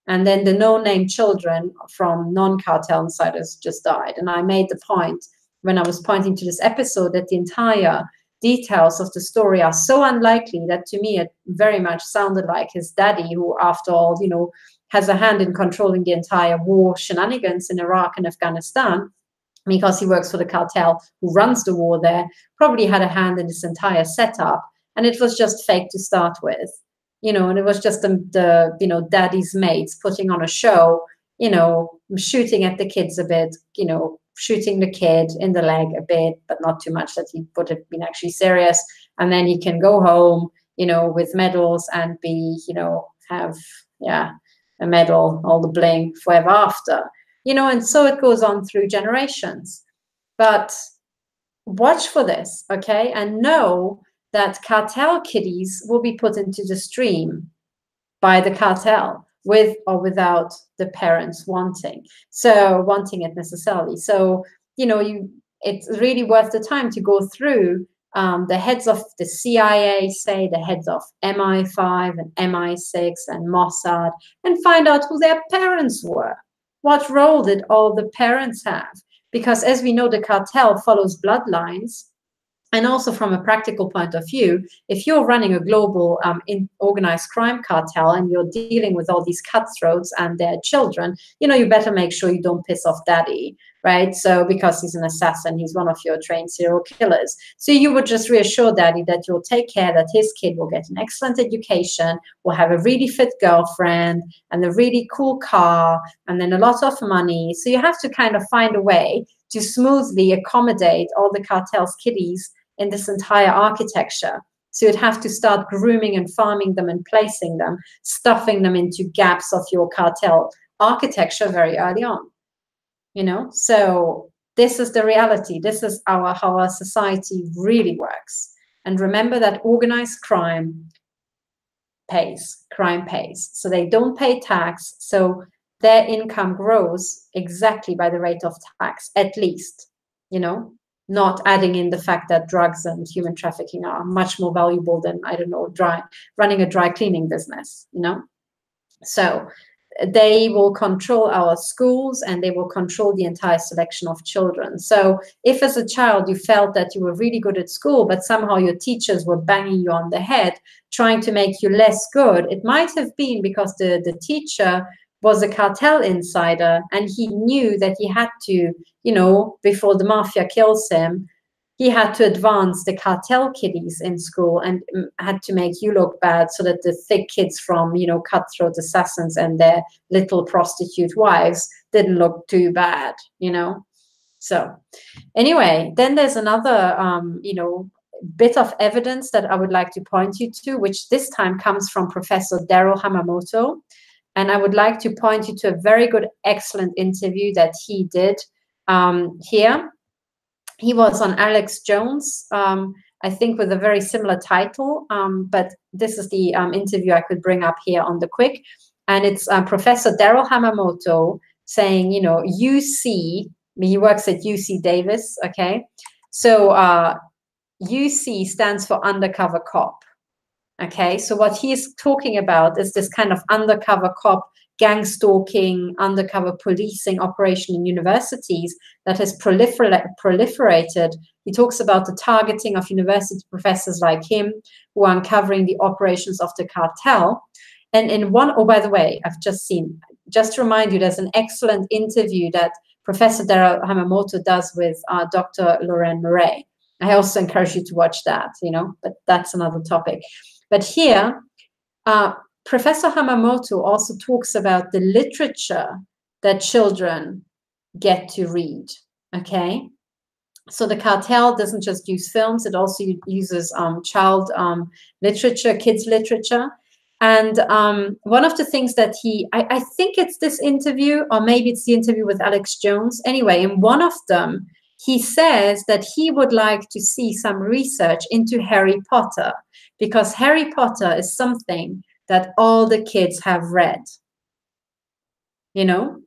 And then the no-name children from non-cartel insiders just died. And I made the point when I was pointing to this episode that the entire details of the story are so unlikely that to me it very much sounded like his daddy, who after all, you know, has a hand in controlling the entire war shenanigans in Iraq and Afghanistan, because he works for the cartel who runs the war there, probably had a hand in this entire setup. And it was just fake to start with, you know, and it was just the you know, daddy's mates putting on a show, you know, shooting at the kids a bit, you know, shooting the kid in the leg a bit, but not too much that he would have been actually serious. And then he can go home, you know, with medals and be, you know, have, yeah, a medal, all the bling forever after, you know, and so it goes on through generations. But watch for this, okay? And know that cartel kiddies will be put into the stream by the cartel, with or without the parents wanting it necessarily. So, you know, it's really worth the time to go through the heads of the CIA, say the heads of MI5 and MI6 and Mossad, and find out who their parents were. What role did all the parents have? Because as we know, the cartel follows bloodlines. And also from a practical point of view, if you're running a global organized crime cartel and you're dealing with all these cutthroats and their children, you know, you better make sure you don't piss off daddy, right? So because he's an assassin, he's one of your trained serial killers. So you would just reassure daddy that you'll take care that his kid will get an excellent education, will have a really fit girlfriend and a really cool car and then a lot of money. So you have to kind of find a way to smoothly accommodate all the cartel's kiddies in this entire architecture. So you'd have to start grooming and farming them and placing them, stuffing them into gaps of your cartel architecture very early on. You know, so this is the reality. This is how our society really works. And remember that organized crime pays. Crime pays. So they don't pay tax. So their income grows exactly by the rate of tax, at least, you know, not adding in the fact that drugs and human trafficking are much more valuable than, I don't know, running a dry cleaning business, you know. So they will control our schools and they will control the entire selection of children. So if as a child you felt that you were really good at school, but somehow your teachers were banging you on the head, trying to make you less good, it might have been because the teacher was a cartel insider and he knew that he had to, you know, before the mafia kills him, he had to advance the cartel kiddies in school and had to make you look bad so that the thick kids from, you know, cutthroat assassins and their little prostitute wives didn't look too bad, you know. So anyway, then there's another, you know, bit of evidence that I would like to point you to, which this time comes from Professor Daryl Hamamoto. And I would like to point you to a very good, excellent interview that he did here. He was on Alex Jones, I think with a very similar title, but this is the interview I could bring up here on the quick. And it's Professor Daryl Hamamoto saying, you know, UC, he works at UC Davis, okay? So UC stands for undercover cop. Okay, so what he's talking about is this kind of undercover cop, gang stalking, undercover policing operation in universities that has proliferated. He talks about the targeting of university professors like him who are uncovering the operations of the cartel. And in one, oh, by the way, I've just seen, just to remind you, there's an excellent interview that Professor Daryl Hamamoto does with Dr. Lorraine Murray. I also encourage you to watch that, you know, but that's another topic. But here, Professor Hamamoto also talks about the literature that children get to read, okay? So the cartel doesn't just use films, it also uses child literature, kids' literature. And one of the things that I think it's this interview, or maybe it's the interview with Alex Jones. Anyway, in one of them, he says that he would like to see some research into Harry Potter, because Harry Potter is something that all the kids have read, you know?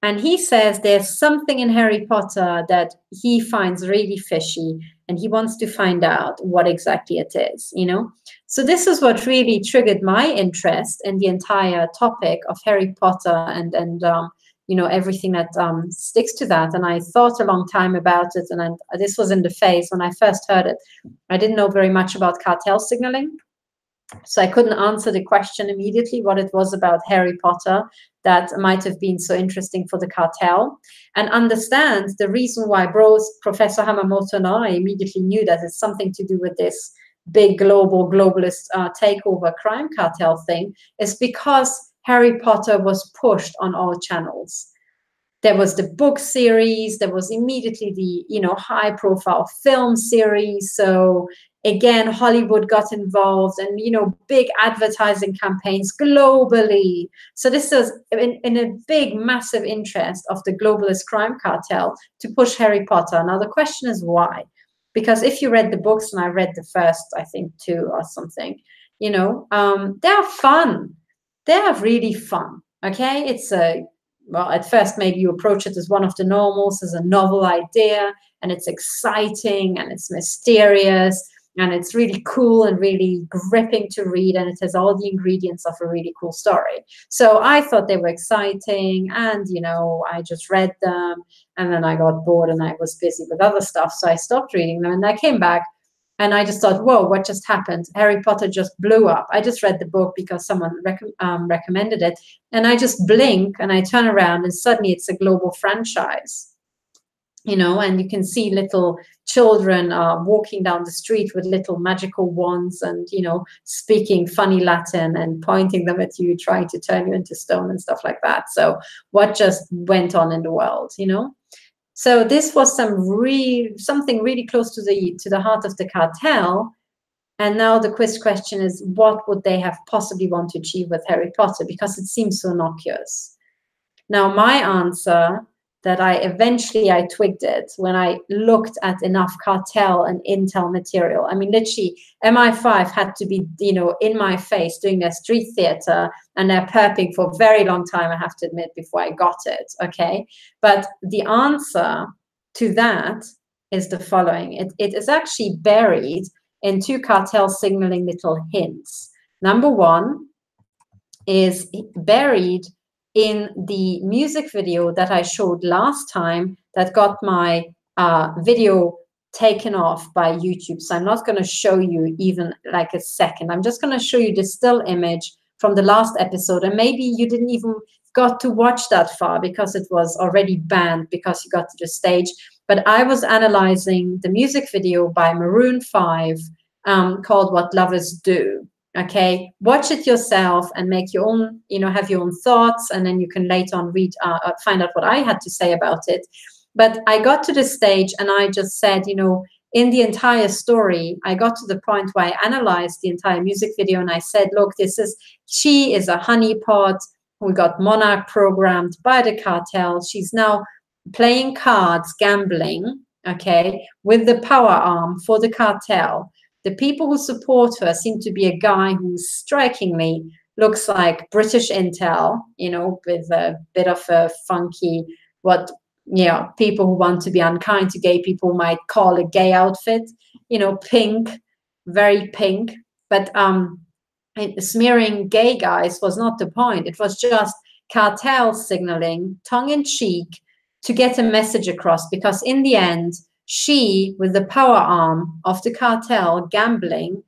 And he says there's something in Harry Potter that he finds really fishy and he wants to find out what exactly it is, you know? So this is what really triggered my interest in the entire topic of Harry Potter and you know, everything that sticks to that. And I thought a long time about it, and this was in the phase when I first heard it. I didn't know very much about cartel signaling, so I couldn't answer the question immediately what it was about Harry Potter that might have been so interesting for the cartel, and understand the reason why Professor Hamamoto and I immediately knew that it's something to do with this big globalist takeover crime cartel thing, is because Harry Potter was pushed on all channels. There was the book series, there was immediately the, you know, high profile film series. So again, Hollywood got involved and, you know, big advertising campaigns globally. So this is in a big, massive interest of the globalist crime cartel to push Harry Potter. Now, the question is why? Because if you read the books, and I read the first, I think 2 or something, you know, they are fun. They are really fun, okay? It's well, at first maybe you approach it as one of the normals, as a novel idea, and it's exciting, and it's mysterious, and it's really cool and really gripping to read, and it has all the ingredients of a really cool story. So I thought they were exciting, and, you know, I just read them, and then I got bored, and I was busy with other stuff, so I stopped reading them, and I came back And I just thought, whoa, what just happened? Harry Potter just blew up. I just read the book because someone recommended it. And I just blink and I turn around and suddenly it's a global franchise. You know, and you can see little children walking down the street with little magical wands and, you know, speaking funny Latin and pointing them at you, trying to turn you into stone and stuff like that. So what just went on in the world, you know? So this was something really close to the heart of the cartel. And now the question is, what would they have possibly want to achieve with Harry Potter? Because it seems so innocuous. Now, my answer that I twigged it when I looked at enough cartel and intel material. I mean, literally, MI5 had to be, you know, in my face doing their street theater and they're perping for a very long time, I have to admit, before I got it, okay? But the answer to that is the following. It is actually buried in two cartel signaling little hints. Number one is buried in the music video that I showed last time that got my video taken off by YouTube. So I'm not going to show you even like a second. I'm just going to show you the still image from the last episode. And maybe you didn't even got to watch that far because it was already banned because you got to the stage. But I was analyzing the music video by Maroon 5 called What Lovers Do. Okay, watch it yourself and make your own, you know, have your own thoughts, and then you can later on find out what I had to say about it. But I got to the stage and I just said, you know, in the entire story, I got to the point where I analyzed the entire music video and I said, look, she is a honeypot who got monarch programmed by the cartel. She's now playing cards, gambling, okay, with the power arm for the cartel. The people who support her seem to be a guy who strikingly looks like British intel, you know, with a bit of a funky, people who want to be unkind to gay people might call a gay outfit, you know, pink, very pink. But smearing gay guys was not the point. It was just cartel signaling, tongue-in-cheek, to get a message across, because in the end, she, with the power arm of the cartel gambling,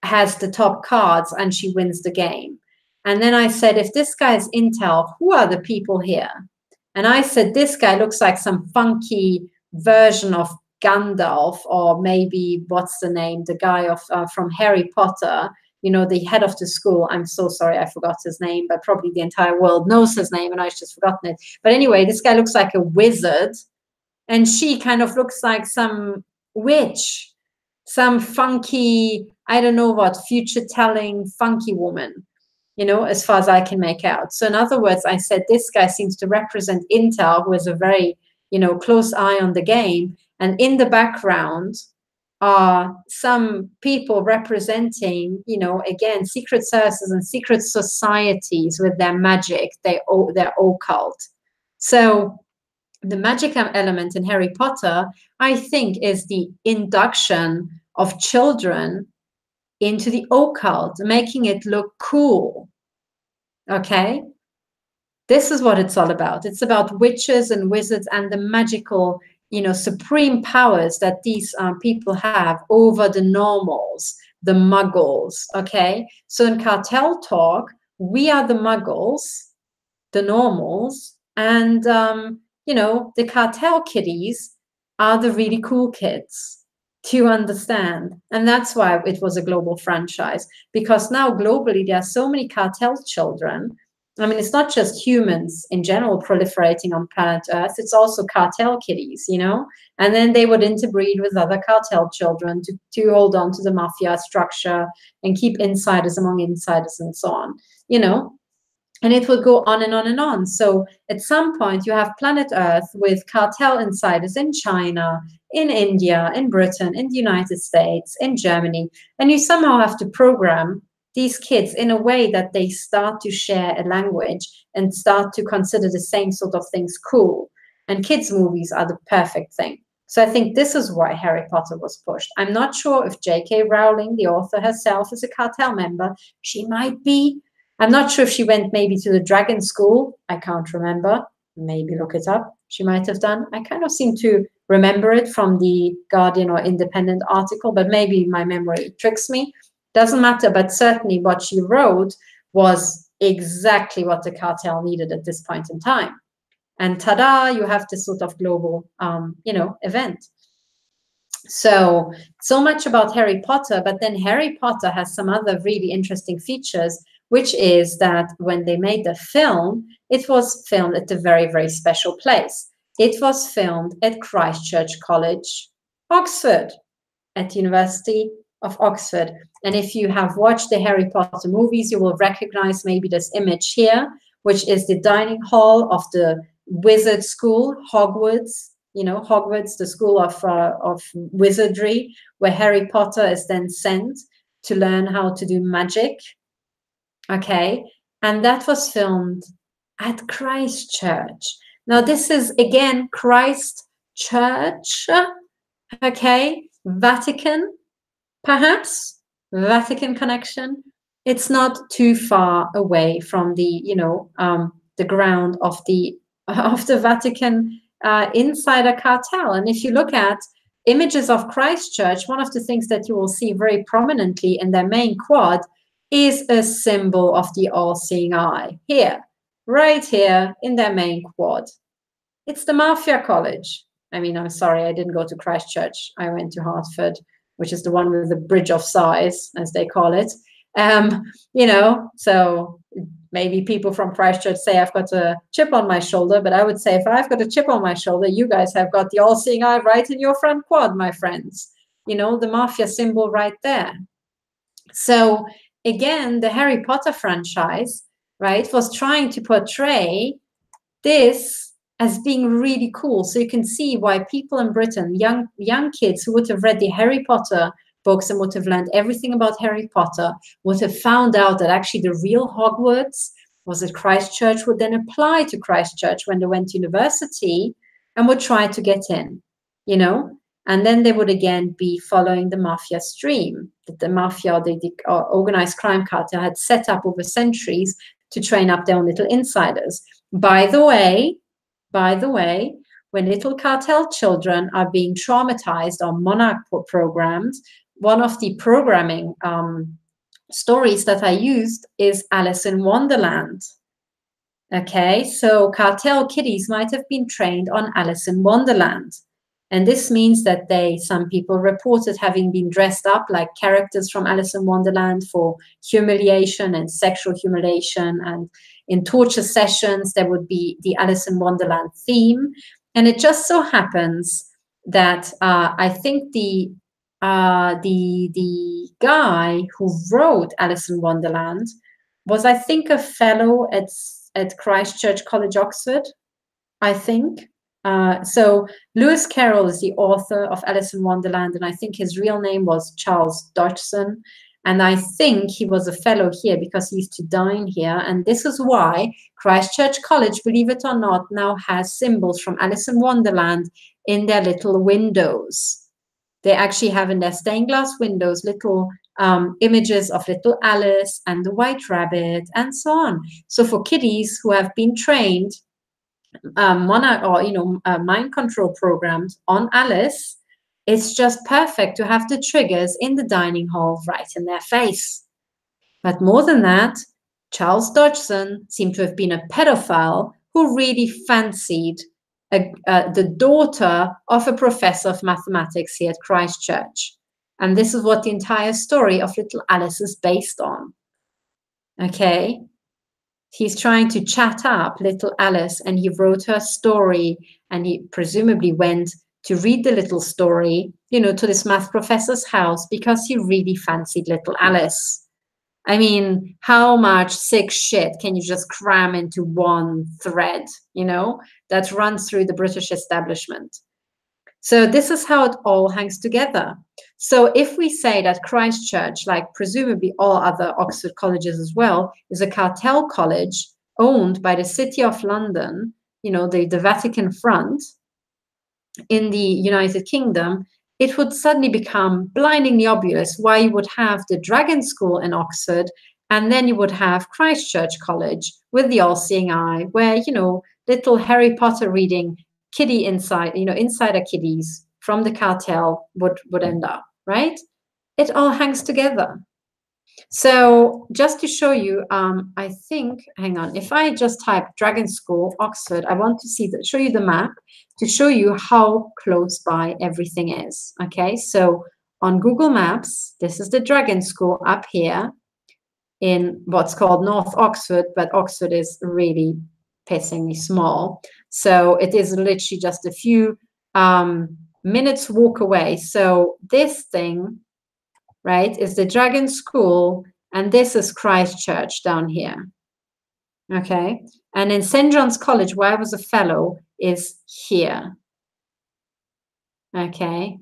has the top cards and she wins the game. And then I said, if this guy is intel, who are the people here? And I said, this guy looks like some funky version of Gandalf, or maybe, what's the name? The guy from Harry Potter, you know, the head of the school. I'm so sorry, I forgot his name, but probably the entire world knows his name and I've just forgotten it. But anyway, this guy looks like a wizard. And she kind of looks like some witch, some funky, I don't know what, future-telling funky woman, you know, as far as I can make out. So in other words, I said, this guy seems to represent intel, who has a very, you know, close eye on the game. And in the background are some people representing, you know, again, secret services and secret societies with their magic, their occult. So the magic element in Harry Potter, I think, is the induction of children into the occult, making it look cool. Okay? This is what it's all about. It's about witches and wizards and the magical, you know, supreme powers that these people have over the normals, the muggles. Okay? So in cartel talk, we are the muggles, the normals, and you know, the cartel kiddies are the really cool kids, to understand. And that's why it was a global franchise, because now globally there are so many cartel children. I mean, it's not just humans in general proliferating on planet Earth, it's also cartel kiddies, you know, and then they would interbreed with other cartel children to hold on to the mafia structure and keep insiders among insiders and so on, you know. And it would go on and on and on. So at some point, you have planet Earth with cartel insiders in China, in India, in Britain, in the United States, in Germany. And you somehow have to program these kids in a way that they start to share a language and start to consider the same sort of things cool. And kids' movies are the perfect thing. So I think this is why Harry Potter was pushed. I'm not sure if J.K. Rowling, the author herself, is a cartel member. She might be. I'm not sure if she went maybe to the dragon school. I can't remember. Maybe look it up. She might have done. I kind of seem to remember it from the Guardian or Independent article, but maybe my memory tricks me. Doesn't matter, but certainly what she wrote was exactly what the cartel needed at this point in time. And ta-da, you have this sort of global, event. So much about Harry Potter, but then Harry Potter has some other really interesting features, which is that when they made the film, it was filmed at a very, very special place. It was filmed at Christ Church College, Oxford, at the University of Oxford. And if you have watched the Harry Potter movies, you will recognize maybe this image here, which is the dining hall of the wizard school, Hogwarts. Hogwarts, the school of wizardry, where Harry Potter is then sent to learn how to do magic. Okay, and that was filmed at Christ Church. Now, this is, again, Christ Church, okay, Vatican, perhaps, Vatican connection. It's not too far away from the, the ground of the Vatican insider cartel. And if you look at images of Christ Church, one of the things that you will see very prominently in their main quad is a symbol of the all-seeing eye. Here, right here in their main quad. It's the Mafia College. I mean, I'm sorry, I didn't go to Christ Church. I went to Hartford, which is the one with the Bridge of Sighs, as they call it. So maybe people from Christchurch say I've got a chip on my shoulder, but I would say if I've got a chip on my shoulder, you guys have got the all-seeing eye right in your front quad, my friends. The Mafia symbol right there. So again, the Harry Potter franchise, right, was trying to portray this as being really cool. So you can see why people in Britain, young kids who would have read the Harry Potter books and would have learned everything about Harry Potter, would have found out that actually the real Hogwarts was at Christ Church, would then apply to Christ Church when they went to university and would try to get in, and then they would again be following the Mafia stream that the Mafia, the organized crime cartel, had set up over centuries to train up their own little insiders. By the way, when little cartel children are being traumatized or monarch programmed, one of the programming stories that I used is Alice in Wonderland. Okay, so cartel kiddies might have been trained on Alice in Wonderland. And this means that some people reported having been dressed up like characters from Alice in Wonderland for humiliation and sexual humiliation. And in torture sessions, there would be the Alice in Wonderland theme. And it just so happens that I think the guy who wrote Alice in Wonderland was, I think, a fellow at Christ Church College, Oxford, I think. So Lewis Carroll is the author of Alice in Wonderland, and I think his real name was Charles Dodgson. And I think he was a fellow here because he used to dine here. And this is why Christ Church College, believe it or not, now has symbols from Alice in Wonderland in their little windows. They actually have in their stained glass windows little images of little Alice and the White Rabbit and so on. So for kiddies who have been trained mind control programs on Alice, it's just perfect to have the triggers in the dining hall right in their face. But more than that, Charles Dodgson seemed to have been a pedophile who really fancied the daughter of a professor of mathematics here at Christ Church. And this is what the entire story of little Alice is based on. Okay? He's trying to chat up little Alice, and he wrote her story, and he presumably went to read the little story, to this math professor's house because he really fancied little Alice. I mean, how much sick shit can you just cram into one thread, that runs through the British establishment? So this is how it all hangs together. So if we say that Christ Church, like presumably all other Oxford colleges as well, is a cartel college owned by the City of London, the Vatican front in the United Kingdom, it would suddenly become blindingly obvious why you would have the Dragon School in Oxford, and then you would have Christ Church College with the all-seeing eye, where, little Harry Potter reading kiddie inside, insider kiddies from the cartel would end up, right? It all hangs together. So just to show you, I think, hang on, if I just type Dragon School, Oxford, I want to show you the map to show you how close by everything is. Okay, so on Google Maps, this is the Dragon School up here in what's called North Oxford, but Oxford is really pissingly small. So it is literally just a few minutes walk away. So this thing, right, is the Dragon School, and this is Christchurch down here. Okay, and in St. John's College, where I was a fellow, is here. Okay,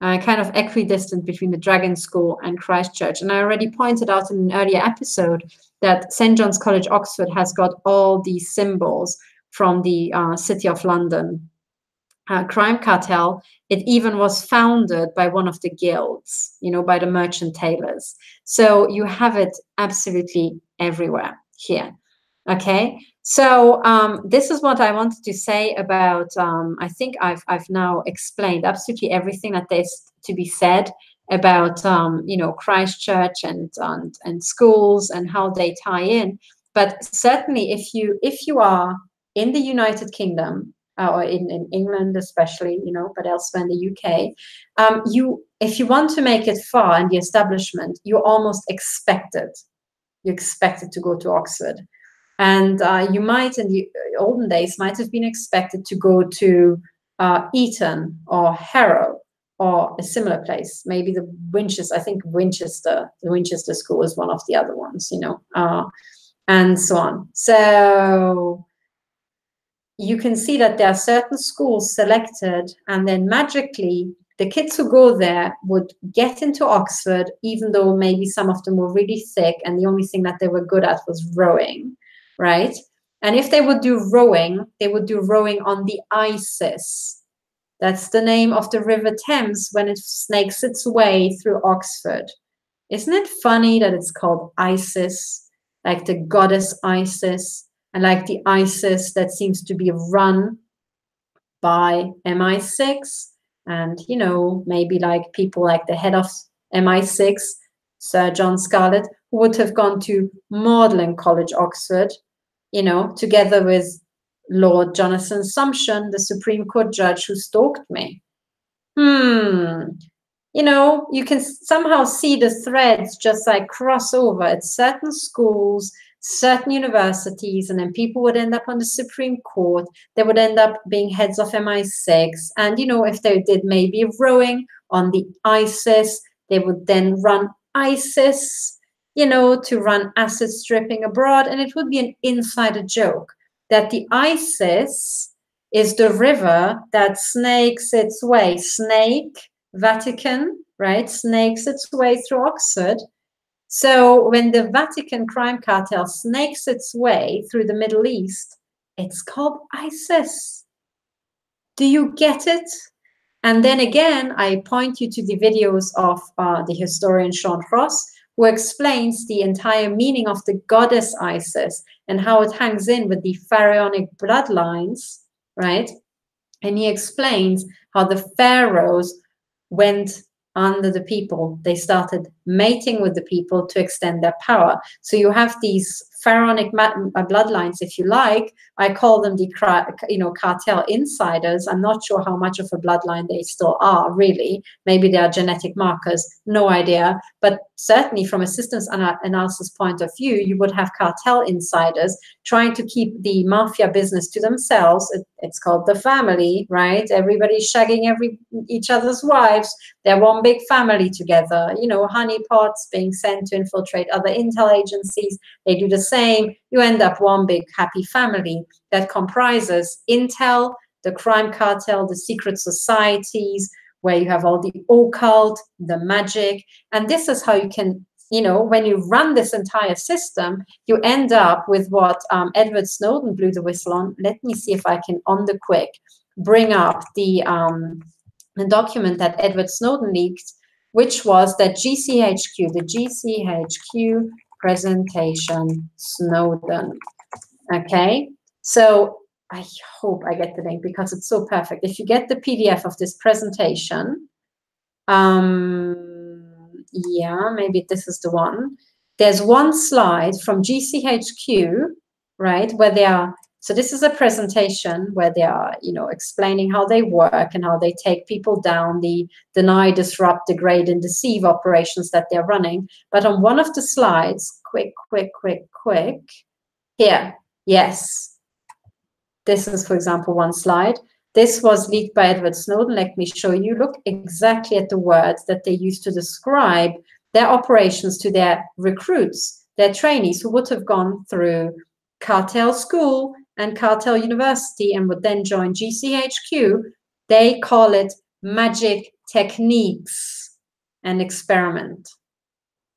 kind of equidistant between the Dragon School and Christchurch. And I already pointed out in an earlier episode that St. John's College, Oxford, has got all these symbols from the City of London crime cartel. It even was founded by one of the guilds, by the merchant tailors. So you have it absolutely everywhere here. Okay, so this is what I wanted to say about, I think I've now explained absolutely everything that there's to be said about, Christchurch and schools and how they tie in. But certainly if you are in the United Kingdom, or in England especially, but elsewhere in the UK, if you want to make it far in the establishment, you're almost expected. You're expected to go to Oxford. And you might, in the olden days, might have been expected to go to Eton or Harrow or a similar place. Maybe the Winchester, I think the Winchester School is one of the other ones, and so on. So you can see that there are certain schools selected, and then magically the kids who go there would get into Oxford, even though maybe some of them were really thick and the only thing that they were good at was rowing, right? And if they would do rowing, they would do rowing on the Isis. That's the name of the River Thames when it snakes its way through Oxford. Isn't it funny that it's called Isis, like the goddess Isis? And like the ISIS that seems to be run by MI6, and maybe like people like the head of MI6, Sir John Scarlett, who would have gone to Magdalen College, Oxford, together with Lord Jonathan Sumption, the Supreme Court judge who stalked me. You can somehow see the threads just like cross over at certain schools, certain universities, and then people would end up on the Supreme Court. They would end up being heads of MI6. And, if they did maybe rowing on the ISIS, they would then run ISIS, to run asset stripping abroad. And it would be an insider joke that the ISIS is the river that snakes its way. Vatican, right? Snakes its way through Oxford. So when the Vatican crime cartel snakes its way through the Middle East, it's called ISIS. Do you get it? And then again, I point you to the videos of the historian Sean Ross, who explains the entire meaning of the goddess Isis and how it hangs in with the pharaonic bloodlines, right? And he explains how the pharaohs went under the people. They started mating with the people to extend their power. So you have these pharaonic bloodlines, if you like. I call them the cartel insiders. I'm not sure how much of a bloodline they still are, really. Maybe they are genetic markers, no idea. But certainly from a systems analysis point of view, you would have cartel insiders trying to keep the mafia business to themselves. It's called the family, right? Everybody's shagging each other's wives. They're one big family together. Honeypots being sent to infiltrate other intel agencies. They do the same. You end up one big happy family that comprises intel, the crime cartel, the secret societies, where you have all the occult, the magic. And this is how you can, when you run this entire system, you end up with what Edward Snowden blew the whistle on. Let me see if I can, on the quick, bring up the document that Edward Snowden leaked, which was that GCHQ, the GCHQ presentation Snowden. Okay, so I hope I get the link because it's so perfect. If you get the PDF of this presentation, yeah, maybe this is the one. There's one slide from GCHQ, right, where they are. So this is a presentation where they are, you know, explaining how they work and how they take people down, the deny, disrupt, degrade, and deceive operations that they're running. But on one of the slides, quick, here, yes. This is, for example, one slide. This was leaked by Edward Snowden. Let me show you. Look exactly at the words that they used to describe their operations to their recruits, their trainees who would have gone through cartel school and cartel university and would then join GCHQ. They call it magic techniques and experiment.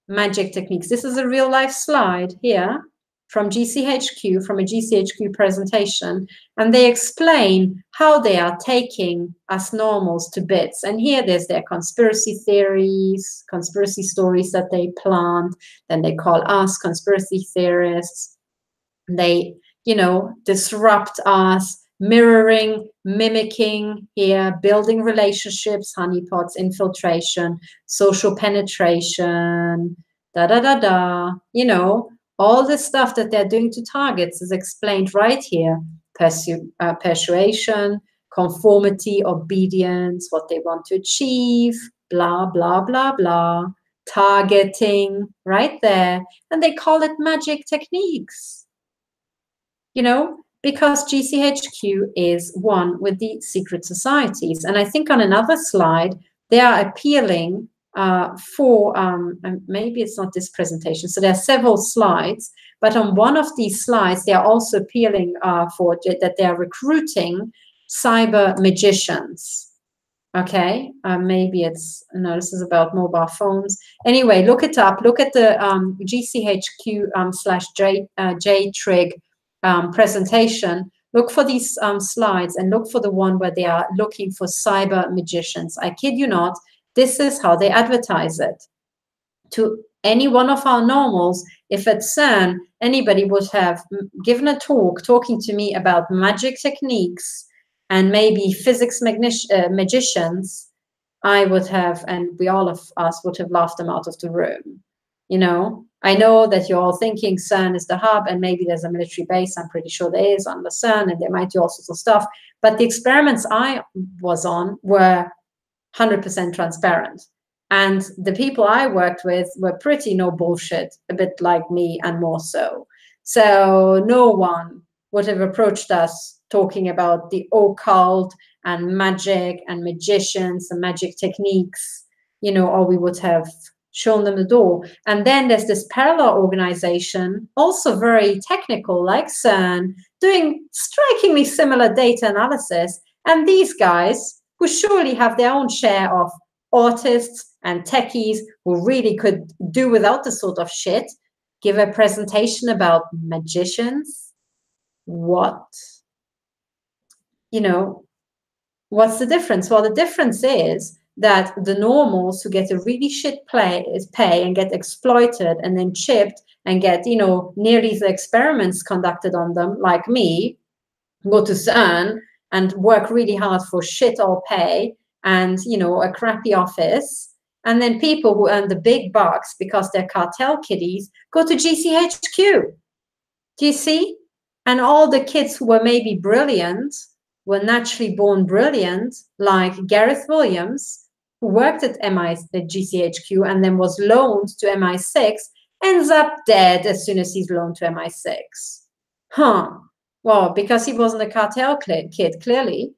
Magic techniques. This is a real life slide here from GCHQ, from a GCHQ presentation, and they explain how they are taking us normals to bits. And here there's their conspiracy theories, conspiracy stories that they plant, then they call us conspiracy theorists. They, you know, disrupt us, mirroring, mimicking here, building relationships, honeypots, infiltration, social penetration, you know, all the stuff that they're doing to targets is explained right here. Persuasion, conformity, obedience, what they want to achieve, blah, blah, blah, blah, targeting, right there. And they call it magic techniques, you know, because GCHQ is one with the secret societies. And I think on another slide, they are appealing for, maybe it's not this presentation, so there are several slides, but on one of these slides, they are also appealing for that they are recruiting cyber magicians. Okay, maybe it's, no, this is about mobile phones. Anyway, look it up, look at the GCHQ/JTrig presentation, look for these slides and look for the one where they are looking for cyber magicians. I kid you not, this is how they advertise it. To any one of our normals, if at CERN anybody would have given a talk talking to me about magic techniques and maybe physics magicians, I would have, and we all of us would have laughed them out of the room. You know, I know that you're all thinking CERN is the hub and maybe there's a military base. I'm pretty sure there is on the CERN and they might do all sorts of stuff. But the experiments I was on were 100% transparent. And the people I worked with were pretty no bullshit, a bit like me and more so. So no one would have approached us talking about the occult and magic and magicians and magic techniques, you know, or we would have shown them the door. And then there's this parallel organization, also very technical, like CERN, doing strikingly similar data analysis. And these guys, who surely have their own share of autists and techies who really could do without this sort of shit, give a presentation about magicians. What? You know, what's the difference? Well, the difference is that the normals who get a really shit pay and get exploited and then chipped and get, you know, nearly the experiments conducted on them, like me, go to CERN and work really hard for shit all pay and, you know, a crappy office. And then people who earn the big bucks because they're cartel kiddies go to GCHQ. Do you see? And all the kids who were maybe brilliant were naturally born brilliant, like Gareth Williams, who worked at GCHQ and then was loaned to MI6, ends up dead as soon as he's loaned to MI6. Huh. Well, because he wasn't a cartel kid, clearly.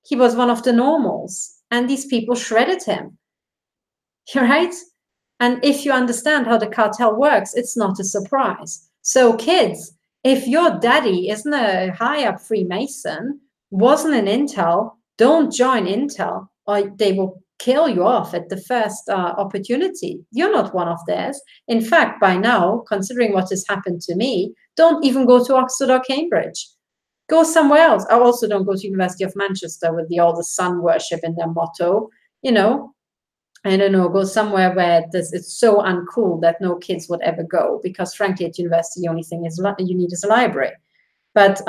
He was one of the normals. And these people shredded him. Right? And if you understand how the cartel works, it's not a surprise. So kids, if your daddy isn't a high-up Freemason, wasn't in Intel, don't join Intel, or they will kill you off at the first opportunity. You're not one of theirs. In fact, by now, considering what has happened to me, don't even go to Oxford or Cambridge. Go somewhere else. I also don't go to University of Manchester with all the sun worship in their motto. You know, I don't know, go somewhere where it's so uncool that no kids would ever go, because frankly, at university, the only thing is you need is a library. But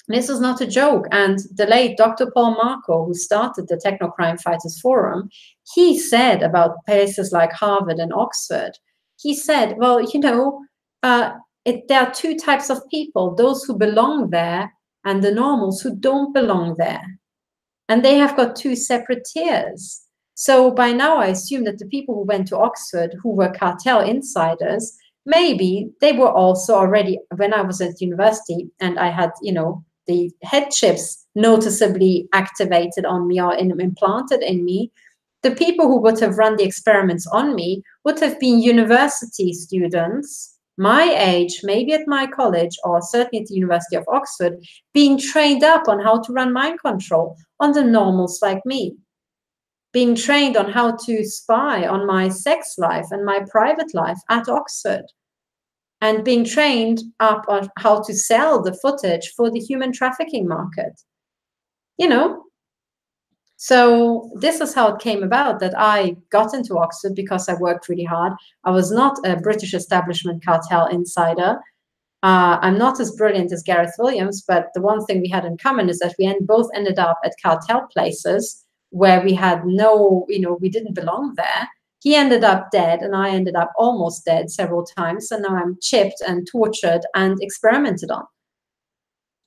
This was not a joke. And the late Dr. Paul Marco, who started the Techno Crime Fighters Forum, he said about places like Harvard and Oxford, he said, well, you know, there are two types of people, those who belong there and the normals who don't belong there. And they have got two separate tiers. So by now, I assume that the people who went to Oxford, who were cartel insiders, maybe they were also already, when I was at university and I had, you know, the head chips noticeably activated on me or implanted in me, the people who would have run the experiments on me would have been university students, my age, maybe at my college or certainly at the University of Oxford, being trained up on how to run mind control on the normals like me, being trained on how to spy on my sex life and my private life at Oxford, and being trained up on how to sell the footage for the human trafficking market. You know, so this is how it came about that I got into Oxford, because I worked really hard. I was not a British establishment cartel insider. I'm not as brilliant as Gareth Williams, but the one thing we had in common is that we both ended up at cartel places where we had no, you know, we didn't belong there. He ended up dead and I ended up almost dead several times. And now I'm chipped and tortured and experimented on.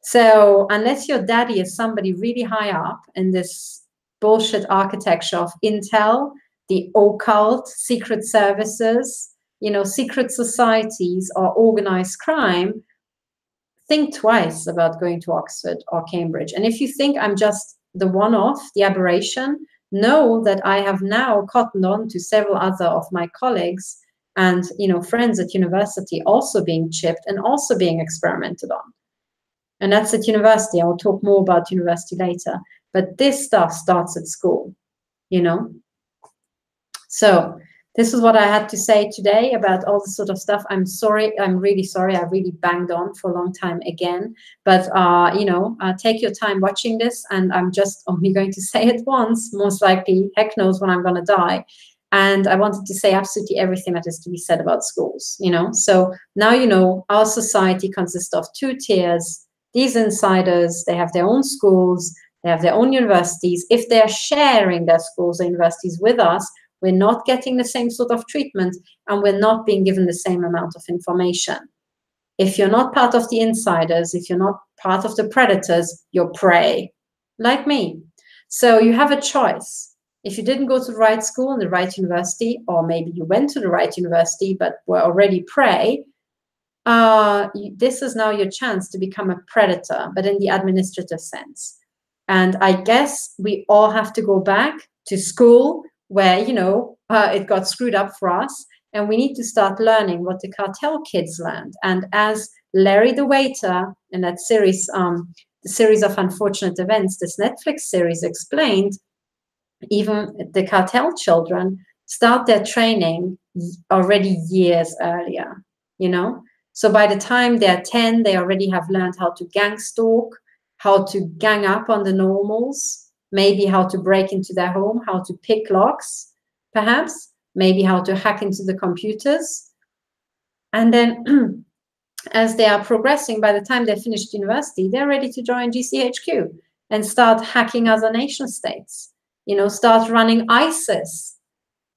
So unless your daddy is somebody really high up in this bullshit architecture of intel, the occult, secret services, you know, secret societies or organized crime, think twice about going to Oxford or Cambridge. And if you think I'm just the one-off, the aberration, know that I have now cottoned on to several other of my colleagues and, you know, friends at university also being chipped and also being experimented on. And that's at university. I will talk more about university later. But this stuff starts at school, you know. So this is what I had to say today about all this sort of stuff. I'm sorry. I'm really sorry. I really banged on for a long time again. But, you know, take your time watching this. And I'm just only going to say it once. Most likely, heck knows when I'm going to die. And I wanted to say absolutely everything that is to be said about schools, you know. So now, you know, our society consists of two tiers. These insiders, they have their own schools. They have their own universities. If they're sharing their schools or universities with us, we're not getting the same sort of treatment and we're not being given the same amount of information. If you're not part of the insiders, if you're not part of the predators, you're prey, like me. So you have a choice. If you didn't go to the right school and the right university, or maybe you went to the right university but were already prey, this is now your chance to become a predator, but in the administrative sense. And I guess we all have to go back to school where, you know, it got screwed up for us. And we need to start learning what the cartel kids learned. And as Larry the Waiter in that series, the series of unfortunate events, this Netflix series explained, even the cartel children start their training already years earlier, you know. So by the time they're 10, they already have learned how to gang stalk, how to gang up on the normals, maybe how to break into their home, how to pick locks, perhaps, maybe how to hack into the computers. And then as they are progressing, by the time they finished university, they're ready to join GCHQ and start hacking other nation states, you know, start running ISIS,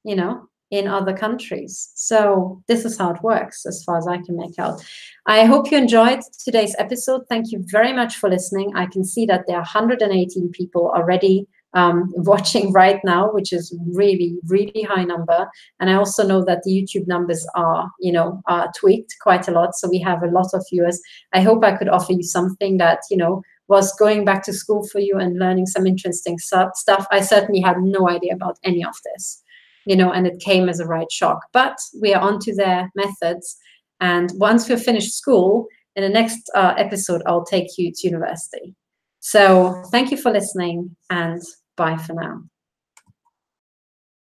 you know, in other countries. So this is how it works as far as I can make out. I hope you enjoyed today's episode. Thank you very much for listening. I can see that there are 118 people already watching right now, which is really, really high number. And I also know that the YouTube numbers are, you know, tweaked quite a lot. So we have a lot of viewers. I hope I could offer you something that, you know, was going back to school for you and learning some interesting stuff. I certainly had no idea about any of this, you know, and it came as a right shock. But we are onto their methods. And once we've finished school, in the next episode, I'll take you to university. So thank you for listening and bye for now.